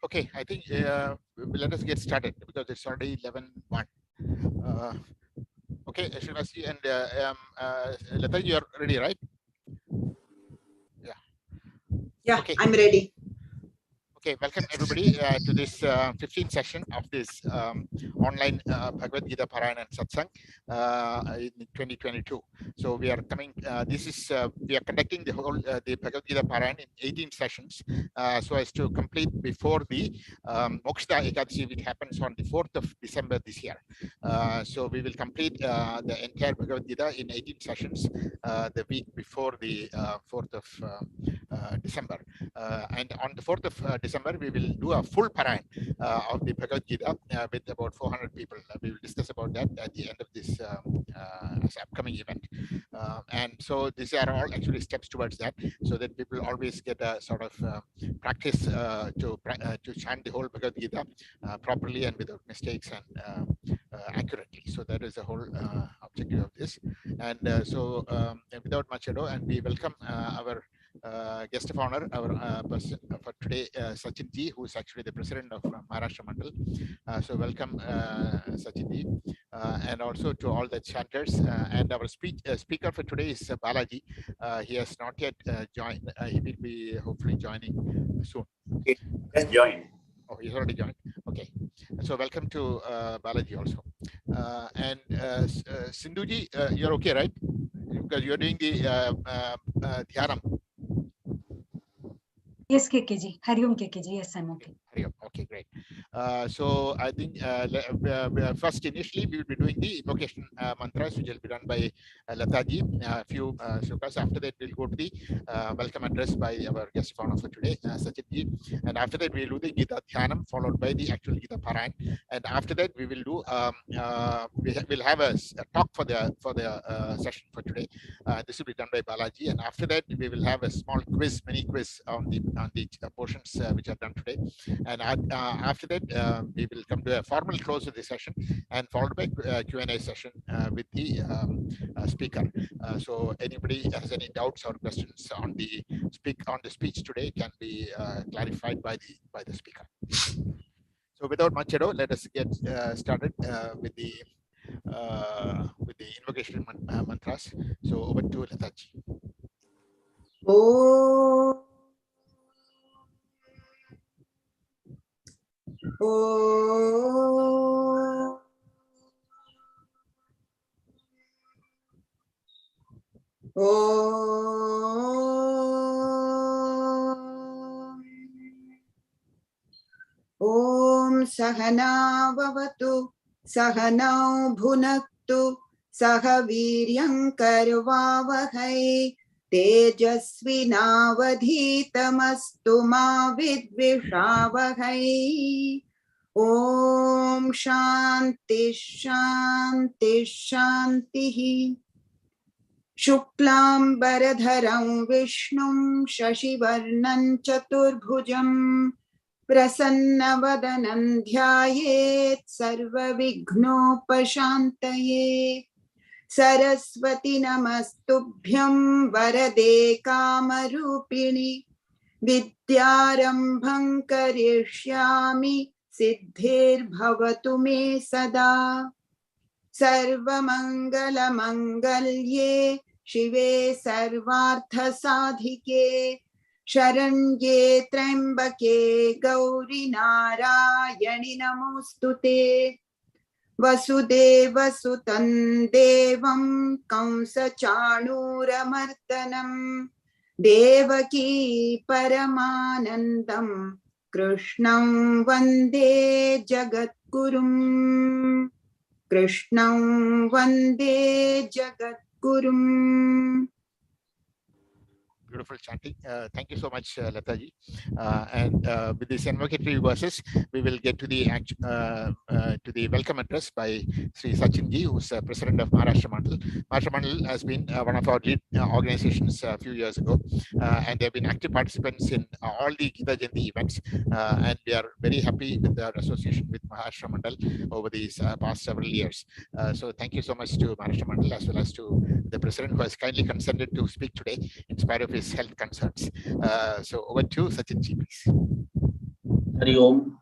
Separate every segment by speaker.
Speaker 1: Okay, I think let us get started because it's already 11:01. Uh, okay, Srinivasi and Lata, you are ready, right? Yeah.
Speaker 2: Yeah,
Speaker 1: Okay.
Speaker 2: I'm ready.
Speaker 1: Okay, welcome everybody to this 15th session of this online Bhagavad Gita Parayan and Satsang in 2022. So we are coming. We are conducting the whole the Bhagavad Gita Parayan in 18 sessions, so as to complete before the Moksha Ekadashi, which happens on the 4th of December this year. So we will complete the entire Bhagavad Gita in 18 sessions the week before the 4th of December. And on the 4th of December, we will do a full Parayan of the Bhagavad Gita with about 400 people. We will discuss about that at the end of this upcoming event. And so these are all actually steps towards that, so that people always get a sort of practice to chant the whole Bhagavad Gita properly and without mistakes and accurately. So that is the whole objective of this. And without much ado, and we welcome our guest of honor, our person for today, Sachin Ji, who is actually the president of Maharashtra Mandal. So welcome, Sachin Ji, and also to all the chanters. And our speaker for today is Balaji. He has not yet joined. He will be hopefully joining soon.
Speaker 3: Okay, just join.
Speaker 1: Oh, he's already joined. Okay. So welcome to Balaji also. Sindhuji, you're okay, right? Because you're doing the Dhyanam.
Speaker 4: Yes, KKG. Hariom KKG. Yes, I'm okay.
Speaker 1: Hariom. Okay, great. So I think first initially we will be doing the invocation mantras, which will be done by Lataji. A few shlokas. After that, we'll go to the welcome address by our guest of honor for today, Sachinji. And after that, we'll do the Gita Dhyanam, followed by the actual Gita Parayan. And after that, we will do we'll have a talk for the session for today. This will be done by Balaji. And after that, we will have a small quiz, mini quiz on the portions which are done today. And after that, we will come to a formal close of the session, and followed by Q&A session with the speaker. So anybody has any doubts or questions on the speech today can be clarified by the speaker. So without much ado, let us get started with the invocation mantras. So over to Lataji.
Speaker 2: Oh. Oh. Oh. Om Sahana Vavatu Sahanau Bhunaktu Sahaviryam Karvavahai Tejasvinavadhitamastu ma vidvishavahai. Om Shanti Shanti Shanti. Shuklam Baradharam Vishnum Shashivarnam Chaturbhujam Prasannavadanam Dhyayet Sarvavighnopashantaye. Saraswati Namastubhyam Varade Kamarupini Vidyarambham Karishyami Siddhir Bhavatu Me Sada. Sarvamangala Mangalye Shive Sarvartha Sadhike Sharanye Trambake Gauri Narayani Namostute. Vasudeva Sutan Devam Kamsa Chanuramartanam Devaki Paramanandam Krishnam Vande Jagatgurum. Krishnam Vande Jagatgurum.
Speaker 1: Beautiful chanting. Thank you so much, Lataji. And with these invocatory verses, we will get to the welcome address by Sri Sachin Ji, who's president of Maharashtra Mandal. Maharashtra Mandal has been one of our lead organizations a few years ago, and they've been active participants in all the Gita Jayanti events. And we are very happy with our association with Maharashtra Mandal over these past several years. So thank you so much to Maharashtra Mandal, as well as to the president, who has kindly consented to speak today in spite of his health concerns. So over to Sachin Ji, please.
Speaker 3: Hari Om.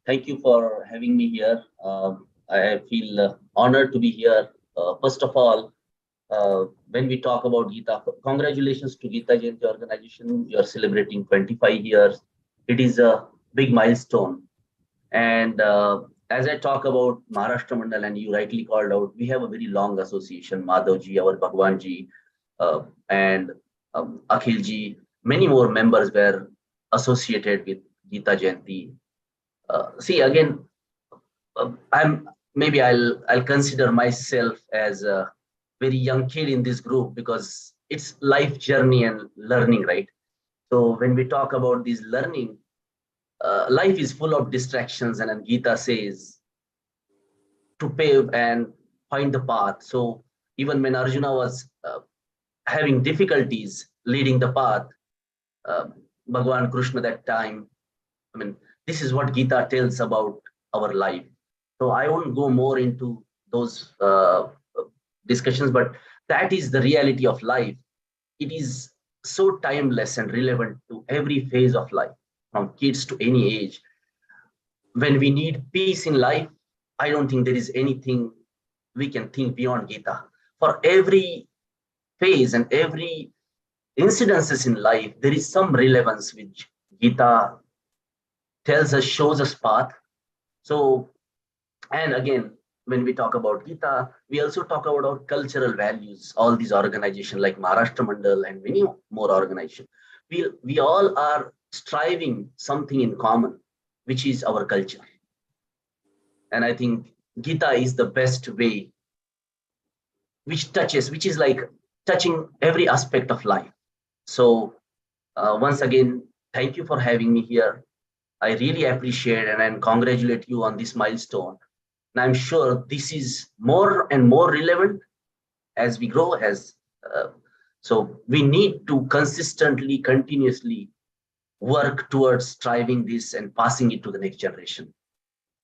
Speaker 3: Thank you for having me here. I feel honored to be here. First of all, when we talk about Gita, congratulations to Gita Jayanti organization. You are celebrating 25 years. It is a big milestone. And as I talk about Maharashtra Mandal, and you rightly called out, we have a very long association. Madhavji, our Bhagwanji, and Akhilji, many more members were associated with Gita Jayanti. See again, I'll consider myself as a very young kid in this group because it's life journey and learning, right? So when we talk about this learning, life is full of distractions, and then Gita says to pave and find the path. So even when Arjuna was having difficulties leading the path, Bhagwan Krishna that time, I mean, this is what Gita tells about our life. So I won't go more into those discussions, but that is the reality of life. It is so timeless and relevant to every phase of life, from kids to any age. When we need peace in life, I don't think there is anything we can think beyond Gita. For every phase and every incidences in life, there is some relevance which Gita tells us, shows us path. So, and again, when we talk about Gita, we also talk about our cultural values. All these organizations like Maharashtra Mandal and many more organizations, we all are striving something in common, which is our culture. And I think Gita is the best way, which is like touching every aspect of life. So once again, thank you for having me here. I really appreciate and congratulate you on this milestone. And I'm sure this is more and more relevant as we grow. So we need to consistently, continuously work towards striving this and passing it to the next generation.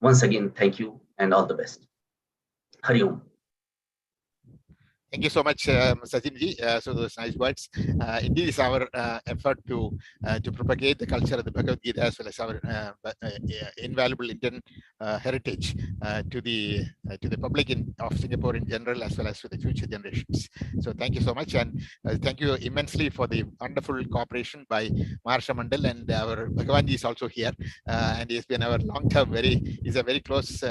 Speaker 3: Once again, thank you and all the best. Hari Om.
Speaker 1: Thank you so much, Sachinji. So those nice words. Indeed, it's our effort to propagate the culture of the Bhagavad Gita as well as our invaluable Indian heritage to the public of Singapore in general, as well as to the future generations. So thank you so much, and thank you immensely for the wonderful cooperation by Maharashtra Mandal, and our Bhagwanji is also here, and he's been our long-term he's a very close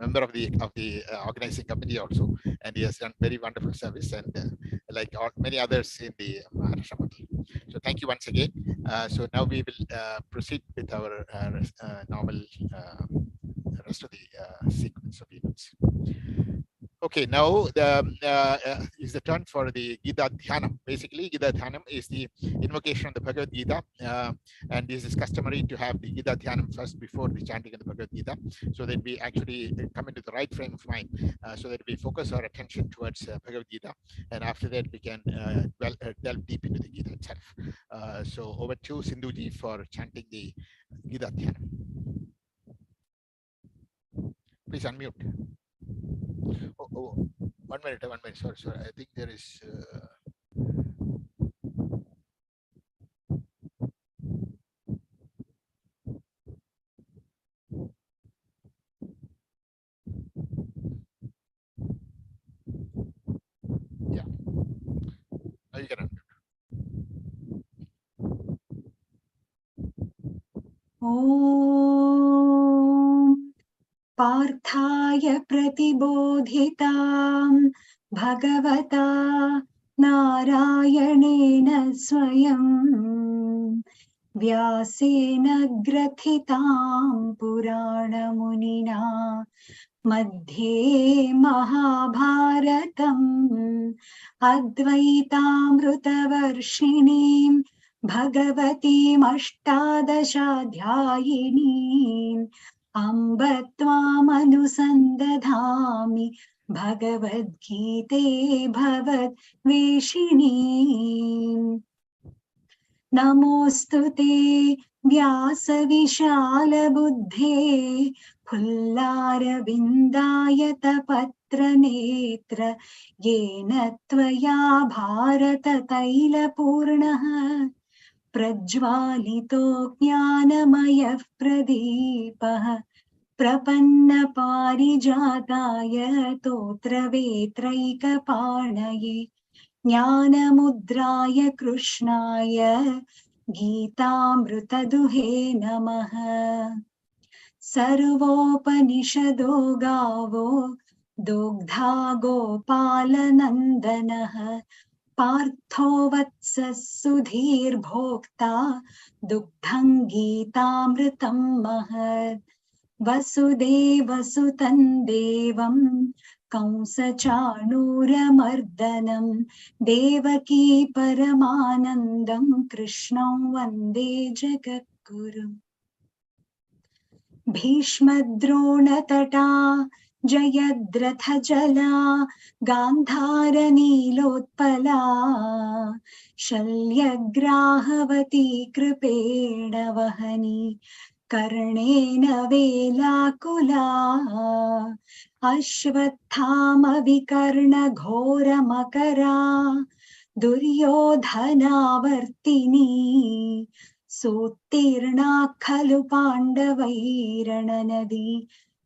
Speaker 1: member of the organizing committee also, and he has done very wonderful service, and like many others in the Maharashtra Mandal. So thank you once again. So now we will proceed with our normal rest of the sequence of events. Okay, now is the turn for the Gita Dhyanam. Basically, Gita Dhyanam is the invocation of the Bhagavad Gita, and this is customary to have the Gita Dhyanam first before the chanting of the Bhagavad Gita, so that we actually come into the right frame of mind, so that we focus our attention towards Bhagavad Gita, and after that we can delve deep into the Gita itself. So over to Sindhuji for chanting the Gita Dhyanam. Please unmute. Oh, 1 minute. Sorry. I think there is. Yeah. Now you can unmute.
Speaker 4: Om Parthaya Pratibodhitam Bhagavata Narayanena Swayam Vyasena Grathitam Purana Munina Madhye Mahabharatam Advaitaamrutavarshinim Bhagavatim Ashtadashadhyayinim Amba Tvam Anusandadhami Bhagavad Gite Bhavad Veshinim Namostute Vyasa Vishala Buddhe Pullara Vindayata Patra Netra Yena Tvaya Bharata Taila Purnaha प्रज्वालितो ज्ञानमयः प्रदीपः प्रपन्नपारिजाताय तोत्रवेत्रैकपाणये ज्ञानमुद्राय कृष्णाय गीतामृतदुहे नमः। सर्वोपनिषदो गावो दुग्धा गोपालनन्दनः पार्थो वत्सः सुधीर्भोक्ता दुग्धं गीतामृतं महत्। वसुदेवसुतं देवं कंसचाणूरमर्दनं देवकी परमानन्दं कृष्णं वन्दे जगद्गुरुम्। भीष्मद्रोणतटा जयद्रथजला गान्धारनीलोत्पला शल्यग्राहवती कृपेण वहनी कर्णेन वेलाकुला अश्वत्थामविकर्णघोरमकरा दुर्योधनावर्तिनी सोत्तीर्णा खलु पाण्डवैरणनदी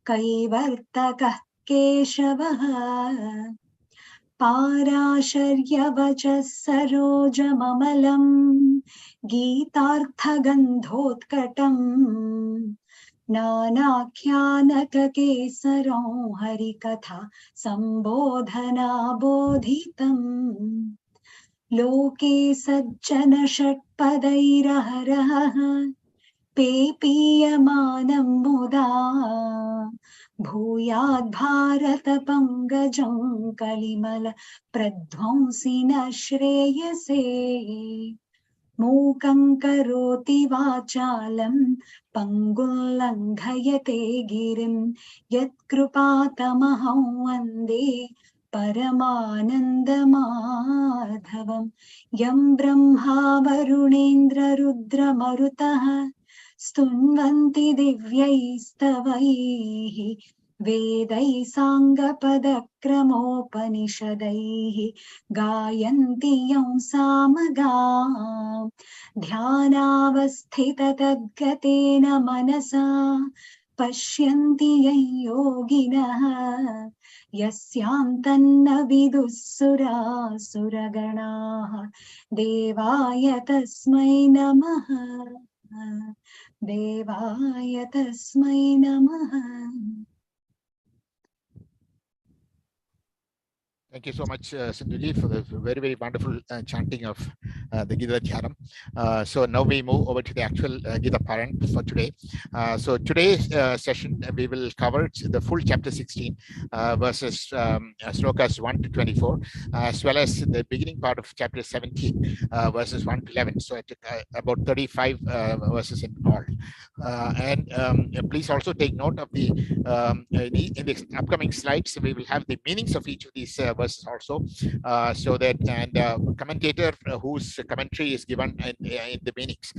Speaker 4: कैवर्तकः केशवः पाराशर्यवचः सरोजममलं गीतार्थगन्धोत्कटम् नानाख्यानककेसरं हरिकथा सम्बोधनाबोधितम् लोके सज्जन षट्पदैरहरः पेपीयमानं मुदा भूयाद् पंगजं कलिमल प्रध्वंसिन श्रेयसे मूकं करोति वाचालं पंगुं लङ्घयते गिरिं यत्कृपातमहं वन्दे परमानन्दमाधवं यं ब्रह्मा वरुणेन्द्ररुद्रमरुतः स्तुन्वन्ति दिव्यैस्तवैः वेदैः साङ्गपदक्रमोपनिषदैः गायन्ति यं सामगाम् ध्यानावस्थिततद्गतेन मनसा पश्यन्ति यं योगिनः यस्यान्तन्न विदुः सुरासुरगणाः देवाय तस्मै नमः देवाय तस्मै नमः।
Speaker 1: Thank you so much, Sindhuji, for the very, very wonderful chanting of the Gita Dhyanam. So now we move over to the actual Gita Parayan for today. So today's session, we will cover the full chapter 16, verses slokas 1 to 24, as well as the beginning part of chapter 17, verses 1 to 11. So I took about 35 verses in all. And please also take note of the in the upcoming slides, we will have the meanings of each of these verses also, so that, and commentator whose commentary is given in the meanings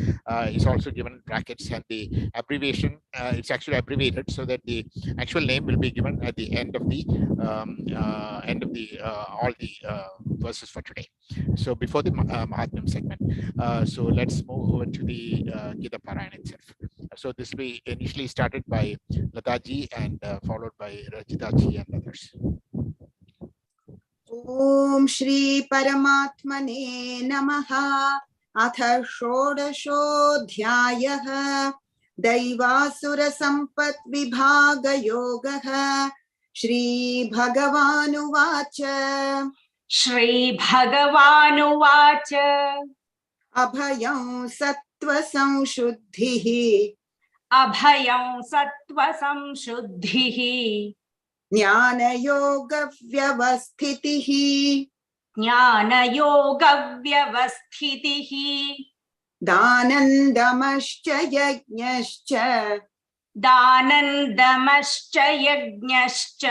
Speaker 1: is also given in brackets, and the abbreviation, it's actually abbreviated so that the actual name will be given at the end of the all the verses for today. So before the Mahatmyam segment, so let's move over to the Gita Parayan itself. So this will be initially started by Lataji and followed by Rajitaji and others.
Speaker 2: Om Shri Paramatmane Namaha. अथ षोडशोऽध्यायः दैवासुर सम्पत् विभाग योगः। श्रीभगवानुवाच
Speaker 5: श्रीभगवानुवाच
Speaker 2: अभयं सत्त्वसंशुद्धिः
Speaker 5: अभयं सत्त्वसंशुद्धिः
Speaker 2: ज्ञानयोगव्यवस्थितिः
Speaker 5: ज्ञानयोगव्यवस्थितिः
Speaker 2: दानन्दमश्च यज्ञश्च
Speaker 5: दानन्दमश्च यज्ञश्च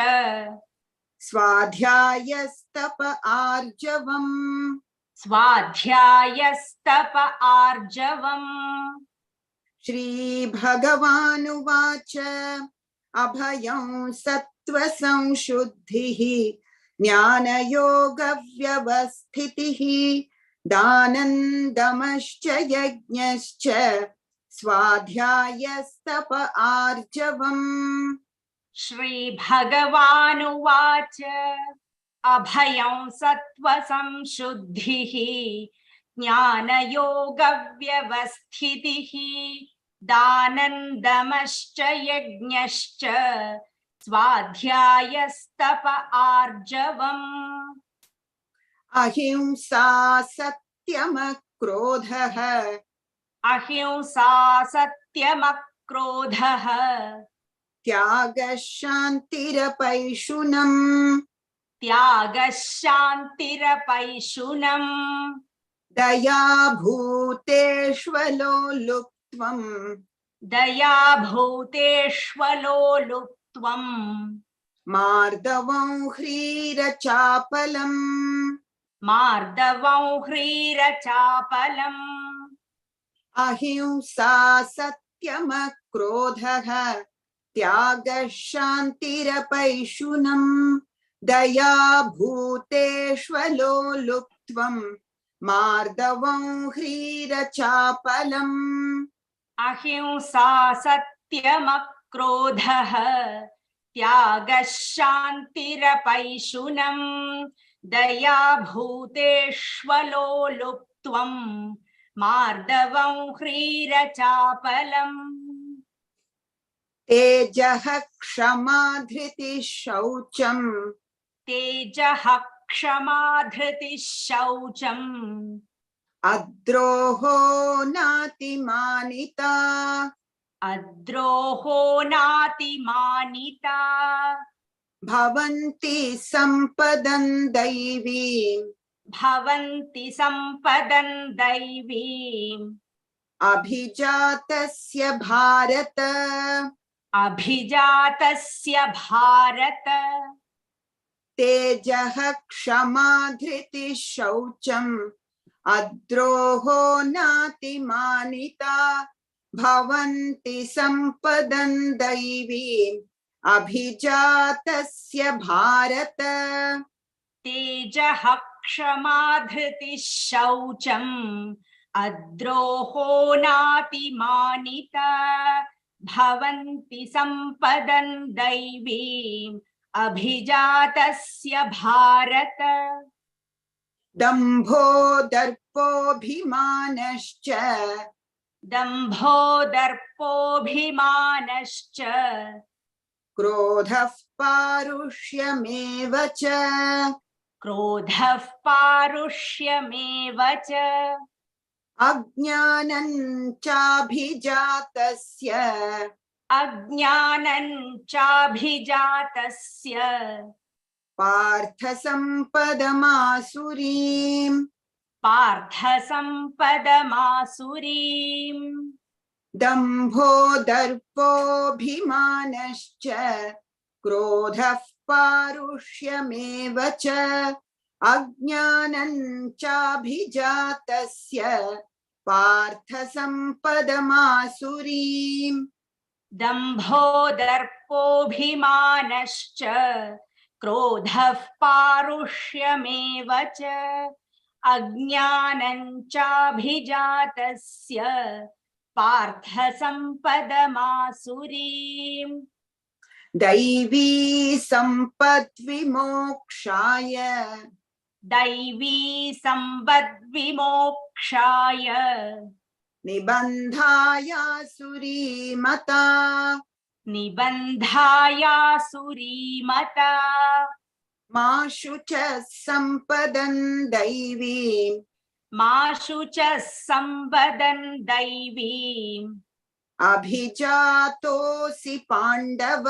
Speaker 2: स्वाध्यायस्तप आर्जवम्
Speaker 5: स्वाध्यायस्तप आर्जवम्।
Speaker 2: श्रीभगवानुवाच अभयं सत्त्वसंशुद्धिः ज्ञानयोगव्यवस्थितिः दानन्दमश्च यज्ञश्च स्वाध्यायस्तप आर्जवम्
Speaker 5: श्रीभगवानुवाच अभयं सत्त्वसंशुद्धिः ज्ञानयोगव्यवस्थितिः दानन्दमश्च यज्ञश्च स्वाध्यायस्तप आर्जवम्
Speaker 2: अहिंसा सत्यमक्रोधः
Speaker 5: अहिंसा सत्यमक्रोधः
Speaker 2: त्यागः शान्तिरपैशुनम्
Speaker 5: त्यागः शान्तिरपैशुनम्
Speaker 2: दया भूतेष्वलोलुप्त्वम्
Speaker 5: दया भूतेष्वलोलुप्त्वम्
Speaker 2: मार्दवं ह्रीरचापलम्
Speaker 5: मार्दवं ह्रीरचापलम्
Speaker 2: अहिंसा सत्यमक्रोधः त्यागः शान्तिरपैशुनम् दया भूतेष्वलोलुप्त्वम् मार्दवं ह्रीरचापलम्
Speaker 5: अहिंसा सत्यमक्रोधः त्यागः शान्तिरपैशुनम् दया भूतेष्वलोलुप्त्वम् मार्दवं ह्रीरचापलम्
Speaker 2: तेजः क्षमा धृतिः शौचम्
Speaker 5: तेजः क्षमा धृतिः शौचम्
Speaker 2: अद्रोहो नातिमानिता
Speaker 5: अद्रोहो नातिमानिता
Speaker 2: भवन्ति सम्पदं दैवीम्
Speaker 5: भवन्ति सम्पदन् दैवीम्
Speaker 2: अभिजातस्य भारत
Speaker 5: अभिजातस्य भारत
Speaker 2: तेजः क्षमा धृतिः शौचम् अद्रोहो नातिमानिता भवन्ति सम्पदं दैवीम् अभिजातस्य भारत
Speaker 5: तेजः क्षमा धृतिः शौचम् अद्रोहो नातिमानिता भवन्ति सम्पदन् दैवीम् अभिजातस्य भारत
Speaker 2: दम्भो दर्पोऽभिमानश्च
Speaker 5: दम्भो दर्पोऽभिमानश्च
Speaker 2: क्रोधः पारुष्यमेव च
Speaker 5: क्रोधः पारुष्यमेव च
Speaker 2: अज्ञानं चाभिजातस्य
Speaker 5: अज्ञानं चाभिजातस्य
Speaker 2: पार्थसम्पदमासुरीम्
Speaker 5: पार्थसम्पदमासुरीम्
Speaker 2: दम्भो दर्पोऽभिमानश्च क्रोधः पारुष्यमेव च अज्ञानं चाभिजातस्य पार्थसम्पदमासुरीम्
Speaker 5: दम्भो दर्पोऽभिमानश्च क्रोधः पारुष्यमेव च अज्ञानं चाभिजातस्य पार्थसम्पदमासुरीम्
Speaker 2: दैवी सम्पद्विमोक्षाय
Speaker 5: दैवी सम्पद्विमोक्षाय
Speaker 2: निबन्धायासुरीमता
Speaker 5: निबन्धायासुरीमता
Speaker 2: माशु च सम्पदं दैवीम्
Speaker 5: माशु च सम्पदन् दैवीम्
Speaker 2: अभिजातोऽसि पाण्डव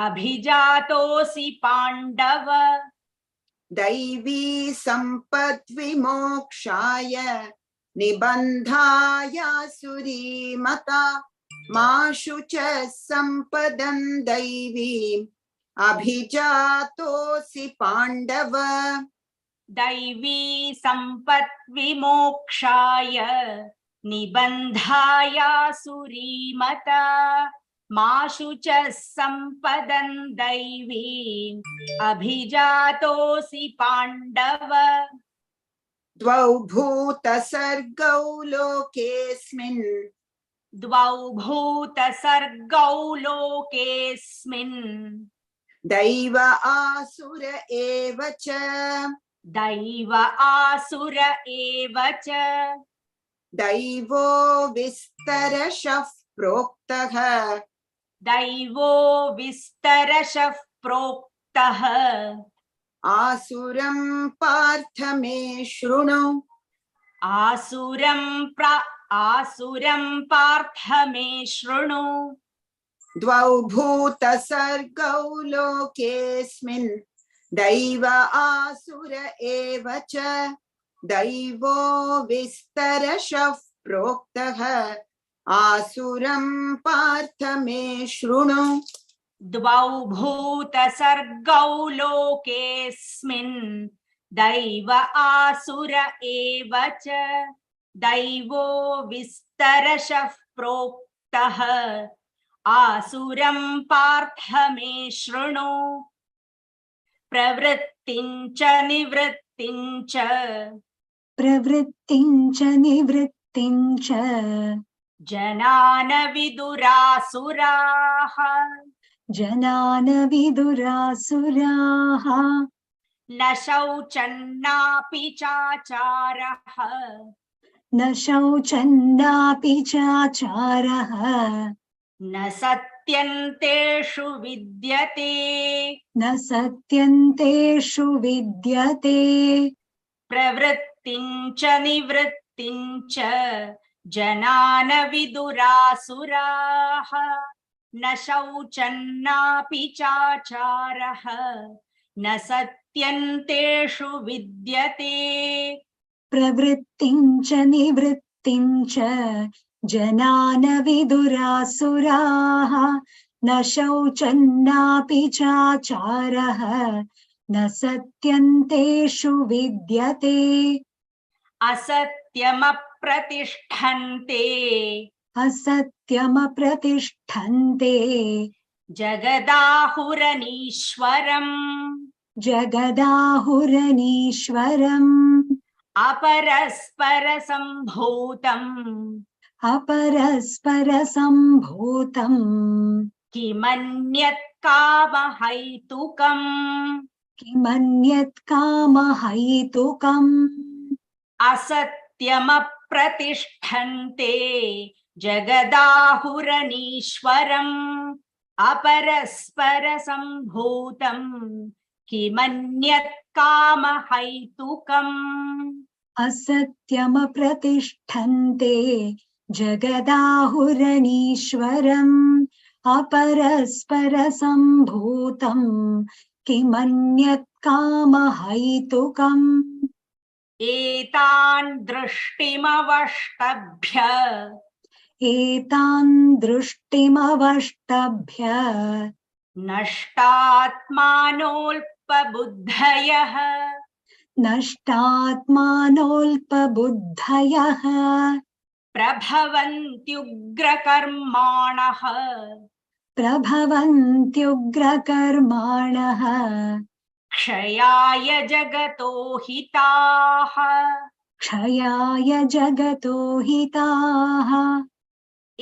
Speaker 5: अभिजातोऽसि पाण्डव
Speaker 2: दैवी सम्पद्विमोक्षाय निबन्धायासुरीमता माशु च सम्पदं दैवीम् अभिजातोऽसि पाण्डव
Speaker 5: दैवी सम्पद्विमोक्षाय निबन्धायासुरीमता माशु च सम्पदन् दैवीम् अभिजातोऽसि पाण्डव
Speaker 2: द्वौ भूतसर्गौ लोकेऽस्मिन्
Speaker 5: द्वौ भूतसर्गौ लोकेऽस्मिन्
Speaker 2: दैव आसुर एव च
Speaker 5: दैव आसुर एव च
Speaker 2: दैवो विस्तरशः प्रोक्तः
Speaker 5: दैवो विस्तरशः प्रोक्तः
Speaker 2: आसुरं पार्थ मे शृणु
Speaker 5: आसुरं पार्थ मे शृणु
Speaker 2: द्वौ भूतसर्गौ लोकेऽस्मिन् दैव आसुर एव च दैवो विस्तरशः प्रोक्तः आसुरं पार्थ मे शृणु
Speaker 5: द्वौ भूतसर्गौ लोकेऽस्मिन् दैव आसुर एव च दैवो विस्तरशः प्रोक्तः आसुरं पार्थ मे शृणु प्रवृत्तिं च निवृत्तिं च
Speaker 4: प्रवृत्तिं च निवृत्तिं च
Speaker 5: जनान विदुरासुराः
Speaker 4: जनान विदुरासुराः
Speaker 5: न शौचन्नापि चाचारः
Speaker 4: न शौचन्नापि चाचारः
Speaker 5: न सत्यन्तेषु विद्यते
Speaker 4: न सत्यन्तेषु विद्यते
Speaker 5: प्रवृत्तिं च निवृत्तिं च जनान विदुरासुराः न शौचन्नापि चाचारः न सत्यन्तेषु विद्यते
Speaker 4: प्रवृत्तिं च निवृत्तिं च जनान विदुरासुराः न शौचन्नापि चाचारः न सत्यन्तेषु विद्यते
Speaker 5: असत्यमप्रतिष्ठन्ते
Speaker 4: असत्यमप्रतिष्ठन्ते
Speaker 5: जगदाहुरनीश्वरम्
Speaker 4: जगदाहुरनीश्वरम्
Speaker 5: अपरस्परसम्भूतम्
Speaker 4: अपरस्परसम्भूतम्
Speaker 5: किमन्यत् कामहैतुकम्
Speaker 4: किमन्यत् कामहैतुकम्
Speaker 5: असत्यमप्रतिष्ठन्ते जगदाहुरनीश्वरम् अपरस्परसम्भूतम् किमन्यत् कामहैतुकम्
Speaker 4: असत्यमप्रतिष्ठन्ते जगदाहुरनीश्वरम् अपरस्परसम्भूतम् किमन्यत् कामहैतुकम्
Speaker 5: एतान् दृष्टिमवष्टभ्य
Speaker 4: एतान् दृष्टिमवष्टभ्य
Speaker 5: नष्टात्मानोऽल्पबुद्धयः
Speaker 4: नष्टात्मानोऽल्पबुद्धयः
Speaker 5: प्रभवन्त्युग्रकर्माणः
Speaker 4: प्रभवन्त्युग्रकर्माणः
Speaker 5: क्षयाय जगतो हिताः
Speaker 4: क्षयाय जगतो हिताः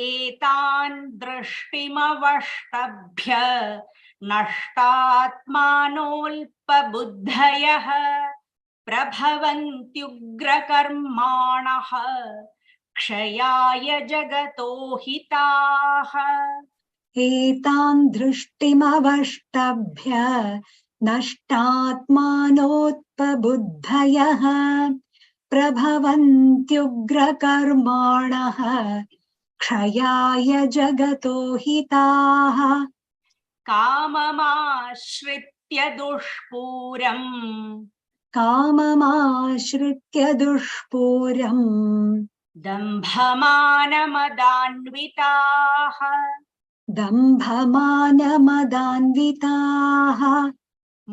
Speaker 5: एतान् दृष्टिमवष्टभ्य नष्टात्मानोऽल्पबुद्धयः प्रभवन्त्युग्रकर्माणः क्षयाय जगतो हिताः
Speaker 4: एतान् दृष्टिमवष्टभ्य नष्टात्मानोऽल्पबुद्धयः प्रभवन्त्युग्रकर्माणः क्षयाय जगतो हिताः
Speaker 5: काममाश्रित्य दुष्पूरम्
Speaker 4: काममाश्रित्य दुष्पूरम्
Speaker 5: दम्भमानमदान्विताः
Speaker 4: दम्भमानमदान्विताः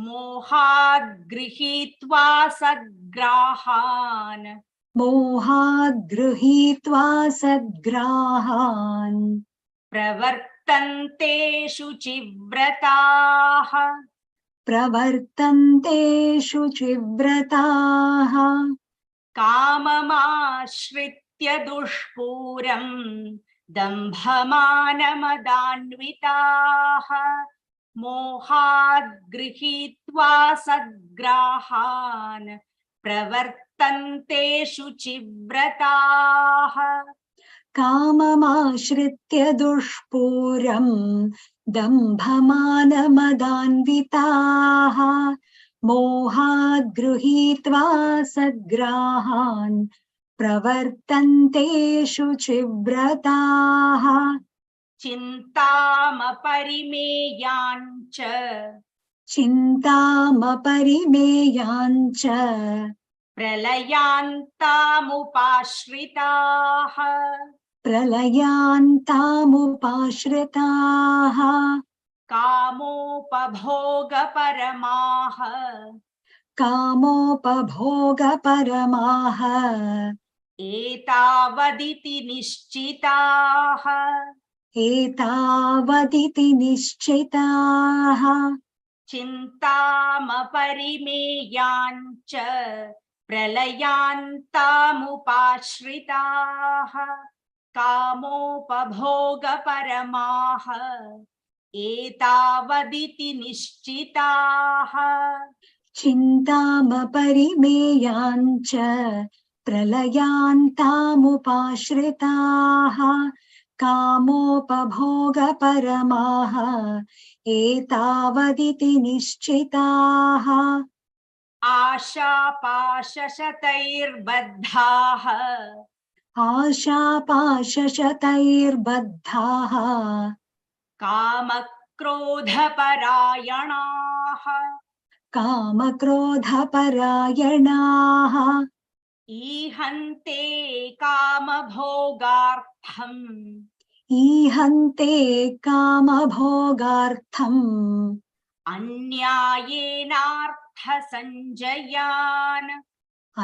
Speaker 5: मोहाद् गृहीत्वा सद्ग्राहान्
Speaker 4: मोहाद् गृहीत्वा सद्ग्राहान्
Speaker 5: प्रवर्तन्ते शुचिव्रताः
Speaker 4: प्रवर्तन्ते शुचिव्रताः
Speaker 5: काममाश्रित्य दुष्पूरं दम्भमानमदान्विताः मोहाद् गृहीत्वा सद्ग्राहान् प्रवर्तन्ते शुचिव्रताः
Speaker 4: काममाश्रित्य दुष्पूरं दम्भमानमदान्विताः मोहाद् गृहीत्वा सद्ग्राहान् प्रवर्तन्ते शुचिव्रताः
Speaker 5: चिन्तामपरिमेयाञ्च
Speaker 4: चिन्तामपरिमेयाञ्च
Speaker 5: प्रलयान्तामुपाश्रिताः
Speaker 4: प्रलयान्तामुपाश्रिताः
Speaker 5: कामोपभोगपरमाः
Speaker 4: कामोपभोगपरमाः
Speaker 5: एतावदिति निश्चिताः
Speaker 4: एतावदिति निश्चिताः
Speaker 5: चिन्तामपरिमेयाञ्च प्रलयान्तामुपाश्रिताः कामोपभोगपरमाः एतावदिति निश्चिताः
Speaker 4: चिन्तामपरिमेयाञ्च प्रलयान्तामुपाश्रिताः कामोपभोगपरमाः एतावदिति निश्चिताः
Speaker 5: आशापाशशतैर्बद्धाः
Speaker 4: आशापाशशतैर्बद्धाः
Speaker 5: कामक्रोधपरायणाः
Speaker 4: कामक्रोधपरायणाः
Speaker 5: ईहन्ते कामभोगार्थम्
Speaker 4: ईहन्ते कामभोगार्थम्
Speaker 5: अन्यायेनार्थसञ्जयान्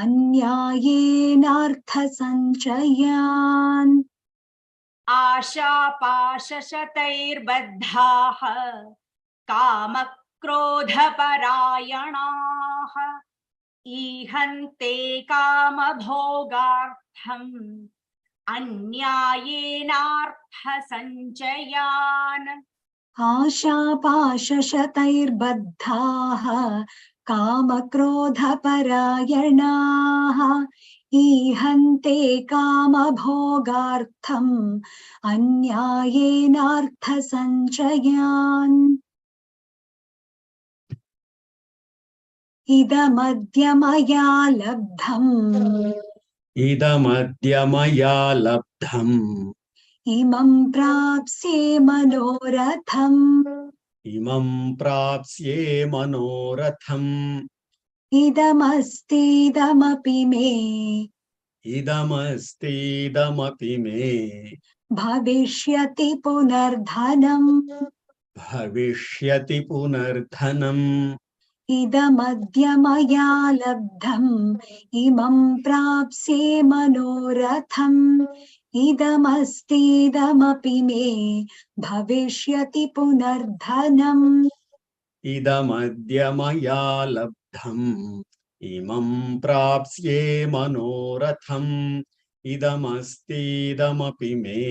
Speaker 4: अन्यायेनार्थसञ्चयान्
Speaker 5: आशापाशशतैर्बद्धाः कामक्रोधपरायणाः ईहन्ते कामभोगार्थम् अन्यायेनार्थसञ्चयान्
Speaker 4: आशापाशशतैर्बद्धाः कामक्रोधपरायणाः ईहन्ते कामभोगार्थम् अन्यायेनार्थसञ्चयान् इदमद्य मया लब्धम्
Speaker 6: इदमद्य मया लब्धम्
Speaker 4: इमं प्राप्स्ये मनोरथम्
Speaker 6: इमं प्राप्स्ये मनोरथम्
Speaker 4: इदमस्तीदमपि मे
Speaker 6: इदमस्तीदमपि मे
Speaker 4: भविष्यति पुनर्धनम्
Speaker 6: भविष्यति पुनर्धनम्
Speaker 4: इदमद्य मया लब्धम् इमं प्राप्स्ये मनोरथम् इदमस्तीदमपि मे भविष्यति पुनर्धनम्
Speaker 6: इदमद्य मया लब्धम् इमं प्राप्स्ये मनोरथम् इदमस्तीदमपि मे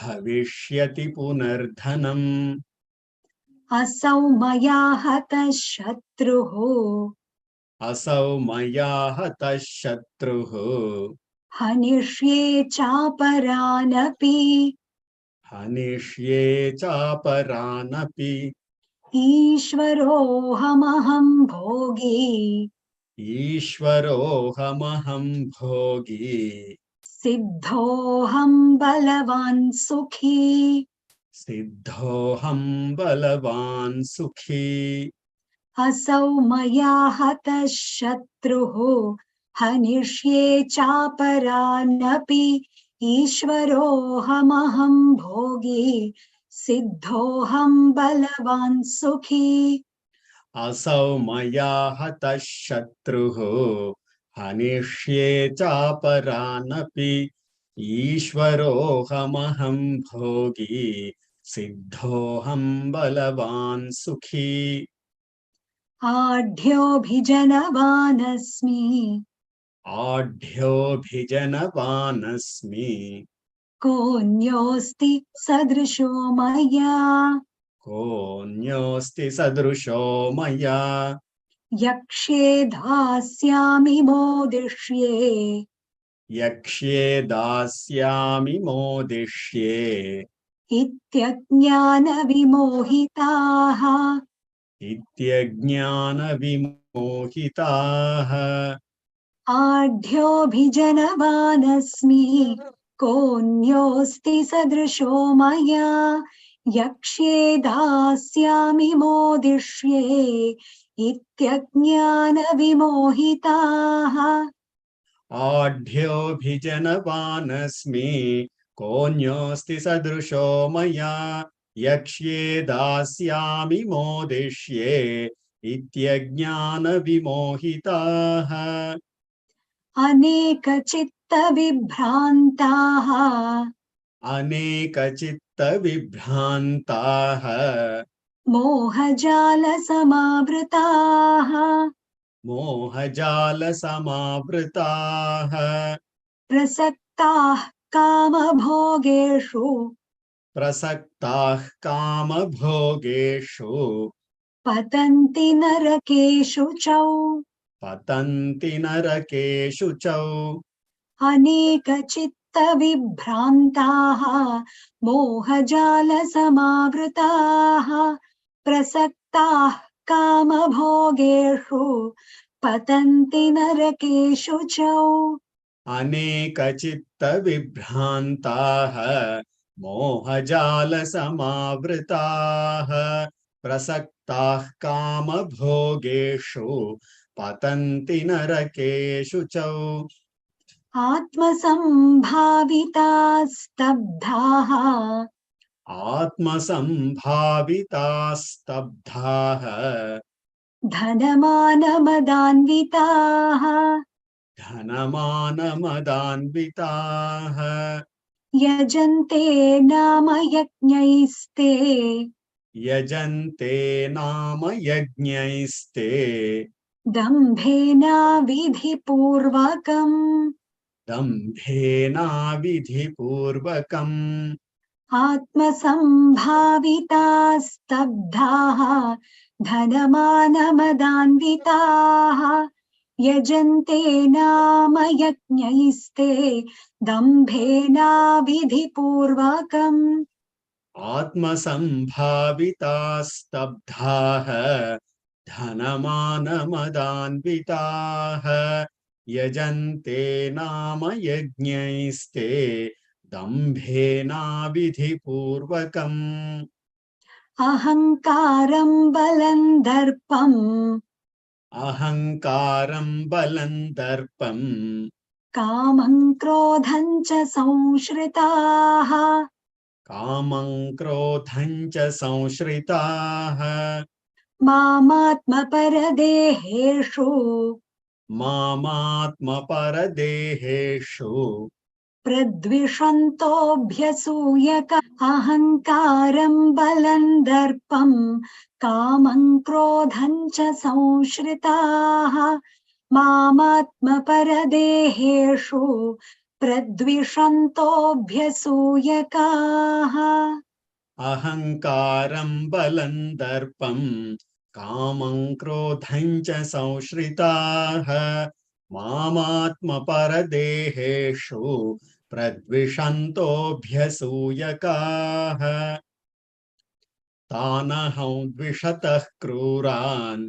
Speaker 6: भविष्यति पुनर्धनम्
Speaker 4: असौ मया हतः शत्रुः
Speaker 6: असौ मया हतः शत्रुः
Speaker 4: हनिष्ये चापरानपि
Speaker 6: हनिष्ये चापरानपि
Speaker 4: ईश्वरोऽहमहं भोगी
Speaker 6: ईश्वरोऽहमहं भोगी
Speaker 4: सिद्धोऽहं बलवान् सुखी
Speaker 6: सिद्धोऽहं बलवान् सुखी
Speaker 4: असौ मया हतः शत्रुः हनिष्ये चापरानपि ईश्वरोऽहमहं भोगी सिद्धोऽहं बलवान् सुखी
Speaker 6: असौ मया हतः शत्रुः हनिष्ये चापरानपि ईश्वरोऽहमहं भोगी सिद्धोऽहं बलवान् सुखी
Speaker 4: आढ्योऽभिजनवानस्मि
Speaker 6: आढ्योऽभिजनवानस्मि
Speaker 4: कोऽन्योऽस्ति सदृशो मया
Speaker 6: कोऽन्योऽस्ति सदृशो मया
Speaker 4: यक्ष्ये दास्यामि मोदिष्ये
Speaker 6: यक्ष्ये दास्यामि मोदिष्ये
Speaker 4: इत्यज्ञानविमोहिताः
Speaker 6: इत्यज्ञानविमोहिताः
Speaker 4: आढ्योऽभिजनवानस्मि कोऽन्योऽस्ति सदृशो मया यक्ष्ये दास्यामि मोदिष्ये इत्यज्ञानविमोहिताः
Speaker 6: आढ्योऽभिजनवानस्मि कोऽन्योऽस्ति सदृशो मया यक्ष्ये दास्यामि मोदिष्ये इत्यज्ञानविमोहिताः
Speaker 4: अनेकचित्तविभ्रान्ताः
Speaker 6: अनेकचित्तविभ्रान्ताः
Speaker 4: मोहजालसमावृताः
Speaker 6: मोहजालसमावृताः
Speaker 4: प्रसक्ताः कामभोगेषु
Speaker 6: प्रसक्ताः कामभोगेषु
Speaker 4: पतन्ति नरकेषु च
Speaker 6: पतन्ति नरकेषु च
Speaker 4: अनेकचित्तविभ्रान्ताः मोहजालसमावृताः प्रसक्ताः कामभोगेषु पतन्ति नरकेषु च
Speaker 6: अनेकचित्तविभ्रान्ताः मोहजालसमावृताः प्रसक्ताः कामभोगेषु पतन्ति नरकेषु च
Speaker 4: आत्मसम्भाविताः स्तब्धाः
Speaker 6: आत्मसम्भाविताः स्तब्धाः
Speaker 4: धनमानमदान्विताः
Speaker 6: धनमानमदान्विताः
Speaker 4: यजन्ते नाम यज्ञैस्ते
Speaker 6: यजन्ते नाम यज्ञैस्ते
Speaker 4: दम्भेनाविधिपूर्वकम्
Speaker 6: दम्भेनाविधिपूर्वकम्
Speaker 4: आत्मसम्भाविताः स्तब्धाः धनमानमदान्विताः यजन्ते नाम यज्ञैस्ते दम्भेनाविधिपूर्वकम्
Speaker 6: आत्मसम्भाविताः स्तब्धाः धनमानमदान्विताः यजन्ते नाम यज्ञैस्ते दम्भेनाविधिपूर्वकम्
Speaker 4: अहङ्कारं बलं दर्पम्
Speaker 6: अहङ्कारं बलं दर्पम्
Speaker 4: कामं क्रोधं च संश्रिताः
Speaker 6: कामं क्रोधं च संश्रिताः
Speaker 4: मामात्मपरदेहेषु
Speaker 6: मामात्मपरदेहेषु
Speaker 4: प्रद्विषन्तोऽभ्यसूयक अहङ्कारं बलं दर्पं कामं क्रोधं च संश्रिताः मामात्मपरदेहेषु प्रद्विषन्तोऽभ्यसूयकाः
Speaker 6: अहङ्कारं बलं दर्पं कामं क्रोधं च संश्रिताः मामात्मपरदेहेषु प्रद्विषन्तोऽभ्यसूयकाः तानहं द्विषतः क्रूरान्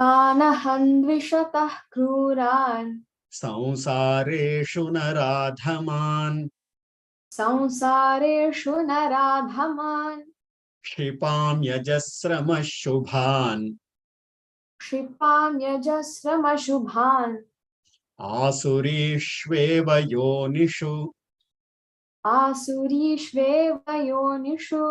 Speaker 7: तानहन्विषतः क्रूरान्
Speaker 6: संसारेषु नराधमान्
Speaker 7: संसारेषु नराधमान्
Speaker 6: क्षिपाम्यजस्रमशुभान्
Speaker 7: क्षिपाम्यजस्रमशुभान्
Speaker 6: आसुरीष्वेव योनिषु
Speaker 7: आसुरीष्वेव योनिषु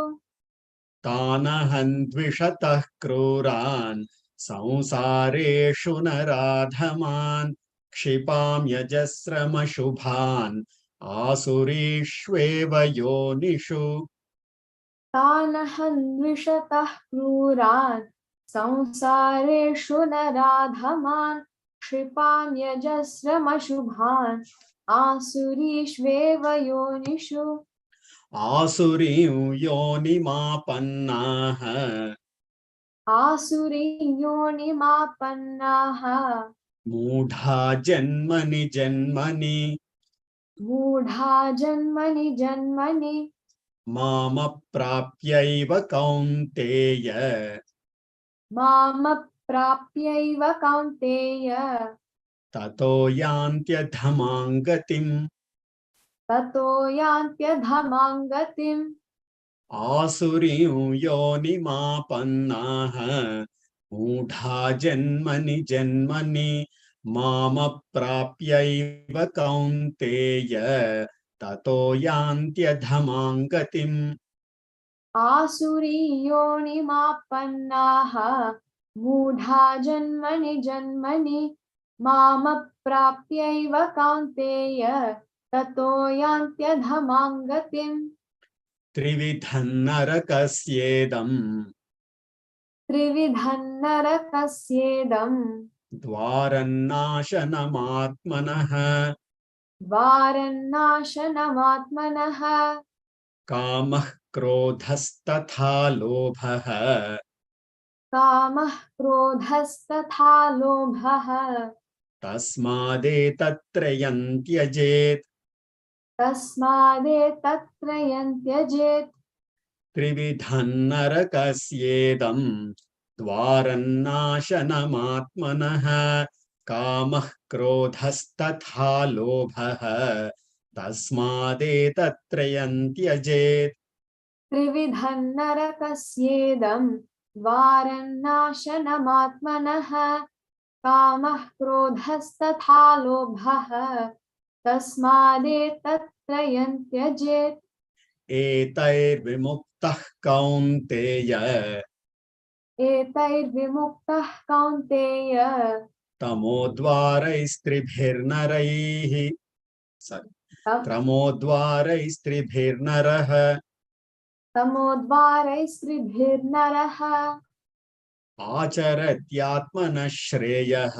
Speaker 6: तानहं द्विषतः क्रूरान् संसारेषु नराधमान् क्षिपाम्यजस्रमशुभान् आसुरीष्वेव योनिषु
Speaker 7: तानहन्विषतः क्रूरान् संसारेषु नराधमान् क्षिपाम्यजस्रमशुभान् आसुरीष्वेव योनिषु
Speaker 6: आसुरीं योनिमापन्नाः
Speaker 7: आसुरीयोनिमापन्नाः
Speaker 6: मूढा जन्मनि जन्मनि
Speaker 7: मूढा जन्मनि जन्मनि
Speaker 6: मामप्राप्यैव कौन्तेय
Speaker 7: मामप्राप्यैव कौन्तेय
Speaker 6: ततो यान्त्यधमां गतिम्
Speaker 7: ततो यान्त्यधमां गतिम्
Speaker 6: आसुरीं योनिमापन्नाः मूढा जन्मनि जन्मनि मामप्राप्यैव कौन्तेय ततो यान्त्यधमां गतिम्
Speaker 7: आसुरीयोनिमापन्नाः मूढा जन्मनि जन्मनि मामप्राप्यैव कौन्तेय ततो यान्त्यधमां गतिम्
Speaker 6: त्रिविधं नरकस्येदम्
Speaker 7: त्रिविधं नरकस्येदम्
Speaker 6: द्वारन्नाशनमात्मनः
Speaker 7: द्वारन्नाशनमात्मनः
Speaker 6: कामः क्रोधस्तथा लोभः
Speaker 7: कामः क्रोधस्तथा लोभः
Speaker 6: तस्मादेतत्त्रयं त्यजेत्
Speaker 7: तस्मादेतत्त्रयं त्यजेत्
Speaker 6: त्रिविधं नरकस्येदम् द्वारन्नाशनमात्मनः कामः क्रोधस्तथा लोभः तस्मादेतत्त्रयं त्यजेत्
Speaker 7: त्रिविधं नरकस्येदं द्वारन्नाशनमात्मनः कामः क्रोधस्तथा लोभः तस्मादेतत्त्रयं त्यजेत्
Speaker 6: एतैर्विमुक्तः कौन्तेय
Speaker 7: एतैर्विमुक्तः कौन्तेय
Speaker 6: तमोद्वारैस्त्रिभिर्नरैः त्रमोद्वारैस्त्रिभिर्नरः
Speaker 7: तमोद्वारैस्त्रिभिर्नरः
Speaker 6: आचरत्यात्मनः श्रेयः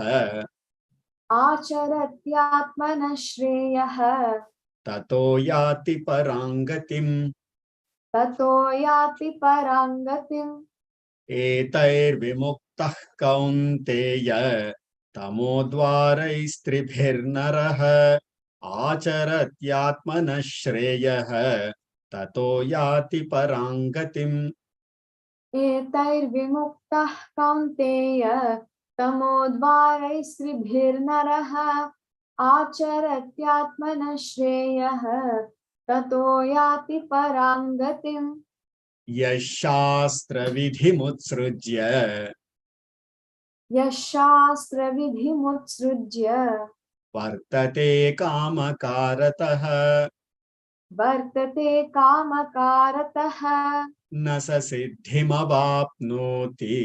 Speaker 7: आचरत्यात्मनः श्रेयः
Speaker 6: ततो याति पराङ्गतिम्
Speaker 7: ततो याति परां गतिम्
Speaker 6: एतैर्विमुक्तः कौन्तेय तमोद्वारैस्त्रिभिर्नरः आचरत्यात्मनः श्रेयः ततो याति पराङ्गतिम्
Speaker 7: एतैर्विमुक्तः कौन्तेय तमोद्वारैस्त्रिभिर्नरः आचरत्यात्मनः श्रेयः ततो याति परां गतिम्
Speaker 6: यः शास्त्रविधिमुत्सृज्य
Speaker 7: यः शास्त्रविधिमुत्सृज्य
Speaker 6: वर्तते कामकारतः
Speaker 7: वर्तते कामकारतः
Speaker 6: न स सिद्धिमवाप्नोति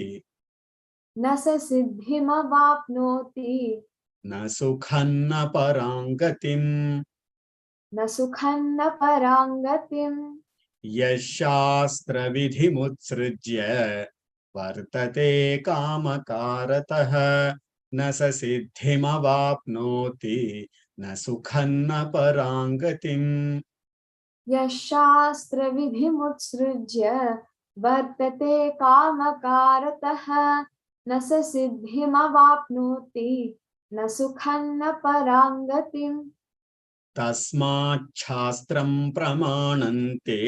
Speaker 7: न स सिद्धिमवाप्नोति
Speaker 6: न सुखं न पराङ्गतिम्
Speaker 7: न सुखं न परां गतिम्
Speaker 6: यः शास्त्रविधिमुत्सृज्य वर्तते कामकारतः न स सिद्धिमवाप्नोति न सुखं न पराङ्गतिम्
Speaker 7: यः शास्त्रविधिमुत्सृज्य वर्तते कामकारतः न स सिद्धिमवाप्नोति न सुखं न परां गतिम्
Speaker 6: तस्माच्छास्त्रं प्रमाणन्ते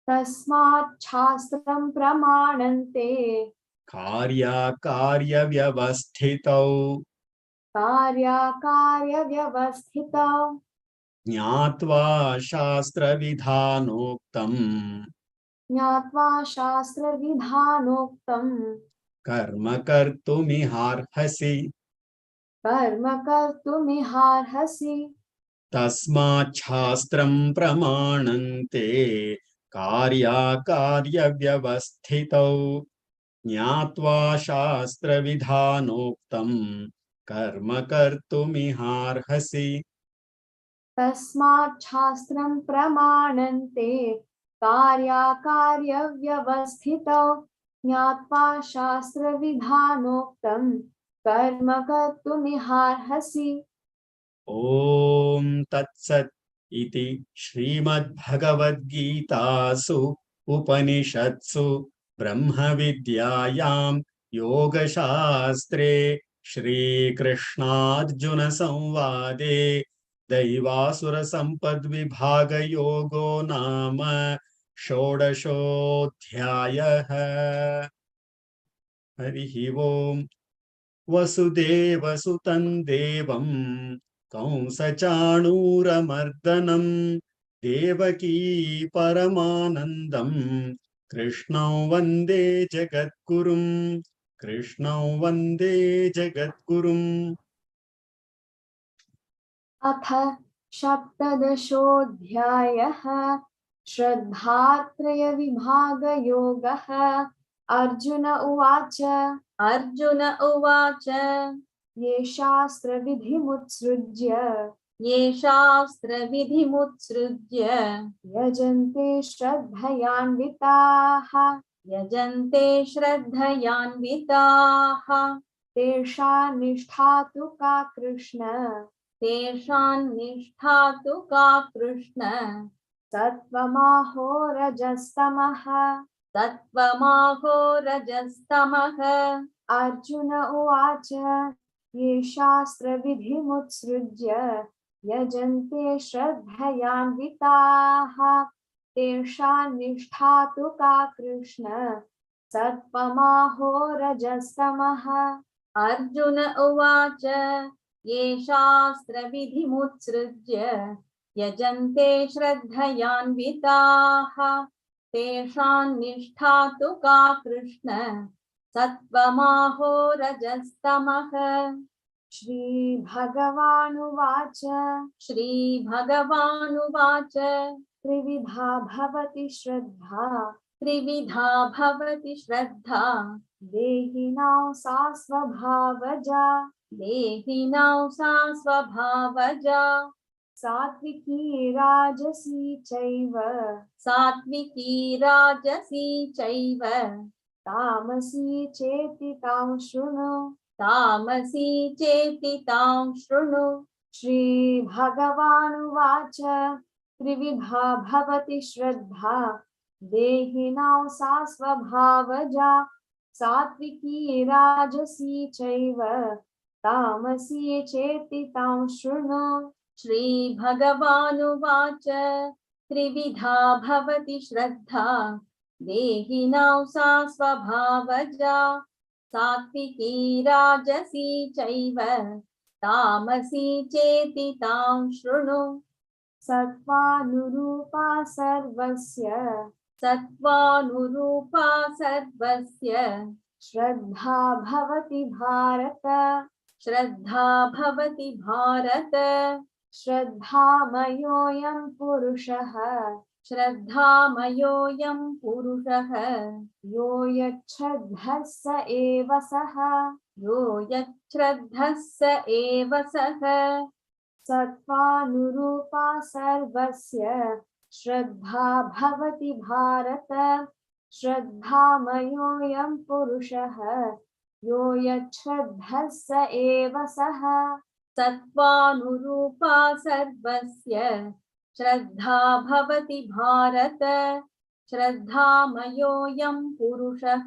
Speaker 7: तस्मात् शास्त्रं प्रमाणन्ते
Speaker 6: कार्याकार्यव्यवस्थितौ
Speaker 7: कार्याकार्यव्यवस्थितौ
Speaker 6: ज्ञात्वा शास्त्रविधानोक्तम्
Speaker 7: ज्ञात्वा शास्त्रविधानोक्तं
Speaker 6: कर्म कर्तुमिहार्हसि
Speaker 7: कर्म कर्तुमिहार्हसि
Speaker 6: तस्माच्छास्त्रं प्रमाणन्ते कार्याकार्यव्यवस्थितौ ज्ञात्वा शास्त्रविधानोक्तम् कर्म कर्तुमिहार्हसि
Speaker 7: तस्मात् शास्त्रं प्रमाणन्ते कार्याकार्यव्यवस्थितौ ज्ञात्वा शास्त्रविधानोक्तं कर्म कर्तुमिहार्हसि।
Speaker 6: ॐ तत्सत् इति श्रीमद्भगवद्गीतासु उपनिषत्सु ब्रह्मविद्यायां योगशास्त्रे श्रीकृष्णार्जुनसंवादे दैवासुरसम्पद्विभागयोगो नाम षोडशोऽध्यायः। हरिः ओम्। वसुदेवसुतं देवं कंसचाणूरमर्दनं देवकी परमानन्दं कृष्णं वन्दे जगद्गुरुं कृष्णं वन्दे जगद्गुरुम्।
Speaker 7: अथ सप्तदशोऽध्यायः श्रद्धात्रयविभागयोगः। अर्जुन उवाच
Speaker 8: अर्जुन उवाच
Speaker 7: ये शास्त्रविधिमुत्सृज्य
Speaker 8: ये शास्त्रविधिमुत्सृज्य
Speaker 7: यजन्ते श्रद्धयान्विताः
Speaker 8: यजन्ते श्रद्धयान्विताः
Speaker 7: तेषां निष्ठा तु का कृष्ण
Speaker 8: तेषां निष्ठा तु का कृष्ण
Speaker 7: सत्त्वमाहो रजस्तमः।
Speaker 8: सत्त्वमाहो रजस्तमः।
Speaker 7: अर्जुन उवाच ये शास्त्रविधिमुत्सृज्य यजन्ते श्रद्धयान्विताः तेषां निष्ठा तु का कृष्ण सत्त्वमाहो रजस्तमः।
Speaker 8: अर्जुन उवाच ये शास्त्रविधिमुत्सृज्य यजन्ते श्रद्धयान्विताः तेषां निष्ठा तु का कृष्ण सत्त्वमाहो रजस्तमः।
Speaker 7: श्रीभगवानुवाच
Speaker 8: श्रीभगवानुवाच
Speaker 7: त्रिविधा भवति श्रद्धा
Speaker 8: त्रिविधा भवति श्रद्धा
Speaker 7: देहिनां सा स्वभावजा
Speaker 8: देहिनां सा स्वभावजा
Speaker 7: सात्विकी राजसी चैव
Speaker 8: सात्विकी राजसी चैव
Speaker 7: तामसी चेति तां शृणु।
Speaker 8: तामसी चेति तां शृणु।
Speaker 7: श्रीभगवानुवाच त्रिविधा भवति श्रद्धा देहिनां सा स्वभावजा सात्विकी राजसी चैव तामसी चेति तां शृणु।
Speaker 8: श्रीभगवानुवाच त्रिविधा भवति श्रद्धा देहिनां सा स्वभावजा सात्विकी राजसी चैव तामसी चेति तां शृणु।
Speaker 7: सत्त्वानुरूपा सर्वस्य
Speaker 8: सत्त्वानुरूपा सर्वस्य
Speaker 7: श्रद्धा भवति भारत।
Speaker 8: श्रद्धा भवति भारत।
Speaker 7: श्रद्धामयोऽयं पुरुषः
Speaker 8: श्रद्धामयोऽयं पुरुषः
Speaker 7: यो यच्छ्रद्धः स एव सः।
Speaker 8: यो यच्छ्रद्धः स एव सः।
Speaker 7: सत्त्वानुरूपा सर्वस्य श्रद्धा भवति भारत। श्रद्धामयोऽयं पुरुषः यो यच्छ्रद्धः स एव सः।
Speaker 8: सत्त्वानुरूपा सर्वस्य श्रद्धा भवति भारत। श्रद्धामयोऽयं पुरुषः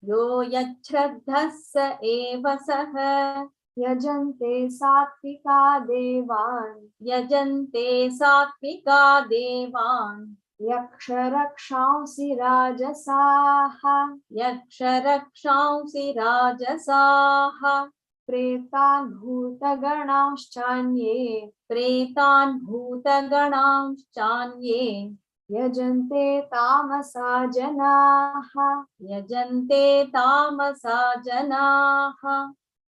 Speaker 8: यो यच्छ्रद्धः स एव सः।
Speaker 7: यजन्ते सात्विका देवान्
Speaker 8: यजन्ते सात्विका देवान्
Speaker 7: यक्षरक्षांसि राजसाः
Speaker 8: यक्षरक्षांसि राजसाः
Speaker 7: प्रेतान् भूतगणांश्चान्ये
Speaker 8: प्रेतान् भूतगणांश्चान्ये
Speaker 7: यजन्ते तामसा जनाः।
Speaker 8: यजन्ते तामसा जनाः।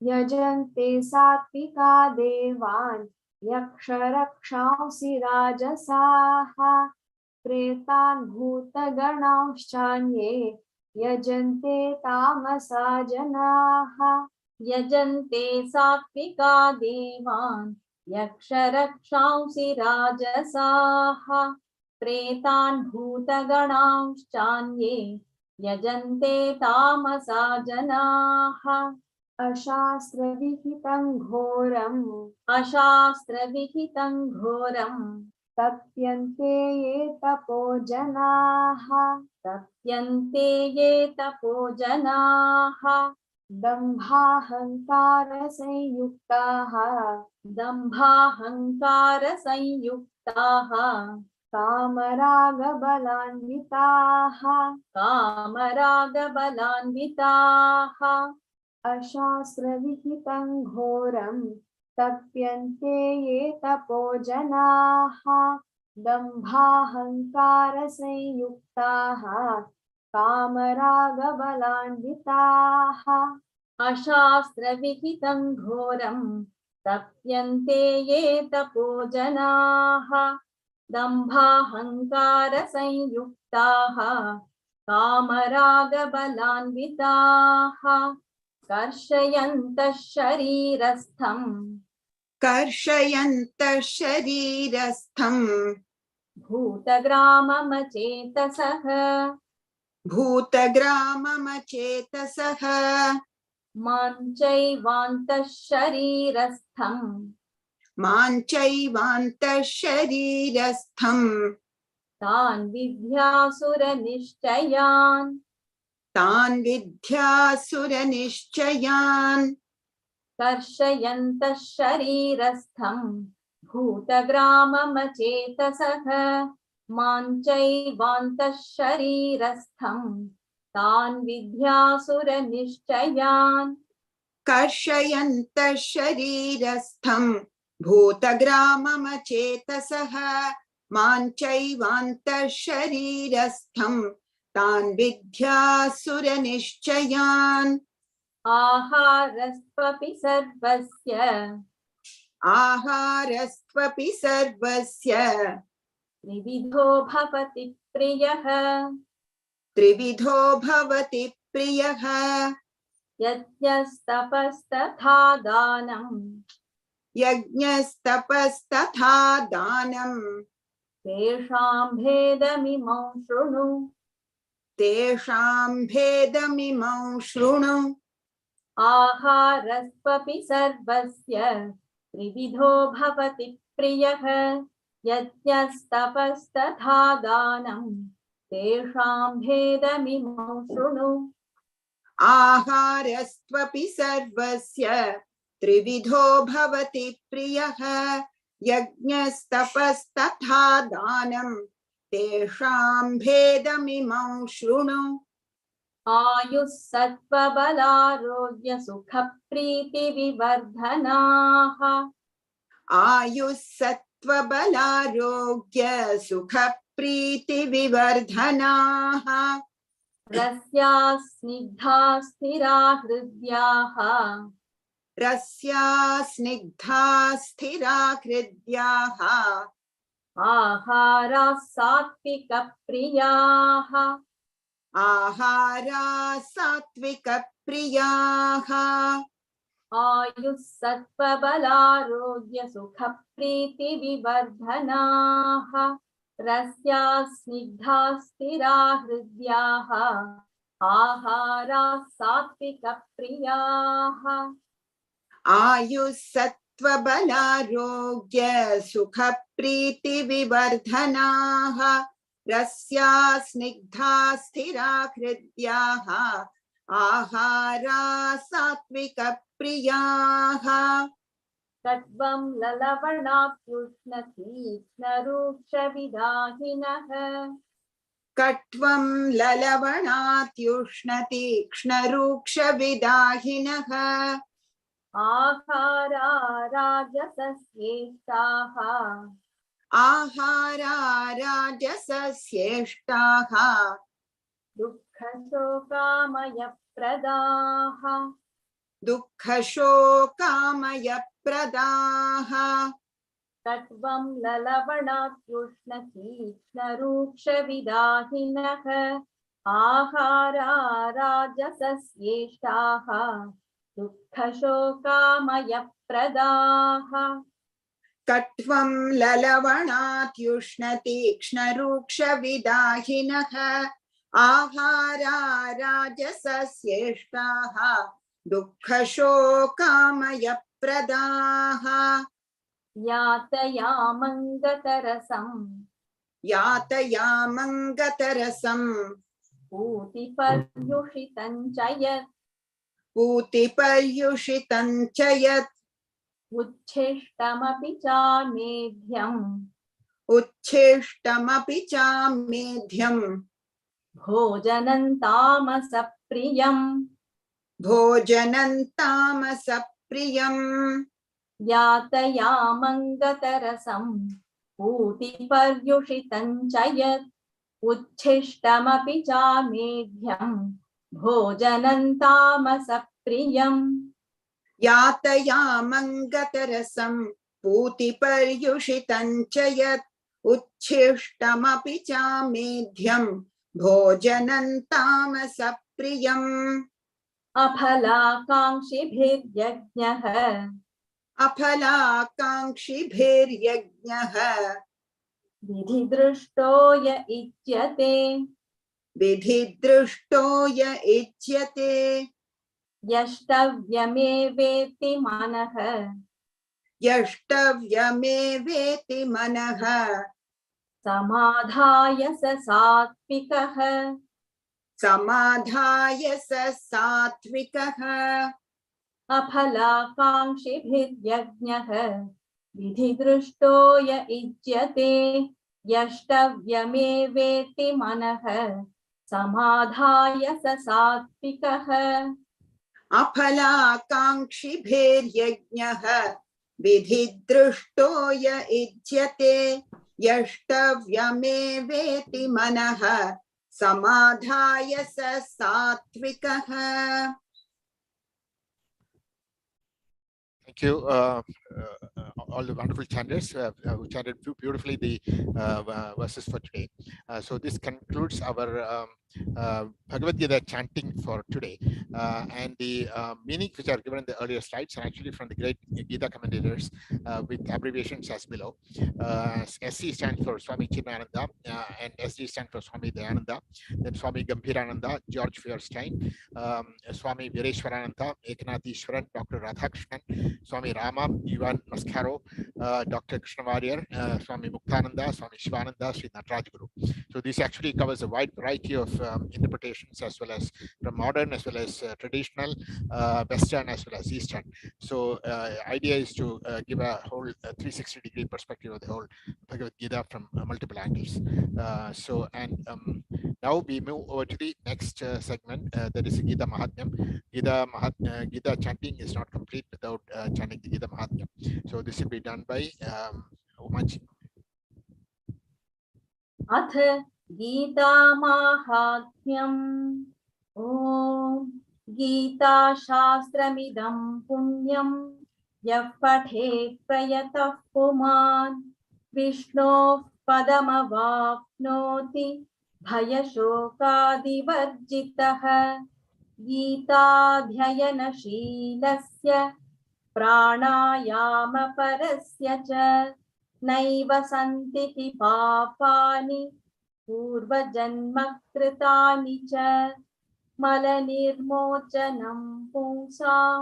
Speaker 7: यजन्ते सात्विका देवान् यक्षरक्षांसि राजसाः प्रेतान् भूतगणांश्चान्ये यजन्ते तामसा जनाः।
Speaker 8: यजन्ते सात्विका देवान् यक्षरक्षांसि राजसाः प्रेतान् भूतगणांश्चान्ये यजन्ते तामसा जनाः।
Speaker 7: अशास्त्रविहितं घोरम्
Speaker 8: अशास्त्रविहितं घोरम्
Speaker 7: तप्यन्ते ये तपो जनाः
Speaker 8: तप्यन्ते ये तपो जनाः
Speaker 7: दम्भाहङ्कारसंयुक्ताः
Speaker 8: दम्भाहङ्कारसंयुक्ताः
Speaker 7: कामरागबलान्विताः
Speaker 8: कामरागबलान्विताः
Speaker 7: अशास्त्रविहितं घोरं तप्यन्ते ये तपो जनाः दम्भाहङ्कारसंयुक्ताः कामरागबलान्विताः
Speaker 8: अशास्त्रविहितं घोरं तप्यन्ते ये तपो जनाः दम्भाहङ्कारसंयुक्ताः कामरागबलान्विताः कर्षयन्तः
Speaker 2: शरीरस्थं
Speaker 8: भूतग्राममचेतसः
Speaker 2: भूतग्राममचेतसः
Speaker 8: मां चैवान्तः
Speaker 2: शरीरस्थं
Speaker 8: तान् विद्यासुरनिश्चयान्
Speaker 2: तान् विद्यासुरनिश्चयान्
Speaker 8: कर्षयन्तः शरीरस्थं भूतग्राममचेतसः मां चैवान्तः शरीरस्थं तान् विद्यासुरनिश्चयान्
Speaker 2: कर्षयन्तः शरीरस्थं भूतग्राममचेतसः मां चैवान्तः शरीरस्थं तान् विद्यासुरनिश्चयान्
Speaker 8: आहारस्त्वपि सर्वस्य त्रिविधो भवति प्रियः यज्ञस्तपस्तथा दानम् तेषां भेदमिमं शृणु आहारस्त्वपि सर्वस्य त्रिविधो भवति प्रियः यज्ञस्तपस्तथा दानम् तेषां भेदमिमं शृणु
Speaker 2: आहारस्त्वपि सर्वस्य त्रिविधो भवति प्रियः यज्ञस्तपस्तथा दानं तेषां भेदमिमं शृणु
Speaker 8: आयुः सत्त्वबलारोग्यसुखप्रीतिविवर्धनाः
Speaker 2: आयुः सत्त्वबलारोग्यसुखप्रीतिविवर्धनाः
Speaker 8: रस्याः स्निग्धाः स्थिरा हृद्याः आहाराः सात्विकप्रियाः आयुः सत्त्वबलारोग्यसुखप्रीतिविवर्धनाः रस्याः स्निग्धाः स्थिरा हृद्याः आहाराः सात्विकप्रियाः
Speaker 2: आयुः सत्त्वबलारोग्यसुखप्रीतिविवर्धनाः रस्याः स्निग्धाः स्थिरा हृद्याः आहाराः सात्विकप्रियाः
Speaker 8: कट्वं ललवणात्युष्णतीक्ष्णरूक्षविदाहिनः
Speaker 2: कट्वं ललवणात्युष्णतीक्ष्णरूक्षविदाहिनः
Speaker 8: आहारा राजसस्येष्टाः दुःखशोकामयप्रदाः कट्वं ललवणात्युष्णतीक्ष्णरूक्षविदाहिनः आहारा राजसस्येष्टाः दुःखशोकामयप्रदाः
Speaker 2: कट्वं ललवणात्युष्णतीक्ष्णरूक्षविदाहिनः आहारा राजसस्येष्टाः दुःखशोकामयप्रदाः यातयामङ्गतरसं
Speaker 8: पूतिपर्युषितं च यत्
Speaker 2: पूतिपर्युषितं च यत्
Speaker 8: उच्छिष्टमपि चामेध्यम्
Speaker 2: उच्छिष्टमपि चामेध्यम्
Speaker 8: भोजनं तामसप्रियम्
Speaker 2: भोजनं तामसप्रियम्
Speaker 8: यातयामङ्गतरसं पूतिपर्युषितं च यत् उच्छिष्टमपि चामेध्यम् भोजनं तामसप्रियम्
Speaker 2: यातयामङ्गतरसं पूतिपर्युषितं च यत् उच्छिष्टमपि चामेध्यम् भोजनं तामसप्रियम्
Speaker 8: अफलाकाङ्क्षिभिर्यज्ञः
Speaker 2: अफलाकाङ्क्षिभिर्यज्ञः
Speaker 8: विधिदृष्टो य इज्यते
Speaker 2: विधिदृष्टो य इज्यते
Speaker 8: यष्टव्यमेवेति मनः
Speaker 2: यष्टव्यमेवेति मनः
Speaker 8: समाधाय स सात्विकः
Speaker 2: समाधाय स सात्विकः
Speaker 8: अफलाकाङ्क्षिभिर्यज्ञः विधिदृष्टो य इज्यते यष्टव्यमेवेति मनः समाधाय स सात्विकः
Speaker 2: अफलाकाङ्क्षिभिर्यज्ञः विधिदृष्टो य इज्यते यष्टव्यमेवेति मनः समाधाय स सात्विकः.
Speaker 1: Thank you, all the wonderful chanters who chanted beautifully the verses for today. So this concludes our Bhagavad Gita chanting for today, and the meaning which are given in the earlier slides are actually from the great Gita commentators with abbreviations as below. SC stands for Swami Chidananda, and SD stands for Swami Dayananda, then Swami Gambhirananda, George Feuerstein, Swami Vireshwarananda, Eknathishwaran, Dr. Radhakrishnan, Swami Rama, Ivan Mascaro, Dr. Krishnavarya, Swami Muktananda, Swami Shivananda, Sri Natarajguru. So this actually covers a wide variety of interpretations, as well as from modern as well as traditional, Western as well as Eastern. So idea is to give a whole 360-degree perspective of the whole Bhagavad Gita from multiple angles. Now we move over to the next segment, that is Gita Mahatmyam. Gita chanting is not complete without chanting the Gita Mahatmyam. So this will be done by Umaji.
Speaker 8: अथ गीता माहात्म्यम् ॐ गीता शास्त्रमिदं पुण्यं यः पठेत् प्रयतः पुमान् विष्णोः पदमवाप्नोति भयशोकादिवर्जितः गीताध्ययनशीलस्य प्राणायामपरस्य च नैव सन्ति हि पापानि पूर्वजन्मकृतानि च मलनिर्मोचनं पुंसां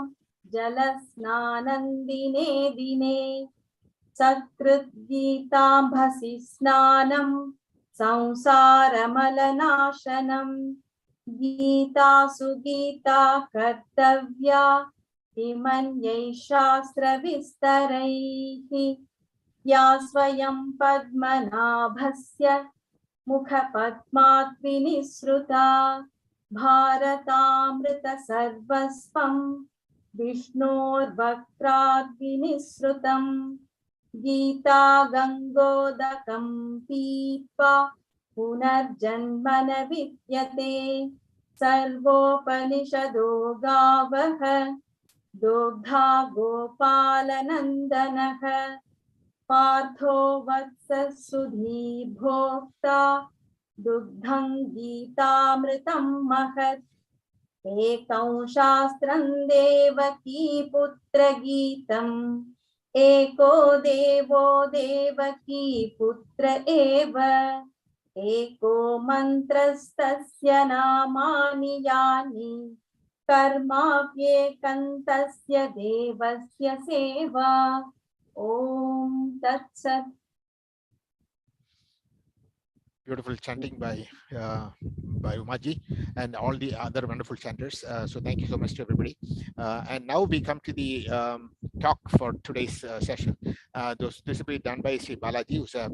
Speaker 8: जलस्नानन्दिने दिने सकृद्गीताम्भसि स्नानं संसारमलनाशनं गीतासु गीता कर्तव्या इमन्यैः शास्त्रविस्तरैः या स्वयं पद्मनाभस्य मुखपद्मात् विनिसृता भारतामृतसर्वस्वं विष्णोर्वक्त्राद् विनिसृतं गीता गङ्गोदकं पीत्वा पुनर्जन्म न विद्यते सर्वोपनिषदो गावः दोग्धा गोपालनन्दनः पार्थो वत्ससुधीर्भोक्ता दुग्धं गीतामृतं महत् एकं शास्त्रं देवकी पुत्रगीतम् एको देवो देवकी पुत्र एव एको मन्त्रस्तस्य नामानि यानि कर्माप्येकन्तस्य देवस्य सेवा ॐ तत्सत्
Speaker 1: Beautiful chanting by Umaji and all the other wonderful chanters. So thank you so much to everybody. And now we come to the talk for today's session. This will be done by Sri Balaji, who's a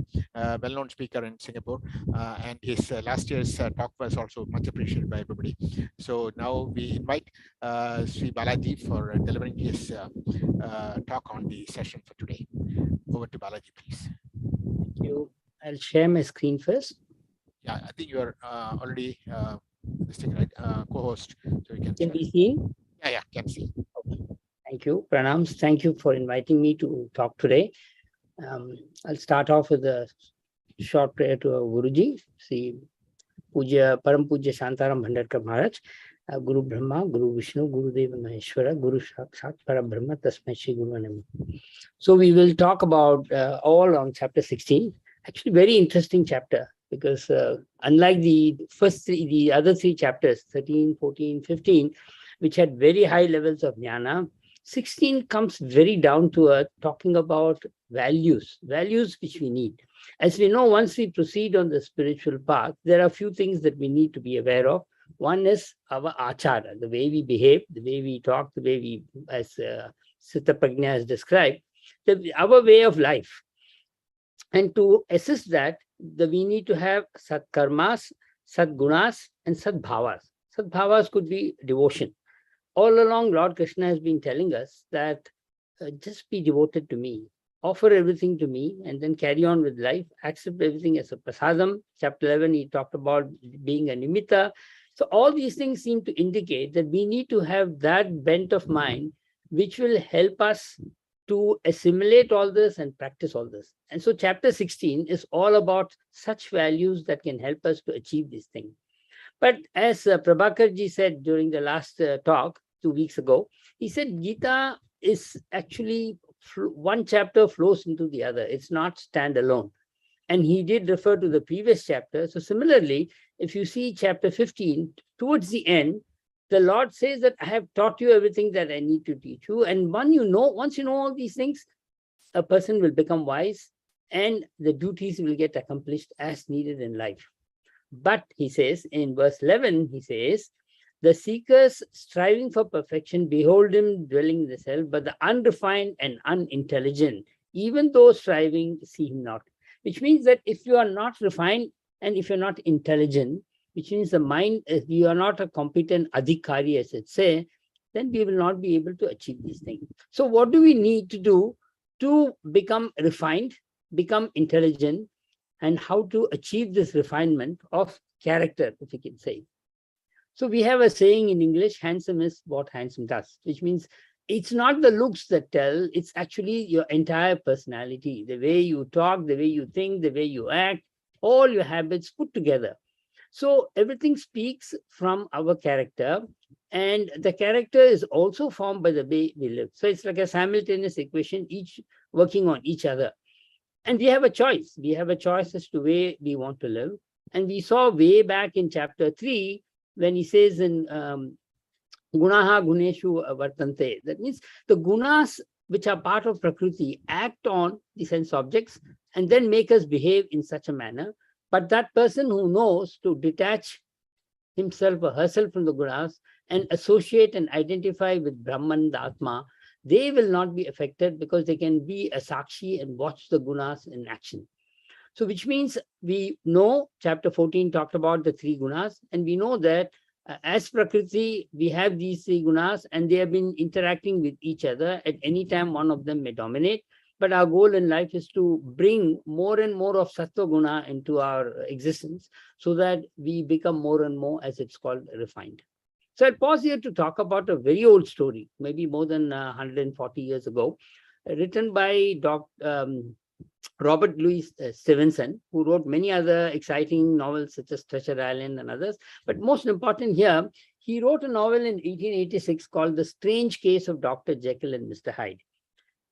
Speaker 1: well-known speaker in Singapore, and his last year's talk was also much appreciated by everybody. So now we invite Sri Balaji for delivering his talk on the session for today. Over to Balaji, please.
Speaker 9: Thank you. I'll share my screen first.
Speaker 1: Yeah, I think you are already this thing, right? Co-host, so you can.
Speaker 9: Can be seen?
Speaker 1: Yeah, can see.
Speaker 9: Okay. Thank you. Pranams. Thank you for inviting me to talk today. I'll start off with a short prayer to our Guruji, Sri Puja Param Puja Shantaram Bhandarkar Maharaj, Guru Brahma, Guru Vishnu, Guru Deva Maheshwara, Guru Sakshat Parabrahma, Tasmai Shri Guru Namaha. So we will talk about all on chapter 16. Actually, very interesting chapter, because unlike the first three, the other three chapters, 13, 14, 15, which had very high levels of jnana, 16 comes very down to earth, talking about values which we need. As we know, once we proceed on the spiritual path, there are a few things that we need to be aware of. One is our achara, the way we behave, the way we talk, the way we, as Siddha Prajna has described, our way of life. And to assist that, we need to have satkarmas, sadgunas, and sadbhavas. Sadbhavas could be devotion. All along, Lord Krishna has been telling us that just be devoted to me, offer everything to me, and then carry on with life, accept everything as a prasadam. Chapter 11, he talked about being a nimitta. So all these things seem to indicate that we need to have that bent of mind, which will help us to assimilate all this and practice all this. And so chapter 16 is all about such values that can help us to achieve this thing. But as Prabhakarji said during the last talk 2 weeks ago, he said Gita is actually one chapter flows into the other. It's not standalone. And he did refer to the previous chapter. So similarly, if you see chapter 15, towards the end, the Lord says that I have taught you everything that I need to teach you. And once you know all these things, a person will become wise and the duties will get accomplished as needed in life. But he says in verse 11, he says, the seekers striving for perfection, behold him dwelling in the self, but the unrefined and unintelligent, even though striving, see him not. Which means that if you are not refined and if you're not intelligent, which means the mind, if you are not a competent adhikari, as it say, then we will not be able to achieve these things. So what do we need to do to become refined, become intelligent, and how to achieve this refinement of character, if we can say? So we have a saying in English, handsome is what handsome does, which means it's not the looks that tell, it's actually your entire personality, the way you talk, the way you think, the way you act, all your habits put together. So everything speaks from our character, and the character is also formed by the way we live. So it's like a simultaneous equation, each working on each other. And we have a choice. We have a choice as to where we want to live. And we saw way back in chapter 3, when he says in Gunaha Guneshu Vartante, that means the gunas which are part of Prakriti act on the sense objects and then make us behave in such a manner. But that person who knows to detach himself or herself from the gunas and associate and identify with Brahman, the Atma, they will not be affected because they can be a sakshi and watch the gunas in action. So which means we know chapter 14 talked about the 3 gunas, and we know that as Prakriti, we have these 3 gunas and they have been interacting with each other. At any time, one of them may dominate. But our goal in life is to bring more and more of Sattva Guna into our existence so that we become more and more, as it's called, refined. So I'll pause here to talk about a very old story, maybe more than 140 years ago, written by Robert Louis Stevenson, who wrote many other exciting novels such as Treasure Island and others. But most important here, he wrote a novel in 1886 called The Strange Case of Dr. Jekyll and Mr. Hyde.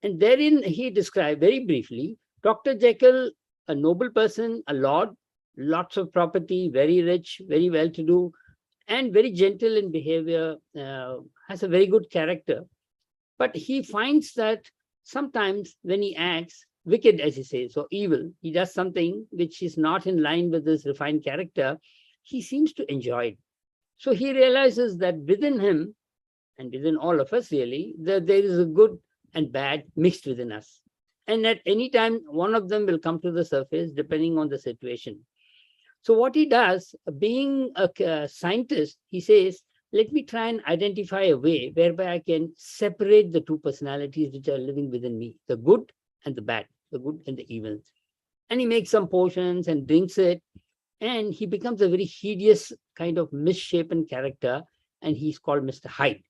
Speaker 9: And therein he described very briefly, Dr. Jekyll, a noble person, a lord, lots of property, very rich, very well-to-do, and very gentle in behavior, has a very good character. But he finds that sometimes when he acts wicked, as he says, or evil, he does something which is not in line with his refined character, he seems to enjoy it. So he realizes that within him, and within all of us really, that there is a good and bad mixed within us. And at any time, one of them will come to the surface depending on the situation. So what he does, being a scientist, he says, let me try and identify a way whereby I can separate the two personalities which are living within me, the good and the bad, the good and the evil. And he makes some potions and drinks it, and he becomes a very hideous kind of misshapen character, and he's called Mr. Hyde.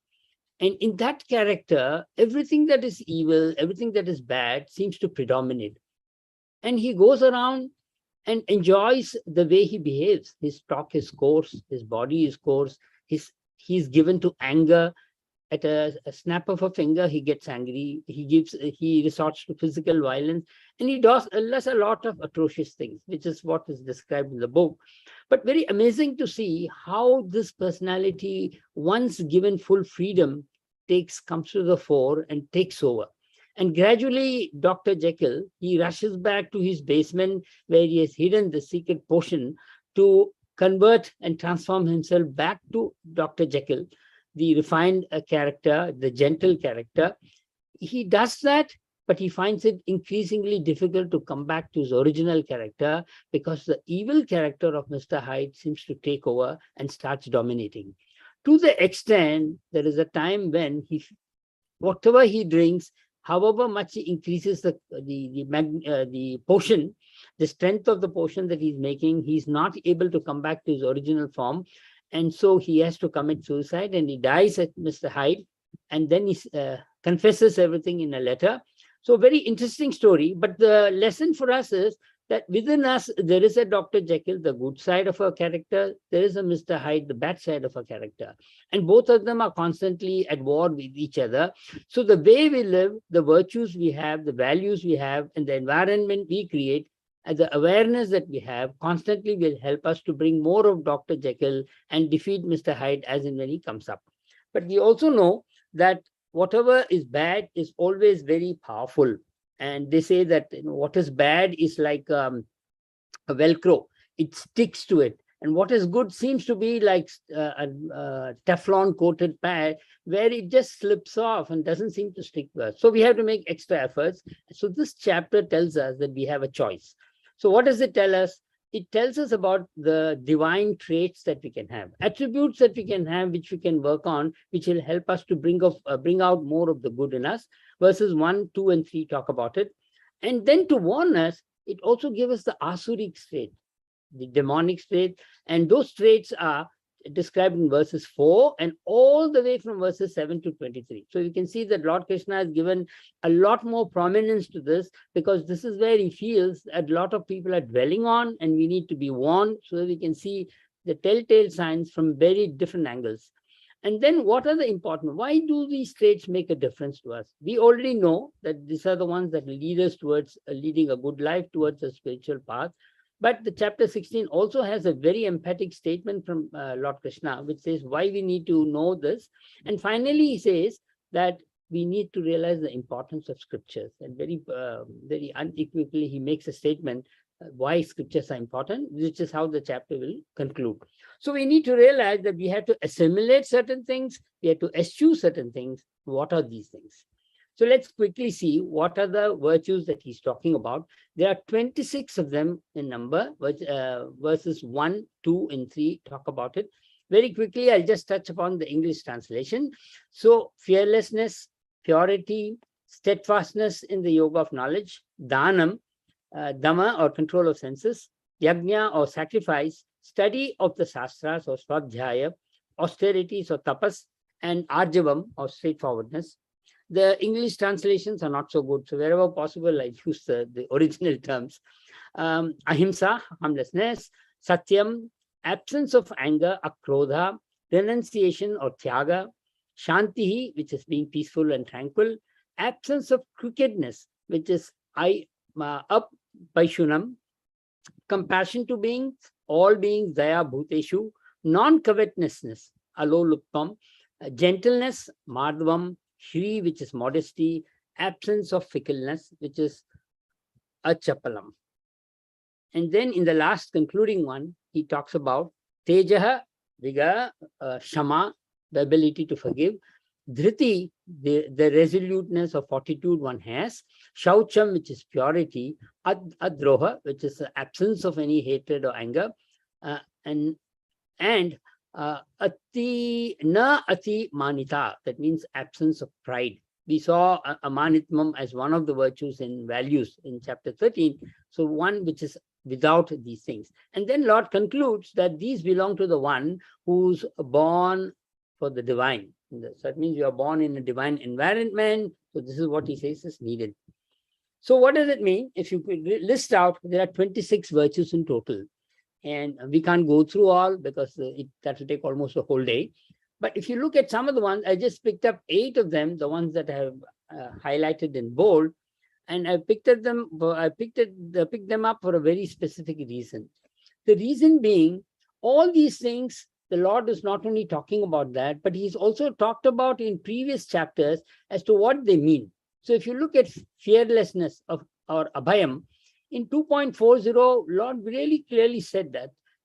Speaker 9: And in that character, everything that is evil, everything that is bad seems to predominate. And he goes around and enjoys the way he behaves. His talk is coarse, his body is coarse, he's given to anger. At a snap of a finger, he gets angry, he resorts to physical violence, and he does a lot of atrocious things, which is what is described in the book. But very amazing to see how this personality, once given full freedom, comes to the fore and takes over. And gradually, Dr. Jekyll, he rushes back to his basement where he has hidden the secret potion to convert and transform himself back to Dr. Jekyll, the refined character, the gentle character. He does that, but he finds it increasingly difficult to come back to his original character because the evil character of Mr. Hyde seems to take over and starts dominating. To the extent, there is a time when whatever he drinks, however much he increases the potion, the strength of the potion that he's making, he's not able to come back to his original form. And so he has to commit suicide, and he dies at Mr. Hyde, and then he confesses everything in a letter. So very interesting story. But the lesson for us is that within us, there is a Dr. Jekyll, the good side of our character. There is a Mr. Hyde, the bad side of our character. And both of them are constantly at war with each other. So the way we live, the virtues we have, the values we have, and the environment we create, and the awareness that we have constantly will help us to bring more of Dr. Jekyll and defeat Mr. Hyde as and when he comes up. But we also know that whatever is bad is always very powerful. And they say that what is bad is like a Velcro. It sticks to it. And what is good seems to be like a Teflon coated pad where it just slips off and doesn't seem to stick to us. So we have to make extra efforts. So this chapter tells us that we have a choice. So what does it tell us? It tells us about the divine traits that we can have, attributes that we can have, which we can work on, which will help us to bring out more of the good in us. Verses 1, 2, and 3 talk about it. And then to warn us, it also gives us the Asuric trait, the demonic trait. And those traits are described in verses 4 and all the way from verses 7 to 23. So you can see that Lord Krishna has given a lot more prominence to this, because this is where he feels that a lot of people are dwelling on, and we need to be warned so that we can see the telltale signs from very different angles. And then what are the important? Why do these traits make a difference to us? We already know that these are the ones that lead us towards leading a good life, towards a spiritual path. But the chapter 16 also has a very emphatic statement from Lord Krishna, which says why we need to know this. And finally, he says that we need to realize the importance of scriptures. And very unequivocally, he makes a statement why scriptures are important, which is how the chapter will conclude. So we need to realize that we have to assimilate certain things, we have to eschew certain things. What are these things? So let's quickly see what are the virtues that he's talking about. There are 26 of them in number, which, verses 1, 2, and 3 talk about it. Very quickly, I'll just touch upon the English translation. So fearlessness, purity, steadfastness in the yoga of knowledge, dhanam, dhamma or control of senses, yajna or sacrifice, study of the shastras or swadhyaya, austerities or tapas, and arjavam or straightforwardness. The English translations are not so good. So wherever possible, I use the original terms. Ahimsa, harmlessness, satyam, absence of anger, akrodha, renunciation or tyaga, shantihi, which is being peaceful and tranquil, absence of crookedness, which is up by shunam, compassion to beings, all beings, daya bhuteshu, non-covetousness, alolupam, gentleness, madhvam, shri, which is modesty, absence of fickleness, which is achapalam. And then in the last concluding one, he talks about tejaha, vigor, shama, the ability to forgive, dhriti, the resoluteness or fortitude one has, shaucham, which is purity, adroha, which is the absence of any hatred or anger, and ati manita, that means absence of pride. We saw amanitmam as one of the virtues in values in chapter 13. So one which is without these things. And then Lord concludes that these belong to the one who's born for the divine. So that means you are born in a divine environment. So this is what he says is needed. So what does it mean? If you could list out, there are 26 virtues in total. And we can't go through all because that will take almost a whole day. But if you look at some of the ones, I just picked up 8 of them, the ones that I have highlighted in bold, and I picked them up for a very specific reason. The reason being, all these things, the Lord is not only talking about that, but he's also talked about in previous chapters as to what they mean. So if you look at fearlessness or abhayam, in 2.40, Lord really clearly said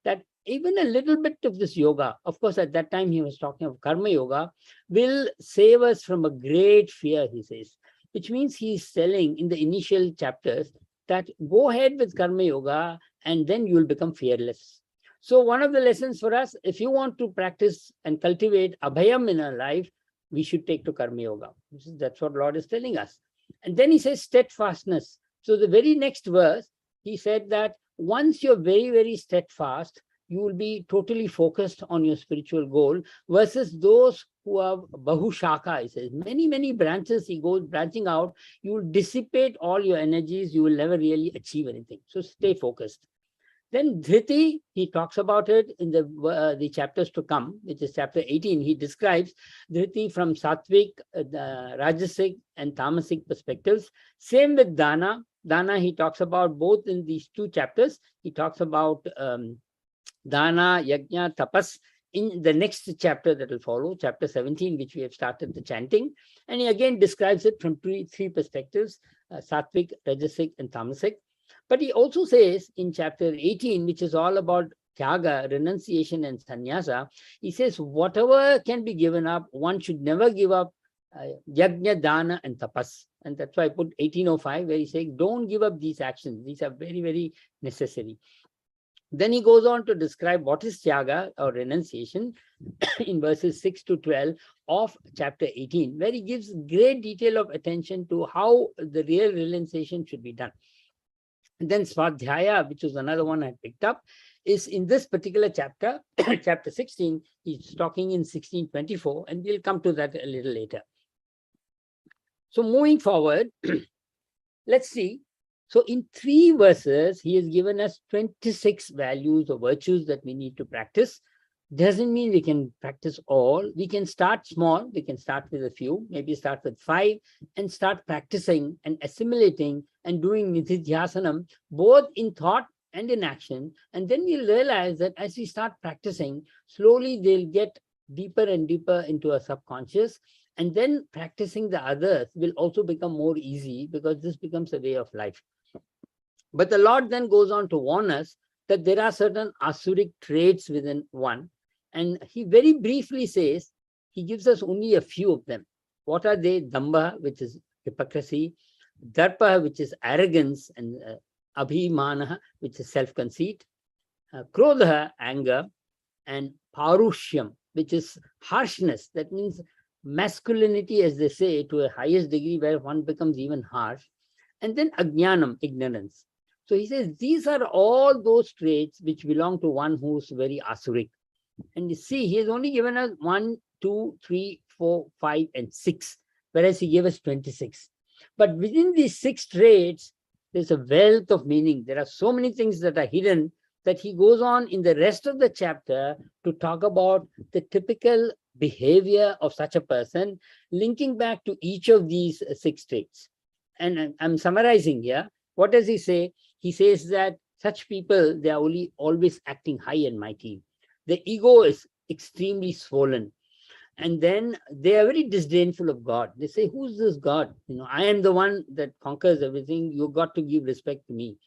Speaker 9: that even a little bit of this yoga, of course, at that time he was talking of karma yoga, will save us from a great fear, he says, which means he's telling in the initial chapters that go ahead with karma yoga and then you will become fearless. So one of the lessons for us, if you want to practice and cultivate abhayam in our life, we should take to karma yoga. That's what Lord is telling us. And then he says steadfastness. So the very next verse, he said that once you're very, very steadfast, you will be totally focused on your spiritual goal versus those who are bahushaka, he says. Many, many branches, he goes branching out. You will dissipate all your energies. You will never really achieve anything. So stay focused. Then dhriti, he talks about it in the chapters to come, which is chapter 18. He describes dhriti from sattvic, rajasic, and tamasic perspectives. Same with dana. Dana, he talks about both in these 2 chapters. He talks about dana, yajna, tapas in the next chapter that will follow, chapter 17, which we have started the chanting. And he again describes it from 3 perspectives, sattvic, rajasic, and tamasic. But he also says in chapter 18, which is all about tyaga, renunciation, and sannyasa, he says whatever can be given up, one should never give up yajna, dana, and tapas. And that's why I put 1805, where he says, don't give up these actions. These are very, very necessary. Then he goes on to describe what is tyaga or renunciation in verses 6 to 12 of chapter 18, where he gives great detail of attention to how the real renunciation should be done. And then Swadhyaya, which was another one I picked up, is in this particular chapter, chapter 16, he's talking in 1624, and we'll come to that a little later. So moving forward, let's see. So in 3 verses, he has given us 26 values or virtues that we need to practice. Doesn't mean we can practice all. We can start small. We can start with a few, maybe start with 5 and start practicing and assimilating and doing nididhyasanam, both in thought and in action. And then we'll realize that as we start practicing, slowly they'll get deeper and deeper into our subconscious. And then practicing the others will also become more easy because this becomes a way of life. But the Lord then goes on to warn us that there are certain asuric traits within one. And he very briefly says, he gives us only a few of them. What are they? Damba, which is hypocrisy, darpa, which is arrogance, and abhimana, which is self-conceit, krodha, anger, and parushyam, which is harshness. That means masculinity, as they say, to a highest degree where one becomes even harsh. And then ajnanam, ignorance. So he says these are all those traits which belong to one who's very asuric. And you see, he has only given us 1, 2, 3, 4, 5, and 6, whereas he gave us 26. But within these 6 traits, there's a wealth of meaning. There are so many things that are hidden that he goes on in the rest of the chapter to talk about the typical behavior of such a person, linking back to each of these 6 traits. And I'm summarizing here. What does he say? He says that such people, they are always acting high and mighty. The ego is extremely swollen. And then they are very disdainful of God. They say, who's this God? I am the one that conquers everything. You got to give respect to me.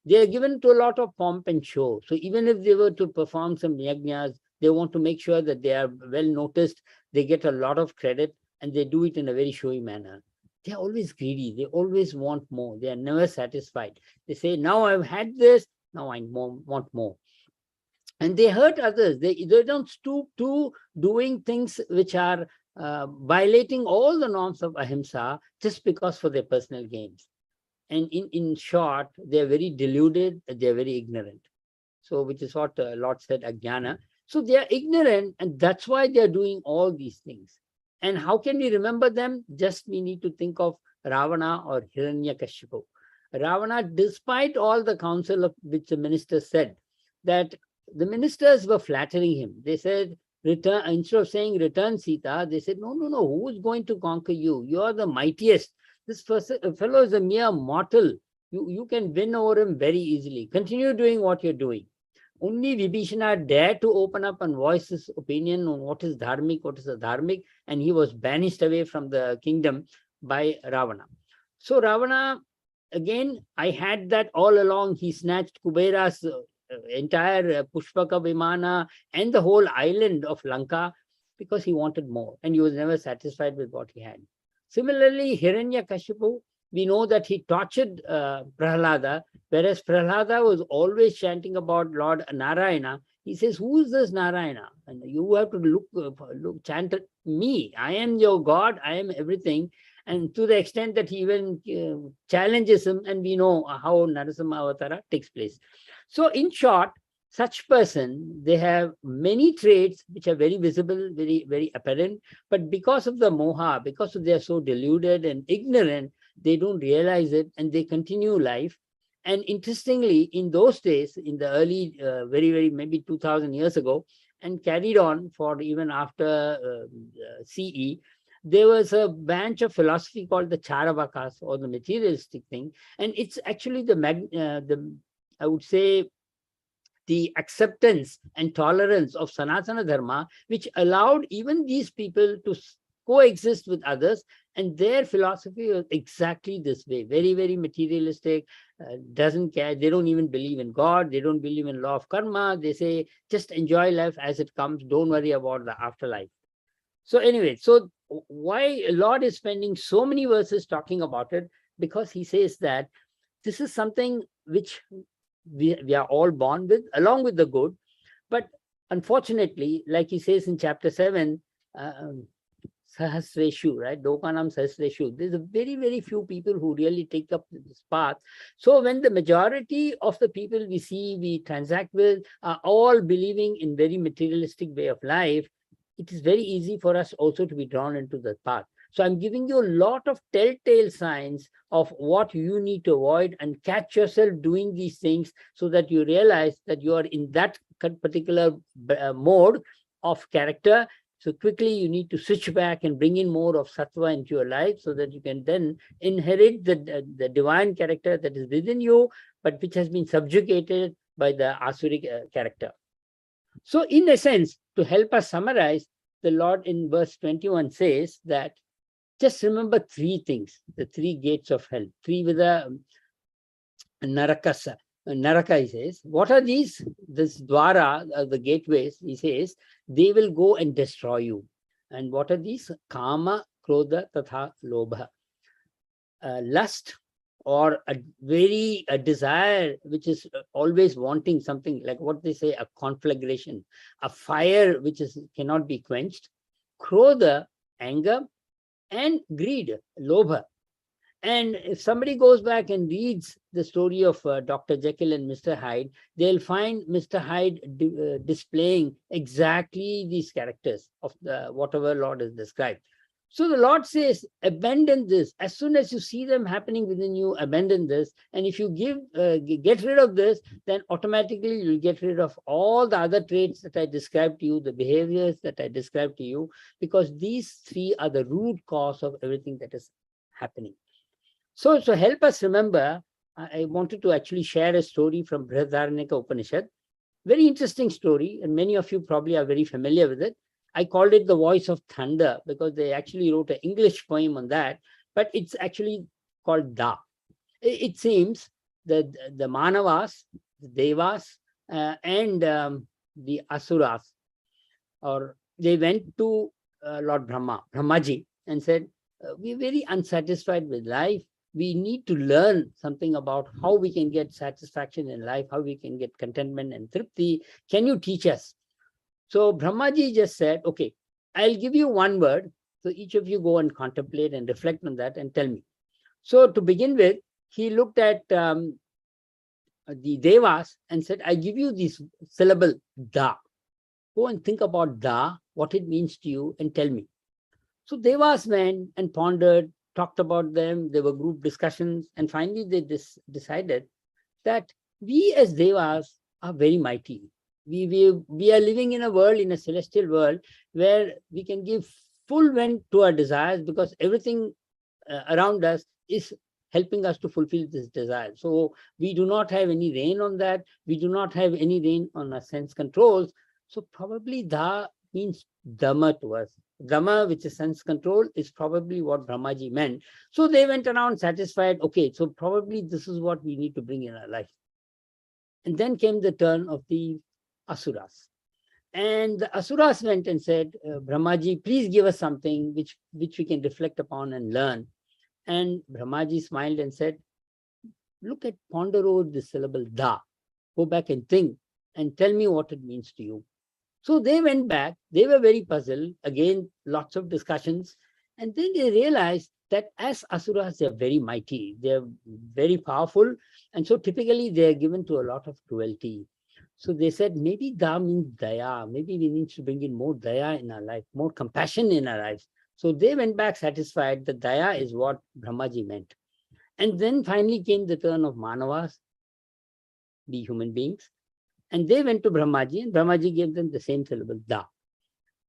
Speaker 9: They are given to a lot of pomp and show. So even if they were to perform some yajnas, they want to make sure that they are well noticed. They get a lot of credit, and they do it in a very showy manner. They're always greedy. They always want more. They are never satisfied. They say, now I've had this, now I want more. And they hurt others. They don't stoop to doing things which are violating all the norms of ahimsa just because for their personal gains. And in short, they're very deluded, they're very ignorant. So which is what Lord said, ajnana. So they are ignorant, and that's why they're doing all these things. And how can we remember them? Just we need to think of Ravana or Hiranyakashipu. Ravana, despite all the counsel of which the minister said, that the ministers were flattering him. They said, return, instead of saying return Sita, they said, no, who is going to conquer you? You are the mightiest. This fellow is a mere mortal. You can win over him very easily. Continue doing what you're doing. Only Vibhishana dared to open up and voice his opinion on what is dharmic, what is adharmic, and he was banished away from the kingdom by Ravana. So Ravana, again, I had that all along. He snatched Kubera's entire Pushpaka Vimana and the whole island of Lanka because he wanted more, and he was never satisfied with what he had. Similarly, Hiranyakashipu, we know that he tortured Prahlada, whereas Prahlada was always chanting about Lord Narayana. He says, who is this Narayana? And you have to chant me. I am your God. I am everything. And to the extent that he even challenges him, and we know how Narasimha Avatara takes place. So in short, such person, they have many traits which are very visible, very, very apparent, but because of the moha, because they are so deluded and ignorant, they don't realize it, and they continue life. And interestingly, in those days, in the early, very, maybe 2000 years ago, and carried on for even after CE, there was a branch of philosophy called the Charavakas, or the materialistic thing. And it's actually I would say, the acceptance and tolerance of Sanatana Dharma, which allowed even these people to coexist with others. And their philosophy was exactly this way, very, very materialistic, doesn't care. They don't even believe in God. They don't believe in law of karma. They say, just enjoy life as it comes. Don't worry about the afterlife. So anyway, so why Lord is spending so many verses talking about it? Because he says that this is something which we are all born with, along with the good. But unfortunately, like he says in chapter 7, Sahasreshu, right? Dokanam Sahasreshu. There's a very, very few people who really take up this path. So when the majority of the people we see, we transact with, are all believing in very materialistic way of life, it is very easy for us also to be drawn into the path. So I'm giving you a lot of telltale signs of what you need to avoid, and catch yourself doing these things so that you realize that you are in that particular mode of character. So quickly you need to switch back and bring in more of sattva into your life, so that you can then inherit the divine character that is within you, but which has been subjugated by the asuric character. So in a sense, to help us summarize, the Lord in verse 21 says that just remember three things, the three gates of hell, three with a narakasa. Naraka, he says, what are these? This dwara, the gateways, he says, they will go and destroy you. And what are these? Kama, krodha, tatha, lobha. Lust, or a desire which is always wanting something, like what they say, a conflagration, a fire which cannot be quenched. Krodha, anger, and greed, lobha. And if somebody goes back and reads the story of Dr. Jekyll and Mr. Hyde, they'll find Mr. Hyde displaying exactly these characters of whatever Lord has described. So the Lord says, abandon this. As soon as you see them happening within you, abandon this. And if you get rid of this, then automatically you'll get rid of all the other traits that I described to you, the behaviors that I described to you, because these three are the root cause of everything that is happening. So help us remember, I wanted to actually share a story from Brihadaranyaka Upanishad, Very interesting story, and many of you probably are very familiar with it. I called it The Voice of Thunder because they actually wrote an English poem on that, but it's actually called Da. It seems that the Manavas, the Devas, and the Asuras, or they went to Lord Brahmaji, and said, we're very unsatisfied with life. We need to learn something about how we can get satisfaction in life, how we can get contentment and tripti. Can you teach us? So Brahmaji just said, okay, I'll give you one word. So each of you go and contemplate and reflect on that and tell me. So to begin with, he looked at the Devas and said, I give you this syllable Da. Go and think about Da, what it means to you, and tell me. So Devas went and pondered, talked about them. There were group discussions, and finally they decided that we as Devas are very mighty. We are living in a world, in a celestial world, where we can give full vent to our desires because everything around us is helping us to fulfill this desire. So we do not have any reign on that. We do not have any reign on our sense controls. So probably Da means Dhamma to us. Dhamma, which is sense control, is probably what Brahmaji meant. So they went around satisfied. Okay, so probably this is what we need to bring in our life. And then came the turn of the Asuras. And the Asuras went and said, Brahmaji, please give us something which we can reflect upon and learn. And Brahmaji smiled and said, look at, ponder over the syllable Da. Go back and think and tell me what it means to you. So they went back. They were very puzzled. Again, lots of discussions. And then they realized that as Asuras, they're very mighty. They're very powerful. And so typically they're given to a lot of cruelty. So they said, maybe Da means Daya. Maybe we need to bring in more Daya in our life, more compassion in our lives. So they went back satisfied that Daya is what Brahmaji meant. And then finally came the turn of Manavas, the human beings. And they went to Brahmaji, and Brahmaji gave them the same syllable, Da.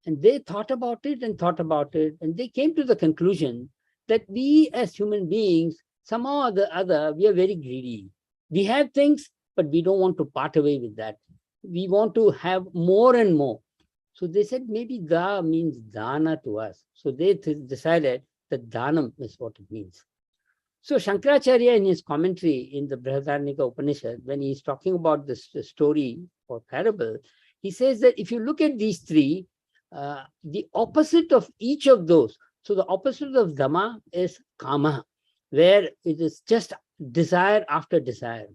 Speaker 9: And they thought about it and thought about it. And they came to the conclusion that we as human beings, somehow or the other, we are very greedy. We have things, but we don't want to part away with that. We want to have more and more. So they said maybe Da means Dana to us. So they decided that Danam is what it means. So Shankaracharya, in his commentary in the Brihadaranyaka Upanishad, when he's talking about this story or parable, he says that if you look at these three, the opposite of each of those, so the opposite of Dhamma is Kama, where it is just desire after desire.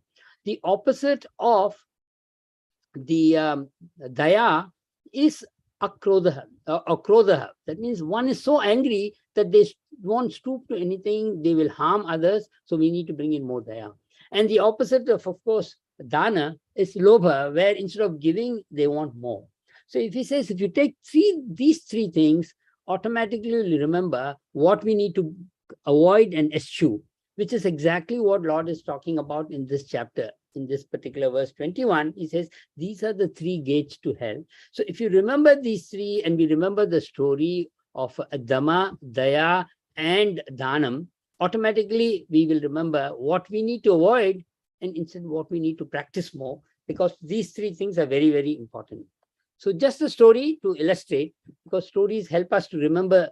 Speaker 9: The opposite of the Daya is Akrodha, or Krodha. That means one is so angry that they won't stoop to anything, they will harm others, so we need to bring in more Daya. And the opposite of course, Dana is Lobha, where instead of giving, they want more. So if he says, if you take these three things, automatically you'll remember what we need to avoid and eschew, which is exactly what Lord is talking about in this chapter. In this particular verse 21, he says, these are the three gates to hell. So if you remember these three, and we remember the story of Dhamma, Daya, and Dhanam, automatically we will remember what we need to avoid and instead what we need to practice more, because these three things are very, very important. So just a story to illustrate, because stories help us to remember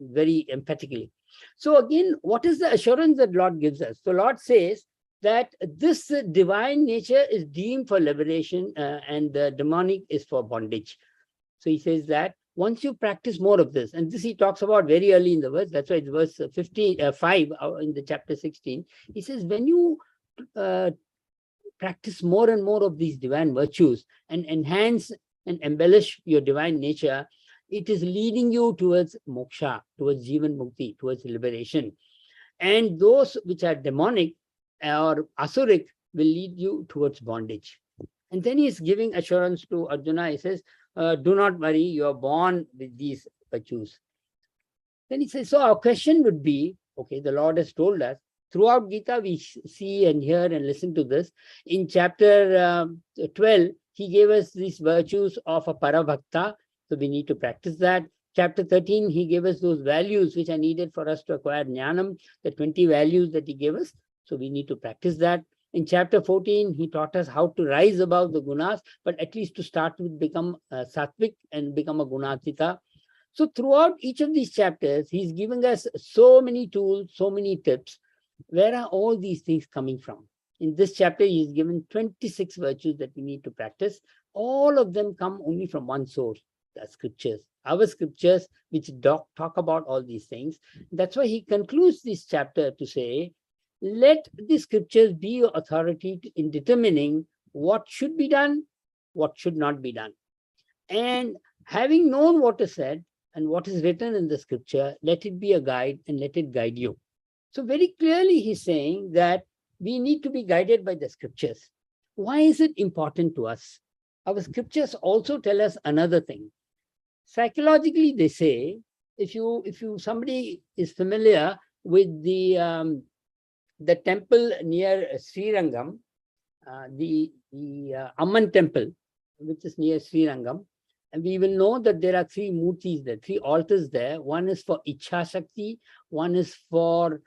Speaker 9: very emphatically. So again, what is the assurance that Lord gives us? So Lord says that this divine nature is deemed for liberation and the demonic is for bondage. So he says that once you practice more of this, and this he talks about very early in the verse, that's why it's verse 5 in the chapter 16, he says, when you practice more and more of these divine virtues and enhance and embellish your divine nature, it is leading you towards moksha, towards jivan mukti, towards liberation. And those which are demonic or asuric will lead you towards bondage. And then he is giving assurance to Arjuna. He says, do not worry, you are born with these virtues. Then he says, so our question would be, okay, the Lord has told us, throughout Gita, we see and hear and listen to this. In chapter 12, he gave us these virtues of a parabhakta, so we need to practice that. Chapter 13, he gave us those values which are needed for us to acquire jnanam, the 20 values that he gave us, so we need to practice that. In chapter 14, he taught us how to rise above the gunas, but at least to start with become sattvic and become a gunatita. So throughout each of these chapters, he's giving us so many tools, so many tips. Where are all these things coming from? In this chapter, he's given 26 virtues that we need to practice. All of them come only from one source, the scriptures. Our scriptures, which talk about all these things. That's why he concludes this chapter to say, let the scriptures be your authority in determining what should be done, what should not be done. And having known what is said and what is written in the scripture, let it be a guide and let it guide you. So very clearly he's saying that we need to be guided by the scriptures. Why is it important to us? Our scriptures also tell us another thing. Psychologically, they say, if somebody is familiar with the temple near Srirangam, the Amman temple, which is near Srirangam, and we will know that there are three murtis there, three altars there. One is for Ichha Shakti, one is for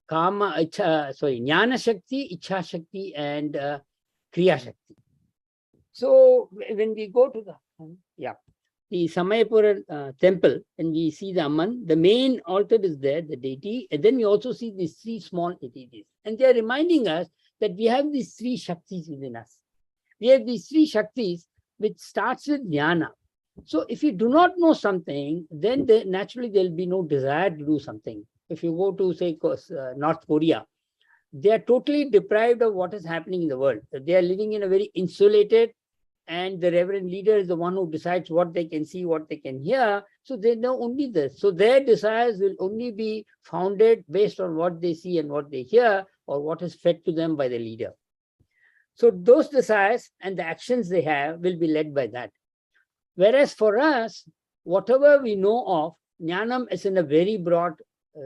Speaker 9: Jnana Shakti, Ichha Shakti, and Kriya Shakti. So when we go to the Samayapura temple and we see the Amman, the main altar is there, the deity, and then we also see these three small entities. And they are reminding us that we have these three Shaktis within us. We have these three Shaktis which starts with Jnana. So if you do not know something, then naturally there will be no desire to do something. If you go to, say, North Korea, they are totally deprived of what is happening in the world. They are living in a very insulated, and the reverend leader is the one who decides what they can see, what they can hear. So they know only this. So their desires will only be founded based on what they see and what they hear, or what is fed to them by the leader. So those desires and the actions they have will be led by that. Whereas for us, whatever we know of, Jnanam is in a very broad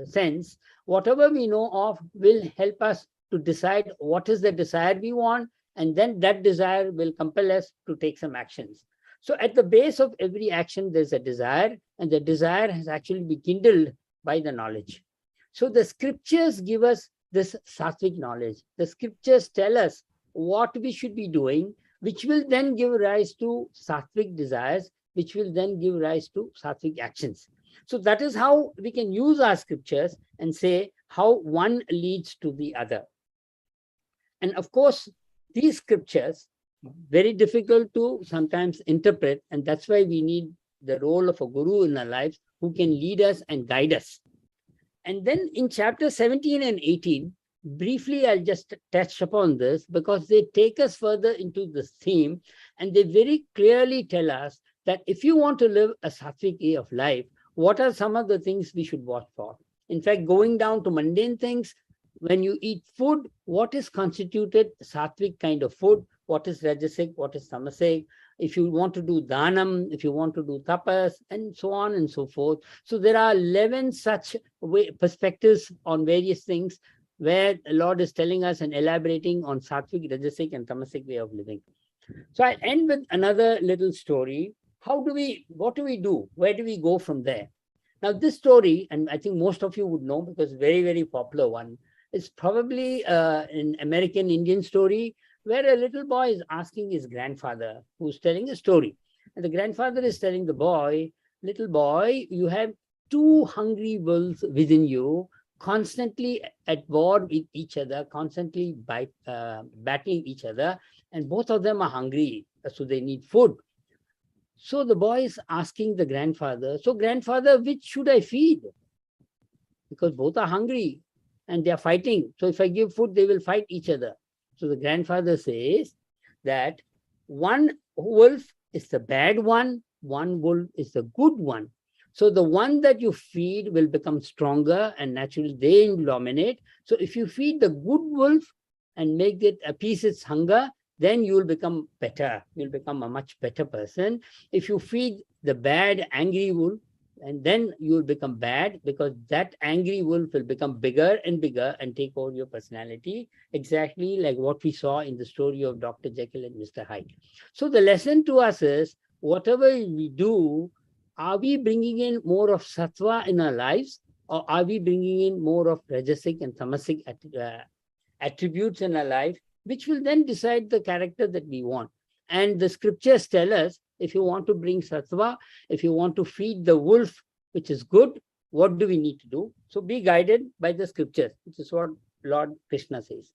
Speaker 9: sense, whatever we know of will help us to decide what is the desire we want, and then that desire will compel us to take some actions. So at the base of every action, there's a desire, and the desire has actually been kindled by the knowledge. So the scriptures give us this sattvic knowledge. The scriptures tell us what we should be doing, which will then give rise to sattvic desires, which will then give rise to sattvic actions. So that is how we can use our scriptures and say how one leads to the other. And of course, these scriptures, very difficult to sometimes interpret, and that's why we need the role of a guru in our lives who can lead us and guide us. And then in chapter 17 and 18, briefly, I'll just touch upon this because they take us further into this theme, and they very clearly tell us that if you want to live a sattvic way of life, what are some of the things we should watch for? In fact, going down to mundane things, when you eat food, what is constituted sattvic kind of food? What is rajasic? What is tamasic? If you want to do dhanam, if you want to do tapas, and so on and so forth. So there are 11 such perspectives on various things where the Lord is telling us and elaborating on sattvic, rajasic, and tamasic way of living. So I end with another little story. What do we do? Where do we go from there? Now this story, and I think most of you would know because very, very popular one, is probably an American Indian story where a little boy is asking his grandfather, who's telling a story. And the grandfather is telling the boy, little boy, you have two hungry wolves within you, constantly at war with each other, constantly battling each other, and both of them are hungry, so they need food. So the boy is asking the grandfather, so grandfather, which should I feed? Because both are hungry and they are fighting. So if I give food, they will fight each other. So the grandfather says that one wolf is the bad one wolf is the good one. So the one that you feed will become stronger and naturally they dominate. So if you feed the good wolf and make it appease its hunger, then you will become better. You'll become a much better person. If you feed the bad, angry wolf, and then you will become bad because that angry wolf will become bigger and bigger and take over your personality, exactly like what we saw in the story of Dr. Jekyll and Mr. Hyde. So the lesson to us is, whatever we do, are we bringing in more of sattva in our lives, or are we bringing in more of rajasic and tamasic attributes in our life, which will then decide the character that we want. And the scriptures tell us, if you want to bring sattva, if you want to feed the wolf, which is good, what do we need to do? So be guided by the scriptures, which is what Lord Krishna says.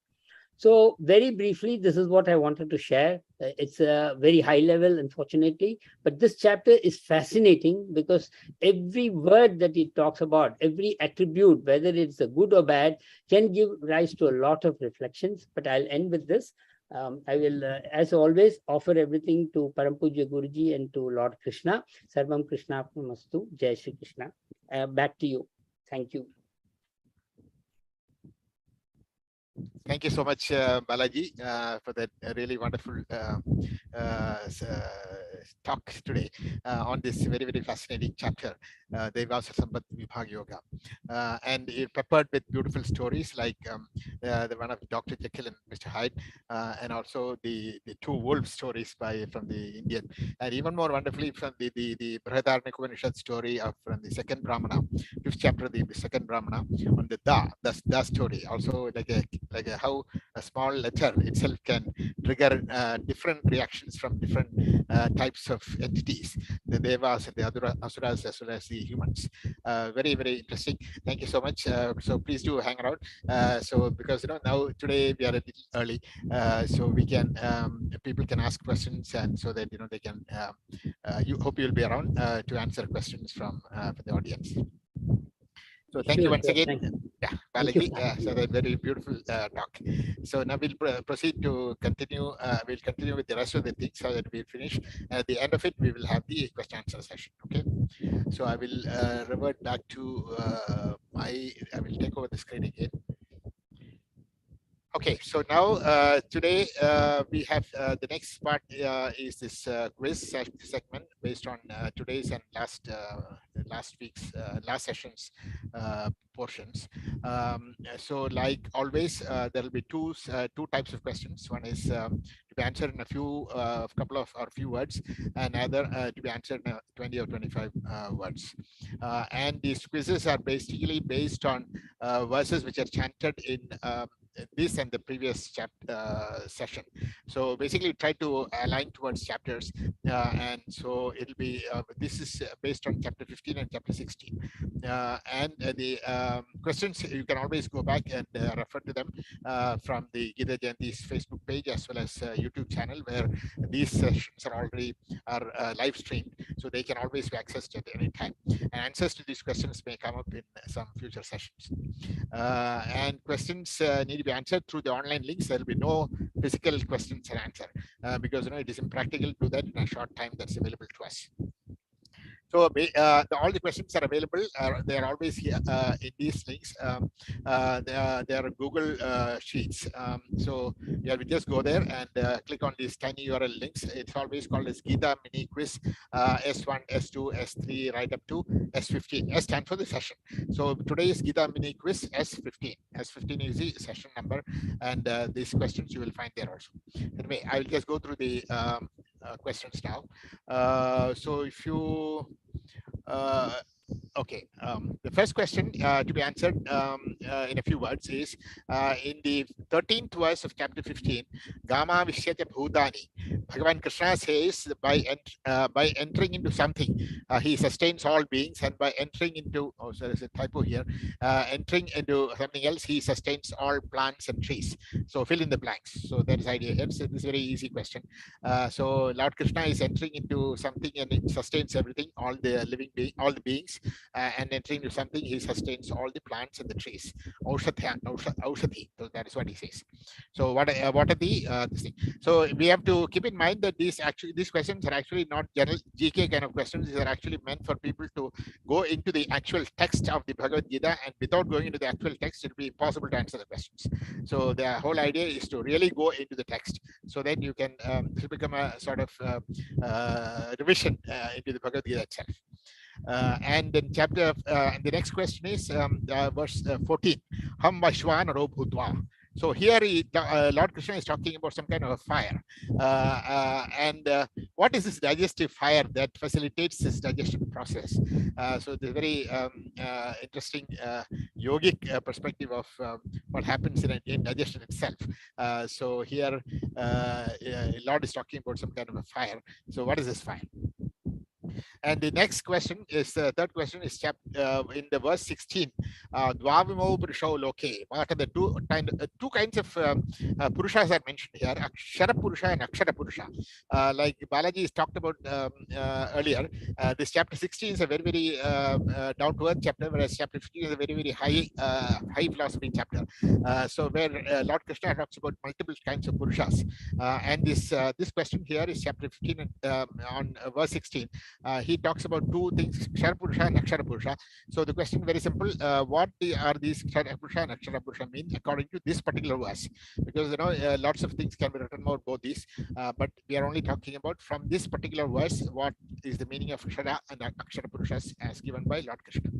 Speaker 9: So very briefly, this is what I wanted to share. It's a very high level, unfortunately, but this chapter is fascinating because every word that it talks about, every attribute, whether it's a good or bad, can give rise to a lot of reflections. But I'll end with this. I will, as always, offer everything to Param Pujya Guruji and to Lord Krishna. Sarvam Krishna Mastu. Jai Shri Krishna. Back to you. Thank you.
Speaker 1: Thank you so much, Balaji, for that really wonderful talk today on this very, very fascinating chapter, Devasa Sampat Vibhag Yoga. And it peppered with beautiful stories like the one of Dr. Jekyll and Mr. Hyde, and also the two wolf stories from the Indian, and even more wonderfully from the Brihadaranyaka Upanishad story from the second Brahmana, 5th chapter, the second Brahmana, on the Da story. Also like how a small letter itself can trigger different reactions from different types of entities, the devas and the asuras as well as the humans. Very, very interesting. Thank you so much. So please do hang around. So because now today we are a little early, so we can people can ask questions, and so that they can. You hope you'll be around to answer questions from the audience. So thank you once again. Yeah, Balaji. So that very beautiful talk. So now we'll proceed to continue. We'll continue with the rest of the things so that we finish. At the end of it, we will have the question answer session. Okay. So I will revert back to I will take over the screen again. Okay, so now today we have the next part is this quiz segment based on today's and last week's last session's portions. So like always, there will be two types of questions. One is to be answered in a few words, and other to be answered in 20 or 25 words. And these quizzes are basically based on verses which are chanted in this and the previous session. So basically try to align towards chapters, and so it'll be this is based on chapter 15 and chapter 16, and the questions you can always go back and refer to them from the Gita Jayanti's Facebook page as well as YouTube channel, where these sessions are already live streamed, so they can always be accessed at any time, and answers to these questions may come up in some future sessions. And questions need to be answered through the online links. There will be no physical questions and answer because it is impractical to do that in a short time that's available to us. So all the questions are available. They are always here in these links. They are Google Sheets. So yeah, we just go there and click on these tiny URL links. It's always called as Gita Mini Quiz S1, S2, S3, right up to S15. S stands for the session. So today is Gita Mini Quiz S15. S15 is the session number, and these questions you will find there also. Anyway, I will just go through the questions now. So if you okay, the first question to be answered in a few words is in the 13th verse of chapter 15, Gama Vishyata Bhutani. Bhagavan Krishna says by entering into something, he sustains all beings, and by entering into, oh, so there's a typo here, entering into something else, he sustains all plants and trees. So fill in the blanks. So that is the idea here. So this is a very easy question. So Lord Krishna is entering into something and it sustains everything, all the living beings, all the beings, and entering into something, he sustains all the plants and the trees. Aushadhi. So that is what he says. So what are the this thing? So we have to keep in mind that these questions are actually not general GK kind of questions. These are actually meant for people to go into the actual text of the Bhagavad Gita, and without going into the actual text, it will be impossible to answer the questions. So the whole idea is to really go into the text, so that you can this will become a sort of revision into the Bhagavad Gita itself. And then and the next question is verse 14. Ham Vashvanaro Bhutva. So here Lord Krishna is talking about some kind of a fire. And what is this digestive fire that facilitates this digestion process? So the very interesting yogic perspective of what happens in digestion itself. So here Lord is talking about some kind of a fire. So what is this fire? And the next question is third question is in the verse 16. Dvavimo Purusho Loke. What are the two kinds of Purushas are mentioned here? Akshara Purusha and Akshara Purusha. Like Balaji is talked about earlier. This chapter 16 is a very, very down to earth chapter, whereas chapter 15 is a very, very high philosophy chapter. So where Lord Krishna talks about multiple kinds of Purushas. And this question here is chapter 15 on verse 16. He talks about two things, Kshara Purusha and Akshara Purusha. So the question very simple: what are these Kshara Purusha and Akshara Purusha mean according to this particular verse? Because lots of things can be written about both these, but we are only talking about from this particular verse what is the meaning of Kshara and Akshara Purushas as given by Lord Krishna.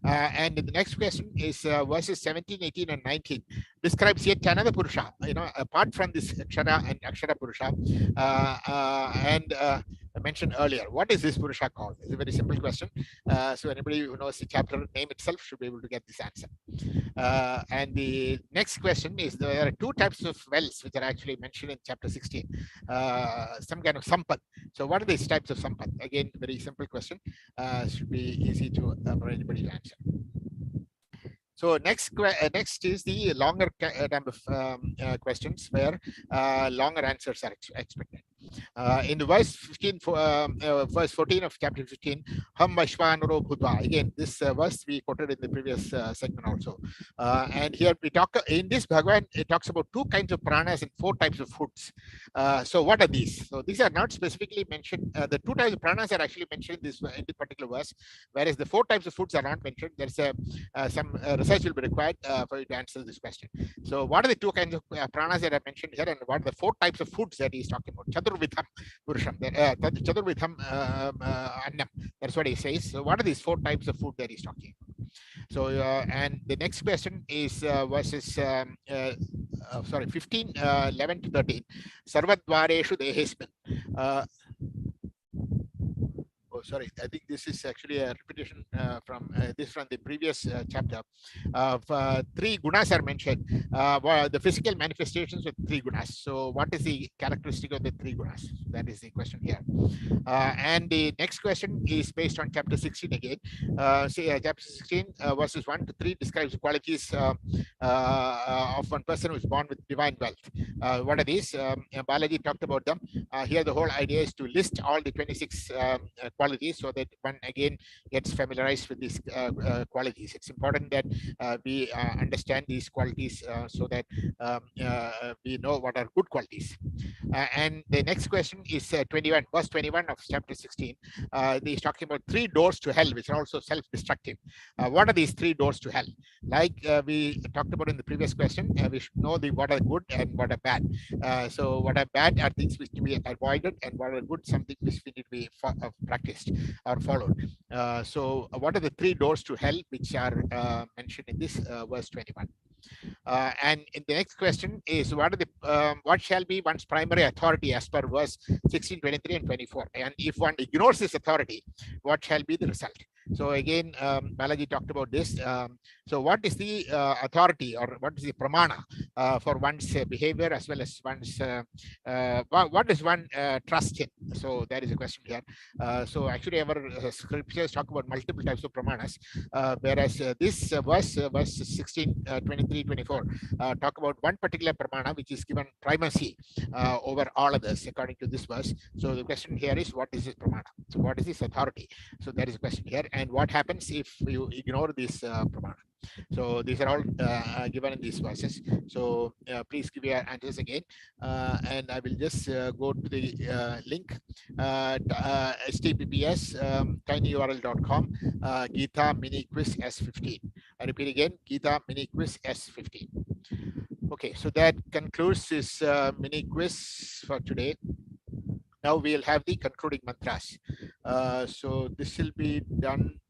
Speaker 1: And the next question is verses 17, 18, and 19 describes yet another Purusha. Apart from this Kshara and Akshara Purusha, and mentioned earlier. What is this Purusha called? It's a very simple question. So anybody who knows the chapter name itself should be able to get this answer. And the next question is there are two types of wells which are actually mentioned in chapter 16. Some kind of sampad. So what are these types of sampad? Again, very simple question. Should be easy to for anybody to answer. So next is the longer number of questions where longer answers are expected. In the verse 15, verse 14 of chapter 15, Ham Vashvanuro Bhutva. Again, this verse we quoted in the previous segment also. And here we talk in this Bhagavan, it talks about two kinds of pranas and four types of foods. So what are these? So these are not specifically mentioned. The two types of pranas are actually mentioned in this particular verse, whereas the four types of foods are not mentioned. There's some research will be required for you to answer this question. So what are the two kinds of pranas that are mentioned here, and what are the four types of foods that he's talking about? Chaturvidham Purusham, Chaturvidham Annam. That's what he says. So what are these four types of food that he's talking about? So and the next question is verses 15, 11 to 13. Sarvadvareshu Dehesmin. Oh, sorry. I think this is actually a repetition from the previous chapter. Three gunas are mentioned. The physical manifestations with three gunas. So, what is the characteristic of the three gunas? That is the question here. And the next question is based on chapter 16 again. Chapter 16 verses 1 to 3 describes the qualities of one person who is born with divine wealth. What are these? Balaji talked about them. Here, the whole idea is to list all the 26 qualities so that one again gets familiarized with these qualities. It's important that we understand these qualities so that we know what are good qualities. And the next question is 21, verse 21 of chapter 16. He's talking about three doors to hell, which are also self-destructive. What are these three doors to hell? Like we talked about in the previous question, we should know what are good and what are bad. So what are bad are things which to be avoided, and what are good, something which we need to be practiced or followed. So what are the three doors to hell which are mentioned in this verse 21? And in the next question is what shall be one's primary authority as per verse 16, 23, and 24? And if one ignores this authority, what shall be the result? So again, Balaji talked about this. So what is the authority, or what is the pramana for one's behavior as well as one's, what does one trust in? So that is a question here. So actually our scriptures talk about multiple types of pramanas, whereas this verse 16, 23, 24 talk about one particular pramana which is given primacy over all others according to this verse. So the question here is, what is this pramana? So what is this authority? So that is a question here. And what happens if you ignore this pramana? So these are all given in these verses. So please give your answers again, and I will just go to the link, https tinyurl.com, Gita mini quiz S15. I repeat again, Gita mini quiz S15. Okay, so that concludes this mini quiz for today. Now we'll have the concluding mantras. So this will be done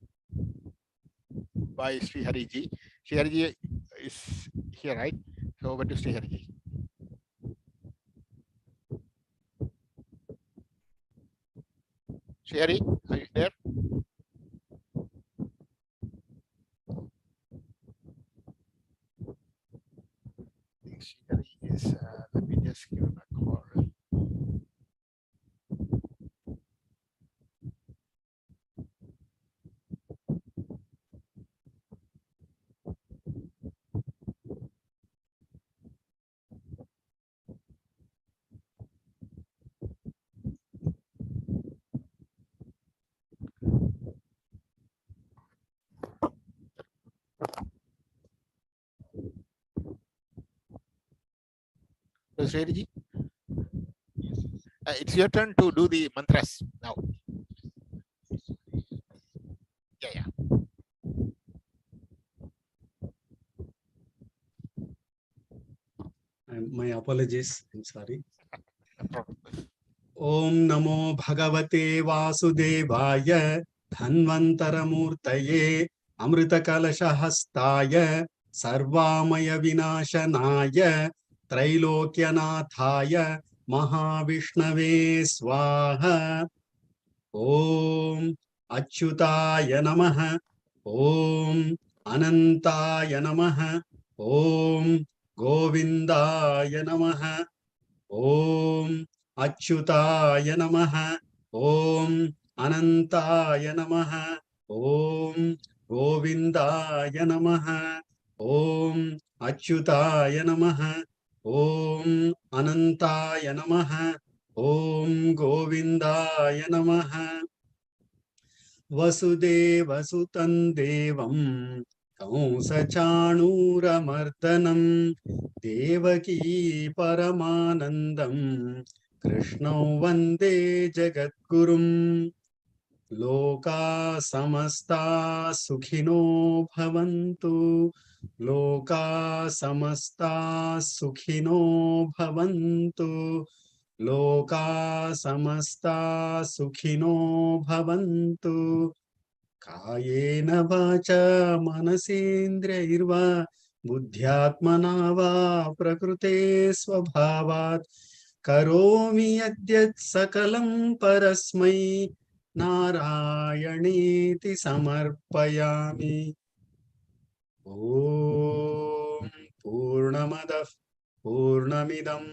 Speaker 1: by Sri Hariji. Sri Hariji, is here, right? So over to Srihariji. Srihari, are you there? I think Srihari is, let me just give him a call. So Srihari, it's your turn to do the mantras now. Yeah.
Speaker 6: My apologies. I'm sorry.
Speaker 1: No problem.
Speaker 6: Om Namo Bhagavate Vasudevaya Dhanvantaramurtaye Amritakalashahastaya Sarvamaya Vinashanaya Trailokyanaathaya Mahavishnave Swaha. Om Achyutaya Namaha. Om Anantaya Namaha. Om Govindaya Namaha. Om Achyutaya Namaha. Om Anantaya Namaha. Om Govindaya Namaha. Om Achyutaya Namaha. Om Anantaya Namaha. Om Govindaya Namaha. Vasudeva Sutan Devam Kamsachanuramardanam Devaki Paramanandam Krishnau Vande Jagadgurum. Loka Samasta Sukhino Bhavantu. Loka Samasta Sukhino Bhavantu. Loka Samasta Sukhino Bhavantu. Kayena vacha manasendriyirva buddhyatmana va prakrute svabhavat karomi yadyat sakalam parasmai narayaniti samarpayami. Om Purnamadah Purnamidam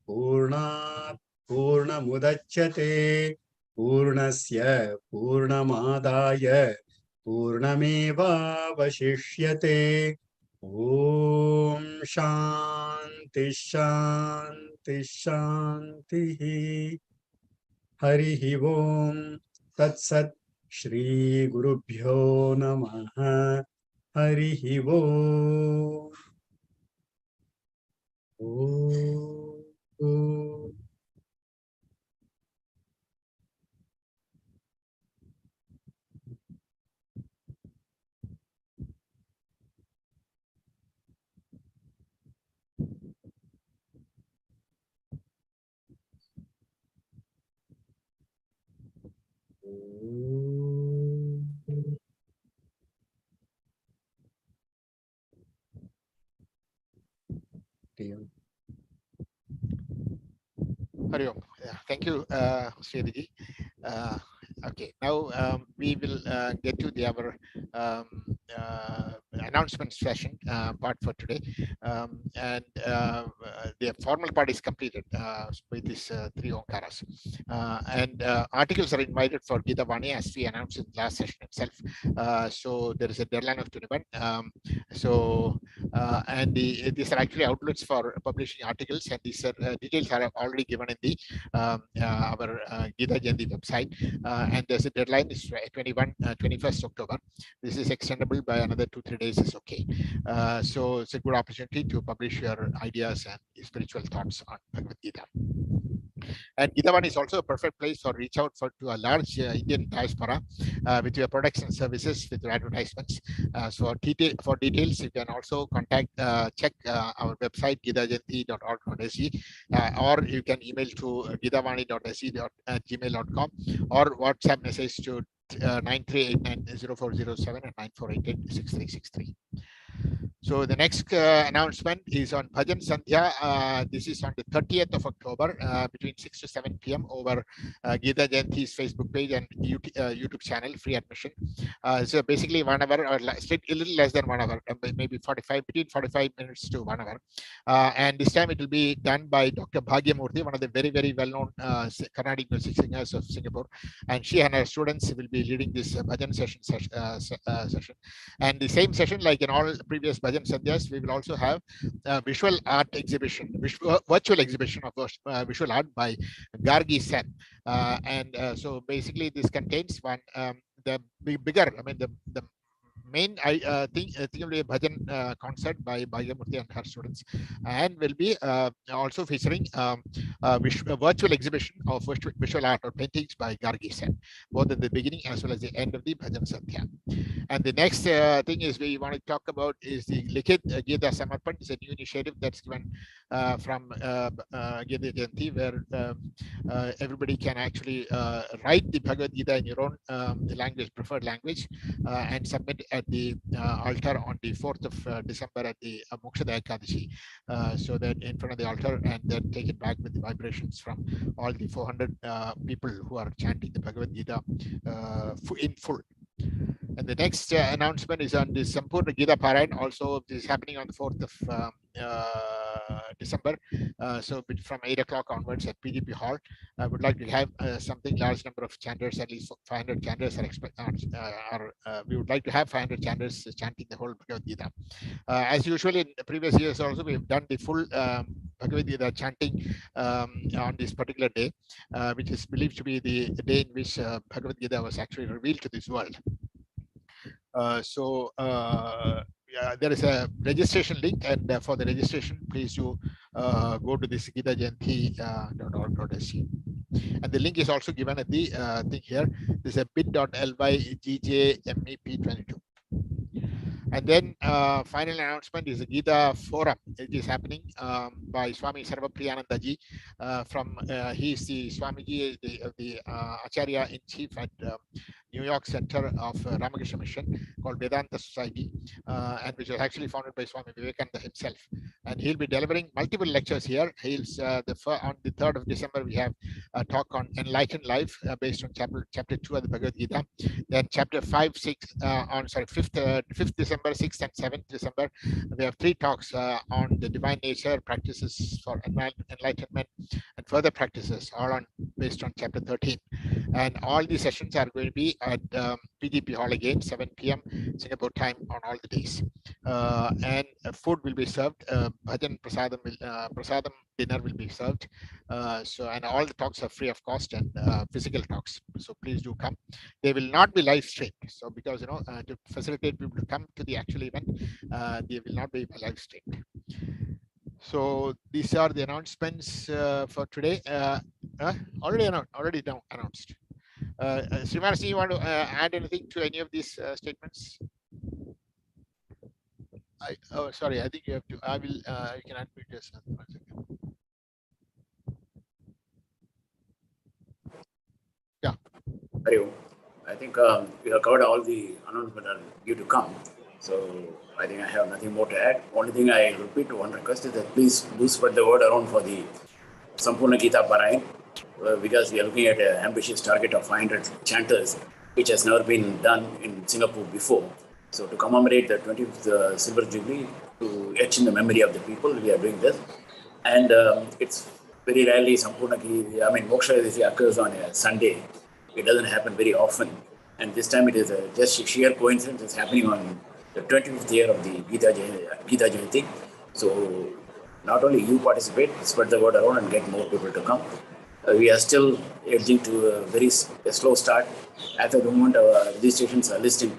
Speaker 6: Purnat Purnamudachyate Purnasya Purnamadaya Purnameva Vashishyate. Om Shanti Shanti Shanti. Harihi Om Tat Sat. Shri Gurubhyo Namaha. Harihi Om. Om.
Speaker 1: Hari Om. Yeah, thank you, Srihari. Okay, now we will get to our announcement session part for today, and the formal part is completed with these three Omkaras, and articles are invited for Gita Vani as we announced in last session itself. So there is a deadline of 21. And these are actually outlets for publishing articles, and these details are already given in the our Gita Jayanti website. And there's a deadline is 21st October. This is extendable by another 2-3 days is okay. So it's a good opportunity to publish your ideas and spiritual thoughts on Bhagavad Gita. And Gitavan is also a perfect place for reach out to a large Indian diaspora with your products and services, with your advertisements. So for details, you can also check our website gitajanti.org.sg, or you can email to gitavani.sg@gmail.com, or WhatsApp message to 93890407 and 94886363. So the next announcement is on Bhajan Sandhya. This is on the 30th of October between 6 to 7 p.m. over Gita Jayanti's Facebook page and YouTube channel, free admission. So basically 1 hour or a little less than 1 hour, maybe between 45 minutes to 1 hour. And this time it will be done by Dr. Bhagyamurthy, one of the very, very well-known Carnatic music singers of Singapore. And she and her students will be leading this Bhajan session. And the same session, like in all previous Bhajan Sandhyas, we will also have a visual art exhibition, virtual exhibition of visual art by Gargi Sen. So basically this contains the bigger, the main thing will be a bhajan concert by Bhagyamurthy and her students, and will be also featuring a virtual exhibition of visual art or paintings by Gargi Sen, both at the beginning as well as the end of the Bhajan Sandhya. And the next thing is we want to talk about is the Likhit Gita Samarpan. It's a new initiative that's given from Gita Jayanti, where everybody can actually write the Bhagavad Gita in your own preferred language, and submit at the altar on the 4th of December at the Mokshada Ekadashi, so that in front of the altar, and then take it back with the vibrations from all the 400 people who are chanting the Bhagavad Gita in full. And the next announcement is on the Sampurna Gita Parayan. Also, this is happening on the 4th of December. So from 8 o'clock onwards at PGP Hall. I would like to have something large number of chanters, at least 500 chanters we would like to have 500 chanters chanting the whole Bhagavad Gita. As usually in the previous years also, we've done the full Bhagavad Gita chanting on this particular day, which is believed to be the day in which Bhagavad Gita was actually revealed to this world. There is a registration link, and for the registration, please do go to this gitajayanti.org.sg. And the link is also given at the thing here. This is a bit.ly GJMEP22. And then final announcement is the Gita Forum. It is happening by Swami Sarvapriyanandaji. He is the Swamiji, the Acharya in Chief at New York Center of Ramakrishna Mission, called Vedanta Society, and which was actually founded by Swami Vivekananda himself. And he'll be delivering multiple lectures here. On the 3rd of December, we have a talk on enlightened life based on chapter 2 of the Bhagavad Gita. Then chapter 5, 5th December, 6th and 7th December, we have 3 talks on the divine nature, practices for enlightenment, and further practices, all based on chapter 13. And all these sessions are going to be at PGP Hall again, 7 p.m. Singapore time on all the days. And food will be served. Bhajan prasadam dinner will be served. And all the talks are free of cost, and physical talks. So please do come. They will not be live streamed. So because to facilitate people to come to the actual event, they will not be live streamed. So these are the announcements for today. Already announced. Srimanasi, you want to add anything to any of these statements? Sorry, I think you have to. I will. You can unmute yourself. 1 second. Yeah.
Speaker 10: I think we have covered all the announcements that are due to come. So I think I have nothing more to add. Only thing I repeat, one request is that please do spread the word around for the Sampurna Gita Parayan, because we are looking at an ambitious target of 500 chanters, which has never been done in Singapore before. So to commemorate the 20th Silver Jubilee, to etch in the memory of the people, we are doing this. And it's very rarely Sampurna Gita, Moksha occurs on a Sunday. It doesn't happen very often. And this time it is just a sheer coincidence. It's happening on the 25th year of the Gita Jayanti. So not only you participate, spread the word around and get more people to come. We are still edging to a very slow start. At the moment, our registrations are still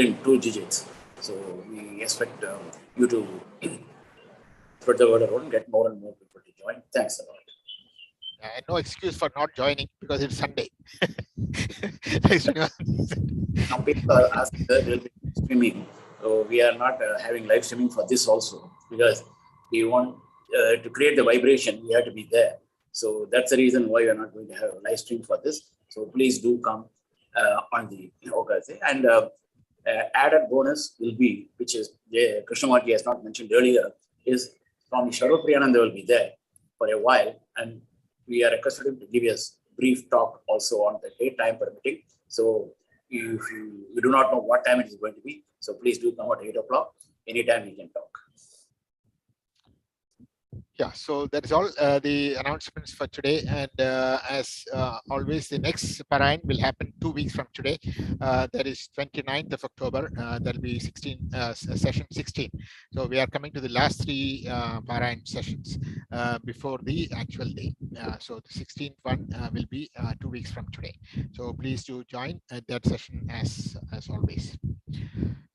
Speaker 10: in 2 digits. So we expect you to spread the word around and get more and more people to join. Thanks a lot.
Speaker 1: And no excuse for not joining because it's Sunday.
Speaker 10: Some people are asking that there will be streaming. So we are not having live streaming for this also, because we want to create the vibration, we have to be there. So that's the reason why we are not going to have a live stream for this. So please do come on the occasion. And Added bonus will be, which is Krishnamurti has not mentioned earlier, is Swami Sarvapriyananda will be there for a while, and we are requested him to give us brief talk also on the date, time permitting. So if you do not know what time it is going to be, so please do come at 8 o'clock. Anytime we can talk.
Speaker 1: Yeah, so that is all the announcements for today. And as always, the next Parayan will happen 2 weeks from today. That is 29th of October. That will be session 16. So we are coming to the last 3 Parayan sessions before the actual day. So the 16th one will be 2 weeks from today. So please do join that session as always.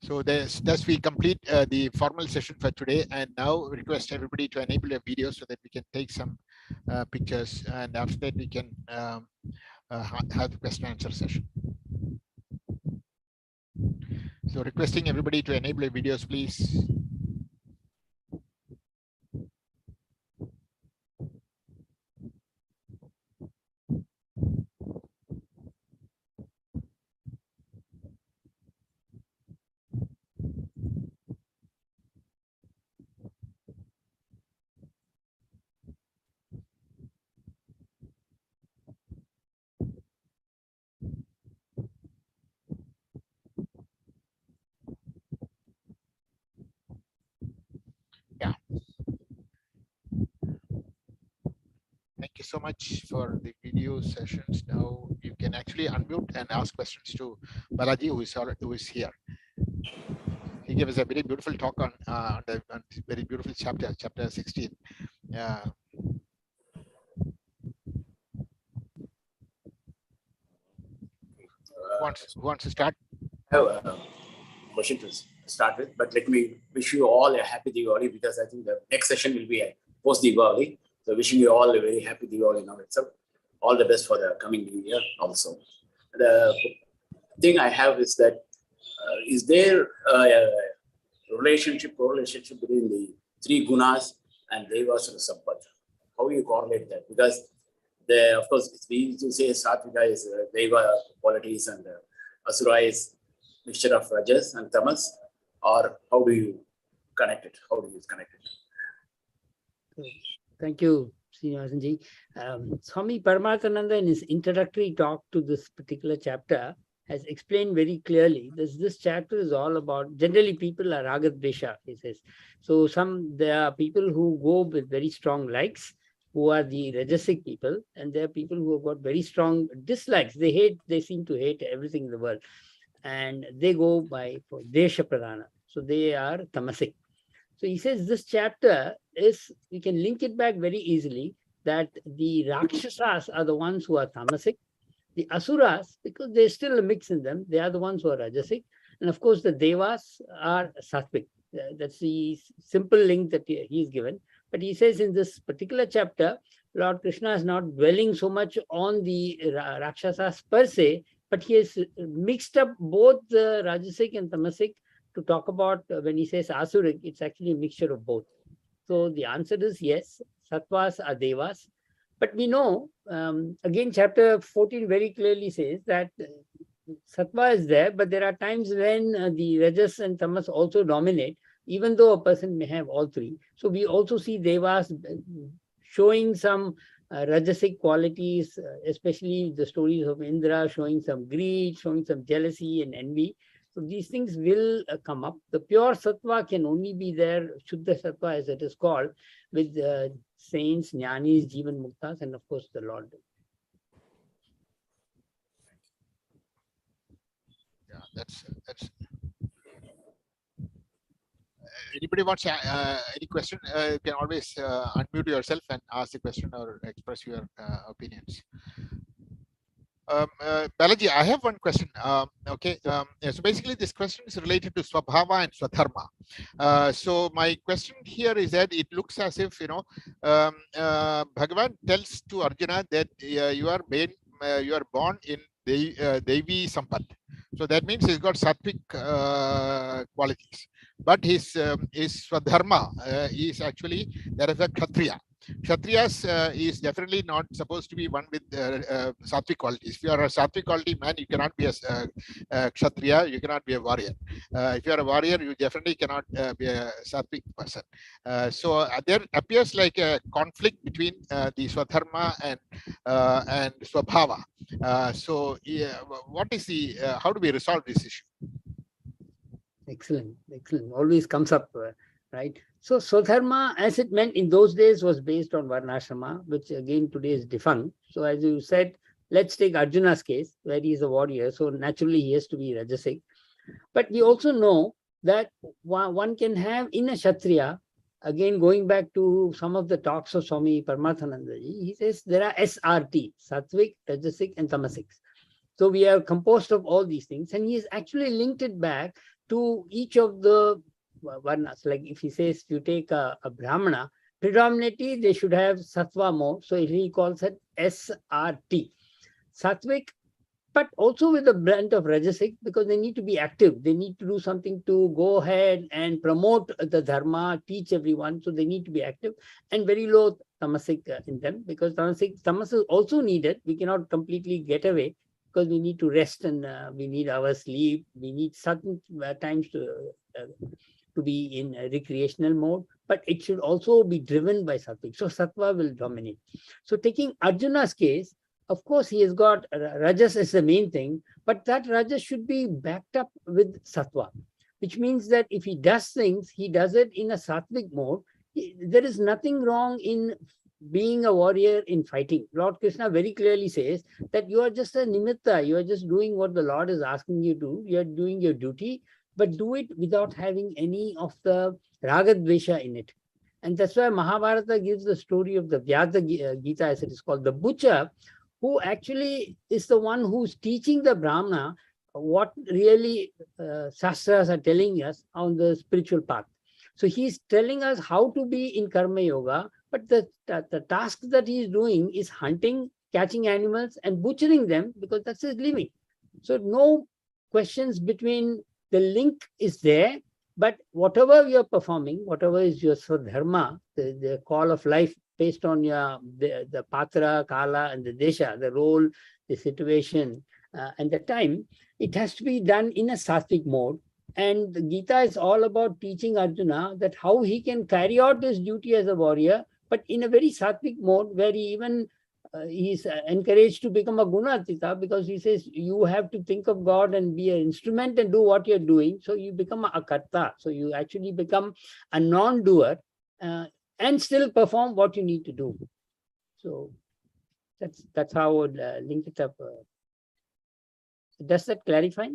Speaker 1: So thus we complete the formal session for today, and now request everybody to enable a video so that we can take some pictures, and after that we can have the question and answer session. So requesting everybody to enable a videos, please. Yeah. Thank you so much for the video sessions. Now you can actually unmute and ask questions to Balaji, who is here. He gave us a very beautiful talk on the very beautiful chapter 16. Who wants to start?
Speaker 10: I have a question to start with, but let me wish you all a happy Diwali, because I think the next session will be a post Diwali. So wishing you all a very happy Diwali now itself. All the best for the coming new year also. The thing I have is that is there a correlationship between the 3 gunas and devas and sampad? How you correlate that? Because of course, it's easy to say Satvika is deva qualities and Asura is mixture of rajas and tamas, or how do you connect it? How do you connect it?
Speaker 9: Thank you, Srinivasanji. Swami Paramathananda, in his introductory talk to this particular chapter, has explained very clearly this chapter is all about, generally people are ragadvesha, he says. So there are people who go with very strong likes, who are the rajasic people, and there are people who have got very strong dislikes. They seem to hate everything in the world, and they go for desha pradhana. So they are tamasic. So he says this chapter is, we can link it back very easily, that the Rakshasas are the ones who are tamasic. The Asuras, because there's still a mix in them, they are the ones who are rajasic. And of course, the Devas are sattvic. That's the simple link that he's given. But he says in this particular chapter, Lord Krishna is not dwelling so much on the Rakshasas per se, but he has mixed up both the Rajasic and Tamasic to talk about, when he says Asuric, it's actually a mixture of both. So the answer is yes, Sattvas are Devas. But we know, again, chapter 14 very clearly says that Sattva is there, but there are times when the Rajas and Tamas also dominate, even though a person may have all 3. So we also see Devas showing some Rajasic qualities, especially the stories of Indra showing some greed, showing some jealousy and envy. So these things will come up. The pure Sattva can only be there, Shuddha Sattva as it is called, with saints, jnanis, Jivan Muktas, and of course the Lord.
Speaker 1: Yeah, that's anybody wants any question, you can always unmute yourself and ask the question or express your opinions. Balaji, I have one question. Okay, so basically this question is related to Swabhava and Swadharma. So my question here is that it looks as if, Bhagavan tells to Arjuna that you are born in Devi Sampad. So that means he's got sattvic qualities. But his Swadharma is actually, there is a Kshatriya. Kshatriyas is definitely not supposed to be one with sattvic qualities. If you are a sattvic quality man, you cannot be a Kshatriya, you cannot be a warrior. If you are a warrior, you definitely cannot be a sattvic person. So there appears like a conflict between the Swadharma and Swabhava. So what is the, how do we resolve this issue?
Speaker 9: Excellent, excellent. Always comes up, right? So Swadharma, as it meant in those days, was based on Varnashrama, which again today is defunct. So as you said, let's take Arjuna's case, where he is a warrior. So naturally he has to be Rajasic. But we also know that one can have in a Kshatriya, again going back to some of the talks of Swami Paramathananda, he says there are SRT, Sattvic, Rajasic and Tamasic. So we are composed of all these things, and he has actually linked it back to each of the varnas. Like if he says, if you take a Brahmana, predominantly they should have Sattva more. So he calls it SRT, Sattvic, but also with a blend of Rajasic, because they need to be active. They need to do something to go ahead and promote the Dharma, teach everyone. So they need to be active, and very low Tamasic in them, because Tamas is also needed. We cannot completely get away, because we need to rest and we need our sleep. We need certain times to be in a recreational mode, but it should also be driven by Sattvic. So Sattva will dominate. So taking Arjuna's case, of course, he has got Rajas as the main thing, but that Rajas should be backed up with Sattva, which means that if he does things, he does it in a Sattvic mode. There is nothing wrong in being a warrior in fighting. Lord Krishna very clearly says that you are just a nimitta, you are just doing what the Lord is asking you to, you are doing your duty, but do it without having any of the ragadvesha in it. And that's why Mahabharata gives the story of the Vyasa Gita, as it is called, the butcher, who actually is the one who's teaching the Brahmana what really Shastras are telling us on the spiritual path. So he's telling us how to be in Karma Yoga, but the task that he's doing is hunting, catching animals and butchering them, because that's his living. So no questions between, the link is there, but whatever you're performing, whatever is your Swadharma, the call of life based on your the patra, kala and the desha, the role, the situation and the time, it has to be done in a sattvic mode. And the Gita is all about teaching Arjuna that how he can carry out his duty as a warrior, but in a very sattvic mode, where he even he's encouraged to become a gunatita, because he says you have to think of God and be an instrument and do what you're doing. So you become a karta. So you actually become a non-doer and still perform what you need to do. So that's how I would link it up. Does that clarify?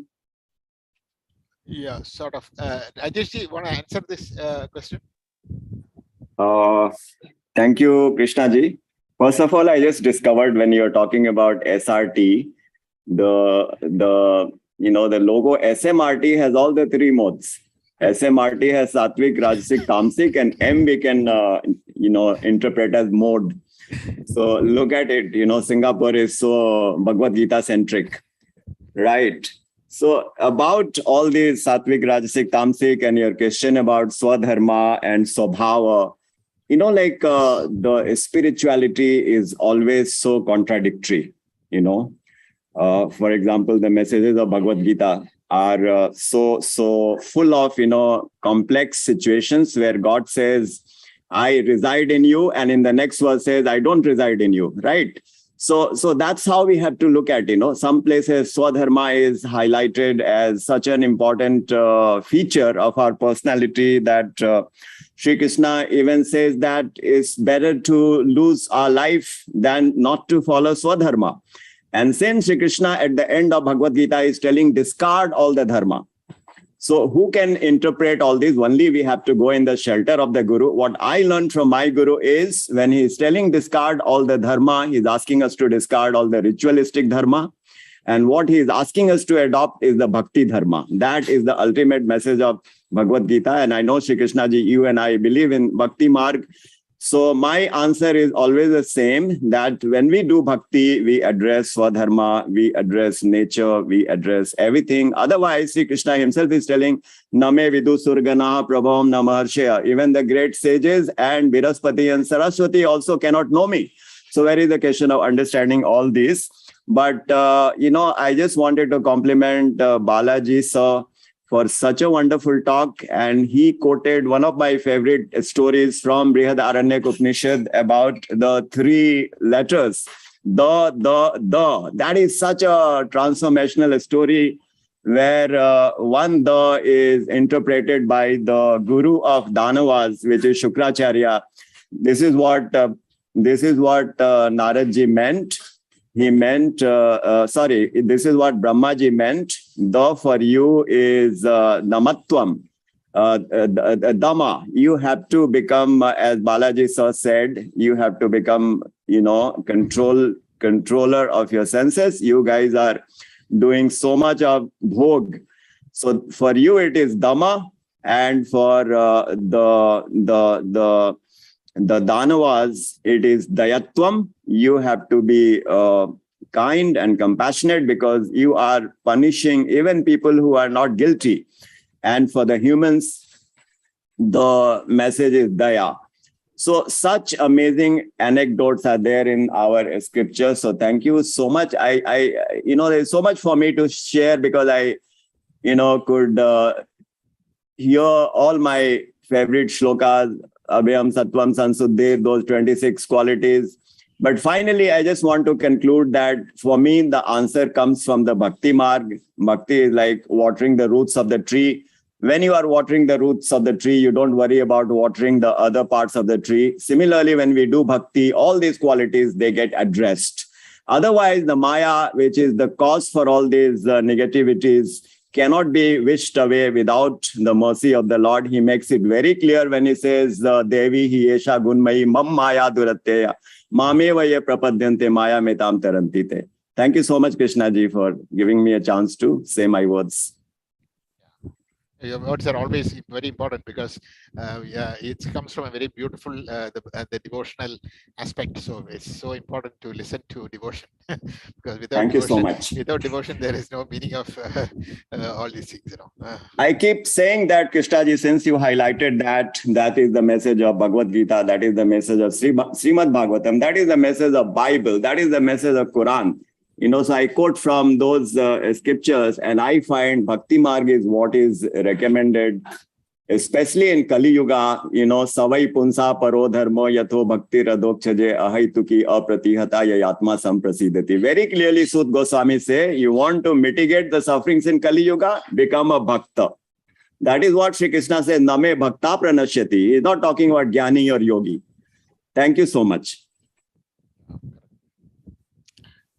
Speaker 1: Yeah, sort of. Ajeshji, want to answer this question?
Speaker 11: Thank you, Krishna ji. First of all, I just discovered when you're talking about SRT, the logo SMRT has all the three modes. SMRT has Sattvic, Rajasic, Tamasic, and M we can interpret as mode. So look at it. Singapore is so Bhagavad Gita centric, right? So about all these Sattvic, Rajasic, Tamasic, and your question about Swadharma and Swabhava, the spirituality is always so contradictory. For example, the messages of Bhagavad Gita are so full of complex situations where God says, I reside in you, and in the next verse says, I don't reside in you, right? So that's how we have to look at, some places Swadharma is highlighted as such an important feature of our personality that Sri Krishna even says that it's better to lose our life than not to follow Swadharma. And since Sri Krishna at the end of Bhagavad Gita is telling, discard all the dharma. So who can interpret all this? Only we have to go in the shelter of the Guru. What I learned from my Guru is when he's telling discard all the dharma, he's asking us to discard all the ritualistic dharma. And what he's asking us to adopt is the bhakti dharma. That is the ultimate message of Bhagavad Gita. And I know, Shri Krishna ji, you and I believe in bhakti marg. So my answer is always the same, that when we do bhakti, we address Swadharma, we address nature, we address everything. Otherwise, Sri Krishna himself is telling, Name vidu surgana prabhavam namaharshaya. Even the great sages and Viraspati and Saraswati also cannot know me. So where is the question of understanding all this? But, I just wanted to compliment Balaji sir for such a wonderful talk. And he quoted one of my favorite stories from Brihad Aranyak Upanishad about the three letters. The. That is such a transformational story where one the is interpreted by the guru of Danavas, which is Shukracharya. This is what Naradji meant. He meant, this is what Brahmaji meant. The for you is Namatvam, Dhamma. You have to become, as Balaji sir said, you have to become, controller of your senses. You guys are doing so much of bhog. So for you, it is Dhamma. And for the Danavas, it is Dayatvam. You have to be kind and compassionate because you are punishing even people who are not guilty. And for the humans, the message is Daya. So such amazing anecdotes are there in our scripture. So thank you so much. There's so much for me to share because I, could hear all my favorite shlokas, Abhyam, Sattvam, Sansuddhe, those 26 qualities. But finally, I just want to conclude that for me, the answer comes from the Bhakti Marg. Bhakti is like watering the roots of the tree. When you are watering the roots of the tree, you don't worry about watering the other parts of the tree. Similarly, when we do Bhakti, all these qualities, they get addressed. Otherwise, the Maya, which is the cause for all these negativities, cannot be wished away without the mercy of the Lord. He makes it very clear when he says, Devi hi esha gunmayi mam maya duratteya mame vaye prapadyante maya metam tarantite. Thank you so much, Krishna ji, for giving me a chance to say my words.
Speaker 1: Your words are always very important because it comes from a very beautiful the devotional aspect. So it's so important to listen to devotion because without devotion, there is no meaning of all these things.
Speaker 11: I keep saying that, Krishna ji, since you highlighted that is the message of Bhagavad Gita, that is the message of Srimad Bhagavatam, that is the message of Bible, that is the message of Quran. So I quote from those scriptures, and I find Bhakti Marg is what is recommended, especially in Kali Yuga, Savai Punsa Paro Dharma Yatho Bhakti Radokchaje Ahaituki Apratihata Yayatma Samprasidati. Very clearly, Sud Goswami say, you want to mitigate the sufferings in Kali Yuga, become a Bhakta. That is what Sri Krishna says, Name Bhakta Pranashyati. He is not talking about Jnani or Yogi. Thank you so much.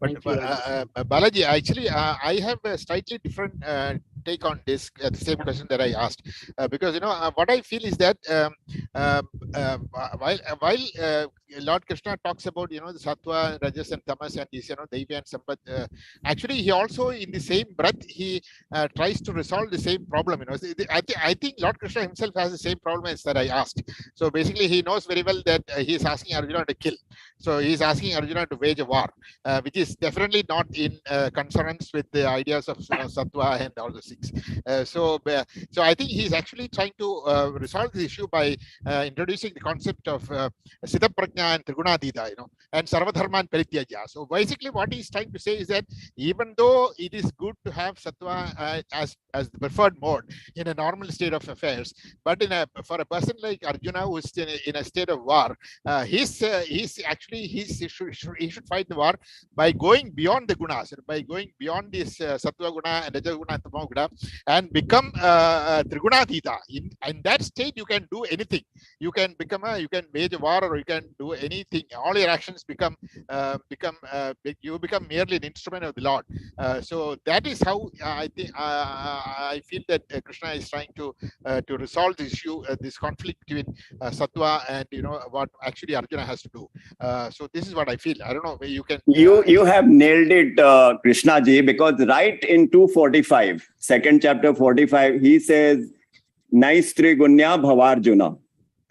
Speaker 1: But Balaji, actually, I have a slightly different take on this, the same question that I asked, because what I feel is that while Lord Krishna talks about the Sattva, Rajas, and Tamas, and this Daivi and Sampat, actually he also in the same breath he tries to resolve the same problem. I think Lord Krishna himself has the same problem as that I asked. So basically, he knows very well that he is asking Arjuna to kill. So he is asking Arjuna to wage a war, which is definitely not in consonance with the ideas of Sattva and all those things. So I think he's actually trying to resolve this issue by introducing the concept of Siddha Prajna and Trigunadita, and Sarvadharma and Parityaja. So basically, what he's trying to say is that even though it is good to have Sattva as the preferred mode in a normal state of affairs, but for a person like Arjuna who is in a state of war, he should fight the war by going beyond the gunas, by going beyond this Sattva guna and Raja guna and Tamo guna, and become Trigunatita. In that state, you can do anything. You can wage a war, or you can do anything. All your actions become you become merely an instrument of the Lord. So that is how I think I feel that Krishna is trying to resolve this issue, this conflict between Sattva and what actually Arjuna has to do. So this is what I feel. I don't know. You can.
Speaker 11: You have nailed it, Krishna ji, because right in 245, second chapter 45, he says, Nais Trigunya Bhavarjuna.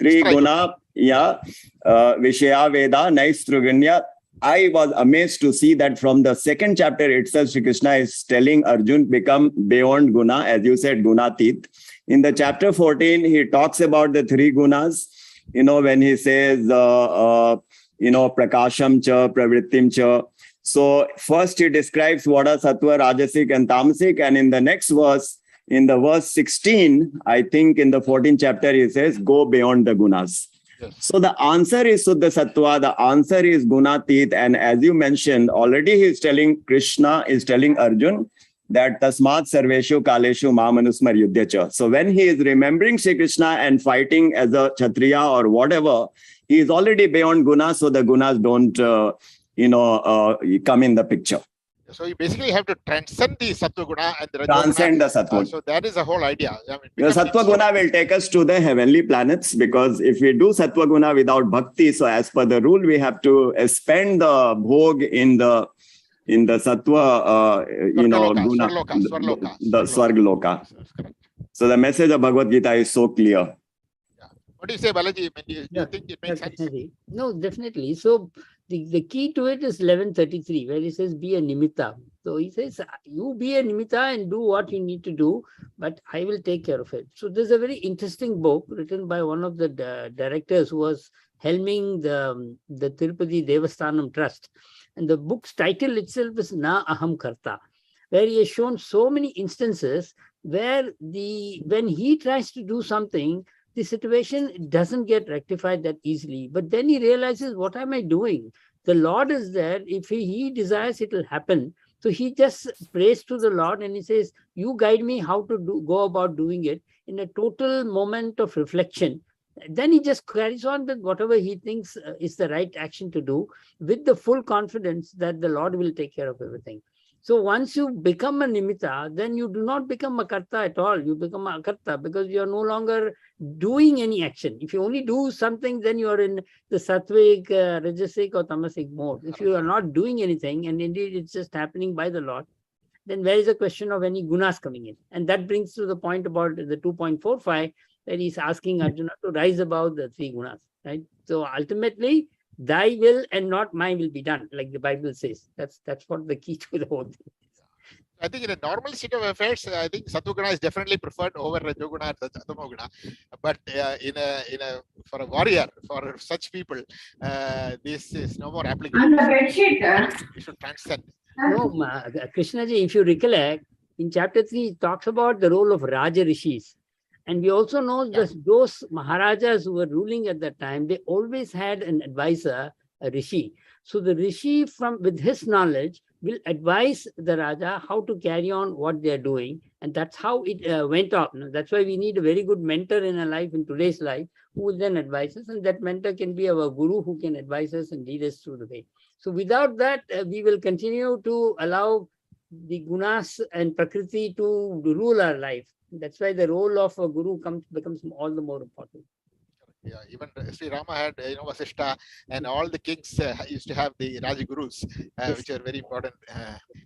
Speaker 11: Triguna Yeah, Vishaya Veda Naistruganya. I was amazed to see that from the second chapter itself, Shri Krishna is telling Arjun become beyond guna, as you said, gunatit. In the chapter 14, he talks about the three gunas. When he says, prakasham cha, pravrittim cha. So first he describes what are sattva, rajasic, and tamasic, and in the next verse, in the verse 16, I think in the 14th chapter, he says, go beyond the gunas. So the answer is Suddha Sattva, the answer is Gunatit, and as you mentioned, already Krishna is telling Arjun that Tasmat Sarveshu Kaleshu Mamanusmar Yudhyacha. So when he is remembering Shri Krishna and fighting as a Kshatriya or whatever, he is already beyond Gunas, so the Gunas don't, come in the picture.
Speaker 1: So you basically have to transcend the Sattva Guna and the Rajo
Speaker 11: Transcend
Speaker 1: Guna.
Speaker 11: the Sattva.
Speaker 1: So that is the whole idea. I mean,
Speaker 11: The Sattva Guna will take us to the heavenly planets, because if we do Sattva Guna without Bhakti, so as per the rule, we have to spend the bhog in the Sattva, Guna, the Swargaloka. So the message of Bhagavad Gita is so clear.
Speaker 1: What do you say, Balaji? Do you think it makes sense?
Speaker 9: No, definitely. So the key to it is 1133, where he says, be a nimitta. So he says, you be a nimitta and do what you need to do, but I will take care of it. So there's a very interesting book written by one of the directors who was helming the Tirupati Devasthanam Trust. And the book's title itself is Na Aham Karta, where he has shown so many instances where when he tries to do something, the situation doesn't get rectified that easily. But then he realizes, what am I doing? The Lord is there. If he desires, it will happen. So he just prays to the Lord and he says, you guide me how to go about doing it in a total moment of reflection. Then he just carries on with whatever he thinks is the right action to do, with the full confidence that the Lord will take care of everything. So once you become a nimitta, then you do not become a karta at all. You become a karta because you are no longer doing any action. If you only do something, then you are in the sattvic, rajasic or tamasic mode. If you are not doing anything, and indeed it's just happening by the Lord, then where is the question of any gunas coming in? And that brings to the point about the 2.45, where he's asking Arjuna to rise above the three gunas, right? So ultimately, thy will and not my will be done, like the Bible says. That's what the key to the whole thing is.
Speaker 1: I think in a normal state of affairs, I think Sattva Guna is definitely preferred over Rajo Guna and Tatama Guna. But for a warrior, for such people, this is no more applicable. You should transcend.
Speaker 9: No, Krishnaji, if you recollect, in chapter 3, it talks about the role of Raja Rishis. And we also know those Maharajas who were ruling at that time, they always had an advisor, a Rishi. So the Rishi, with his knowledge, will advise the Raja how to carry on what they are doing. And that's how it went on. That's why we need a very good mentor in our life, in today's life, who will then advise us. And that mentor can be our guru who can advise us and lead us through the way. So without that, we will continue to allow the gunas and prakriti to rule our life. That's why the role of a guru becomes all the more important.
Speaker 1: Yeah, even Sri Rama had Vasishta, and all the kings used to have the Rajagurus, which are very important,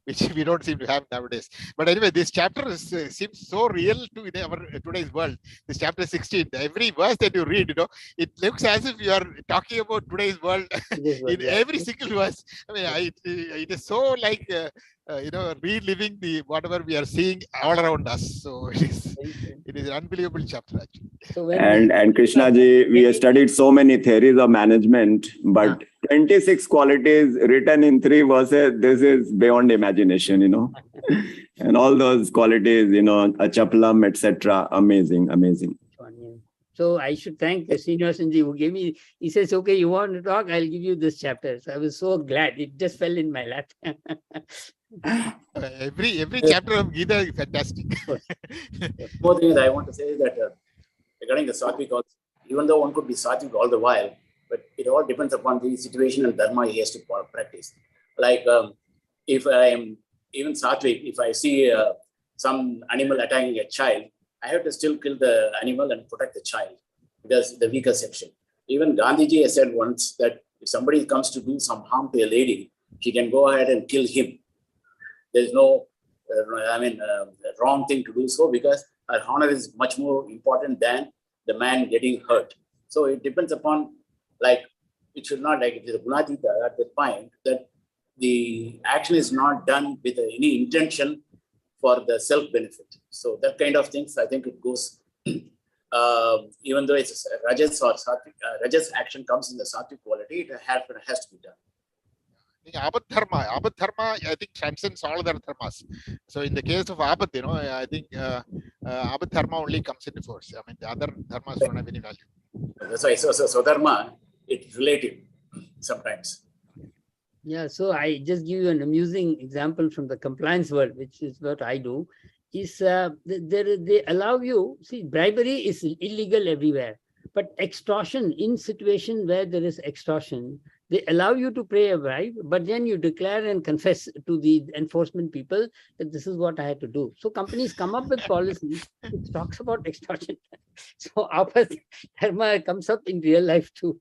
Speaker 1: which we don't seem to have nowadays. But anyway, this chapter seems so real to our today's world. This chapter 16, every verse that you read, it looks as if you are talking about today's world in every single verse. I mean, it is so like reliving whatever we are seeing all around us. So it is an unbelievable chapter actually.
Speaker 11: So and Krishna ji, we have studied so many theories of management, but 26 qualities written in 3 verses, this is beyond imagination, and all those qualities, achapalam, etc. Amazing.
Speaker 9: So I should thank Srinivasanji who gave me, he says, okay, you want to talk, I'll give you this chapter. So I was so glad, it just fell in my lap.
Speaker 1: Every chapter of Gita is fantastic.
Speaker 10: More thing I want to say is that regarding the sattvic, even though one could be sattvic all the while, but it all depends upon the situation and dharma he has to practice. Like if I am even sattvic, if I see some animal attacking a child, I have to still kill the animal and protect the child, because the weaker section. Even Gandhiji has said once that if somebody comes to do some harm to a lady, she can go ahead and kill him. There is no, wrong thing to do so, because her honor is much more important than the man getting hurt. So it depends upon like it should not, like it is a gunatita at that point, that the action is not done with any intention for the self-benefit. So that kind of things, I think it goes, even though it's Rajas or Sattvic, Rajas action comes in the Sattvic quality, it has to be done.
Speaker 1: Abad dharma, I think transcends all other dharmas. So in the case of abad, I think abad dharma only comes into force. I mean, the other dharmas don't have any value.
Speaker 10: That's why so dharma, it's relative sometimes.
Speaker 9: Yeah, so I just give you an amusing example from the compliance world, which is what I do, is they allow you, see, bribery is illegal everywhere, but extortion, in situation where there is extortion, they allow you to pay a bribe, but then you declare and confess to the enforcement people that this is what I had to do. So companies come up with policies which talks about extortion. So our dharma comes up in real life too.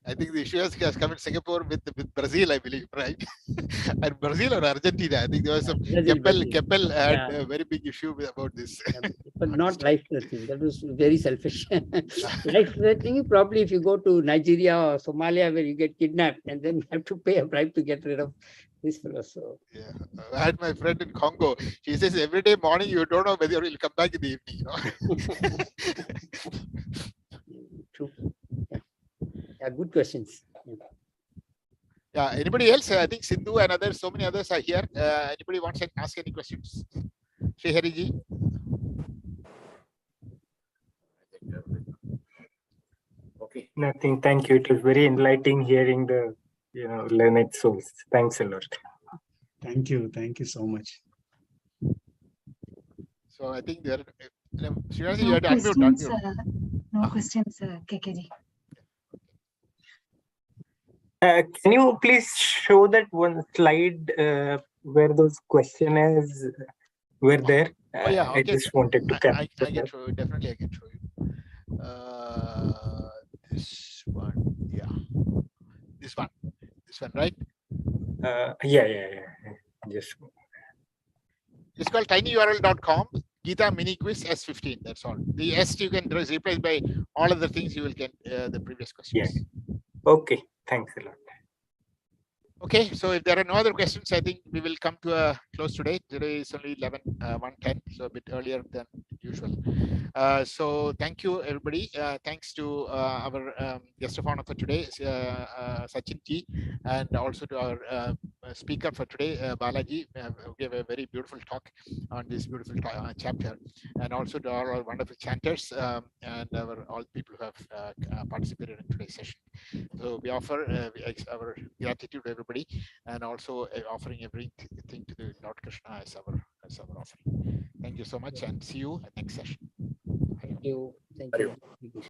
Speaker 1: I think the issue has come in Singapore with Brazil, I believe, right? And Brazil or Argentina, I think there was some Keppel had a very big issue about this.
Speaker 9: But not life-threatening. That was very selfish. Life-threatening, probably if you go to Nigeria or Somalia where you get kidnapped and then you have to pay a bribe to get rid of this fellow. So
Speaker 1: yeah, I had my friend in Congo. She says every day morning you don't know whether you'll come back in the evening.
Speaker 9: True. Yeah, good questions.
Speaker 1: Yeah, anybody else? I think Sindhu and others, so many others are here. Anybody wants to ask any questions? Sri Hariji?
Speaker 10: Okay.
Speaker 12: Nothing. Thank you. It was very enlightening hearing the learned souls. Thanks a lot.
Speaker 6: Thank you. Thank you so much.
Speaker 1: So I think there. Srinath, you
Speaker 4: No
Speaker 1: had to
Speaker 4: questions.
Speaker 1: unmute.
Speaker 4: No questions, KKG.
Speaker 12: Can you please show that one slide where those questionnaires were there?
Speaker 1: Oh yeah, okay.
Speaker 12: I just wanted to capture
Speaker 1: I can show you. Definitely, I can show you. This one, yeah. This one, right?
Speaker 12: Yeah. Just.
Speaker 1: It's called tinyurl.com. Gita mini quiz S15. That's all. The S you can replace by all other things. You will get the previous questions.
Speaker 12: Yeah. Okay. Thanks a lot.
Speaker 1: Okay, so if there are no other questions, I think we will come to a close today. Today is only 1:10, so a bit earlier than usual. So thank you, everybody. Thanks to our guest of honor for today, Sachin Ji, and also to our speaker for today, Balaji, who gave a very beautiful talk on this beautiful chapter, and also to all our wonderful chanters and all people who have participated in today's session. So we offer our gratitude to everybody, and also offering everything to the Lord Krishna as our offering. Thank you so much, and see you at next session.
Speaker 9: thank you. Thank you.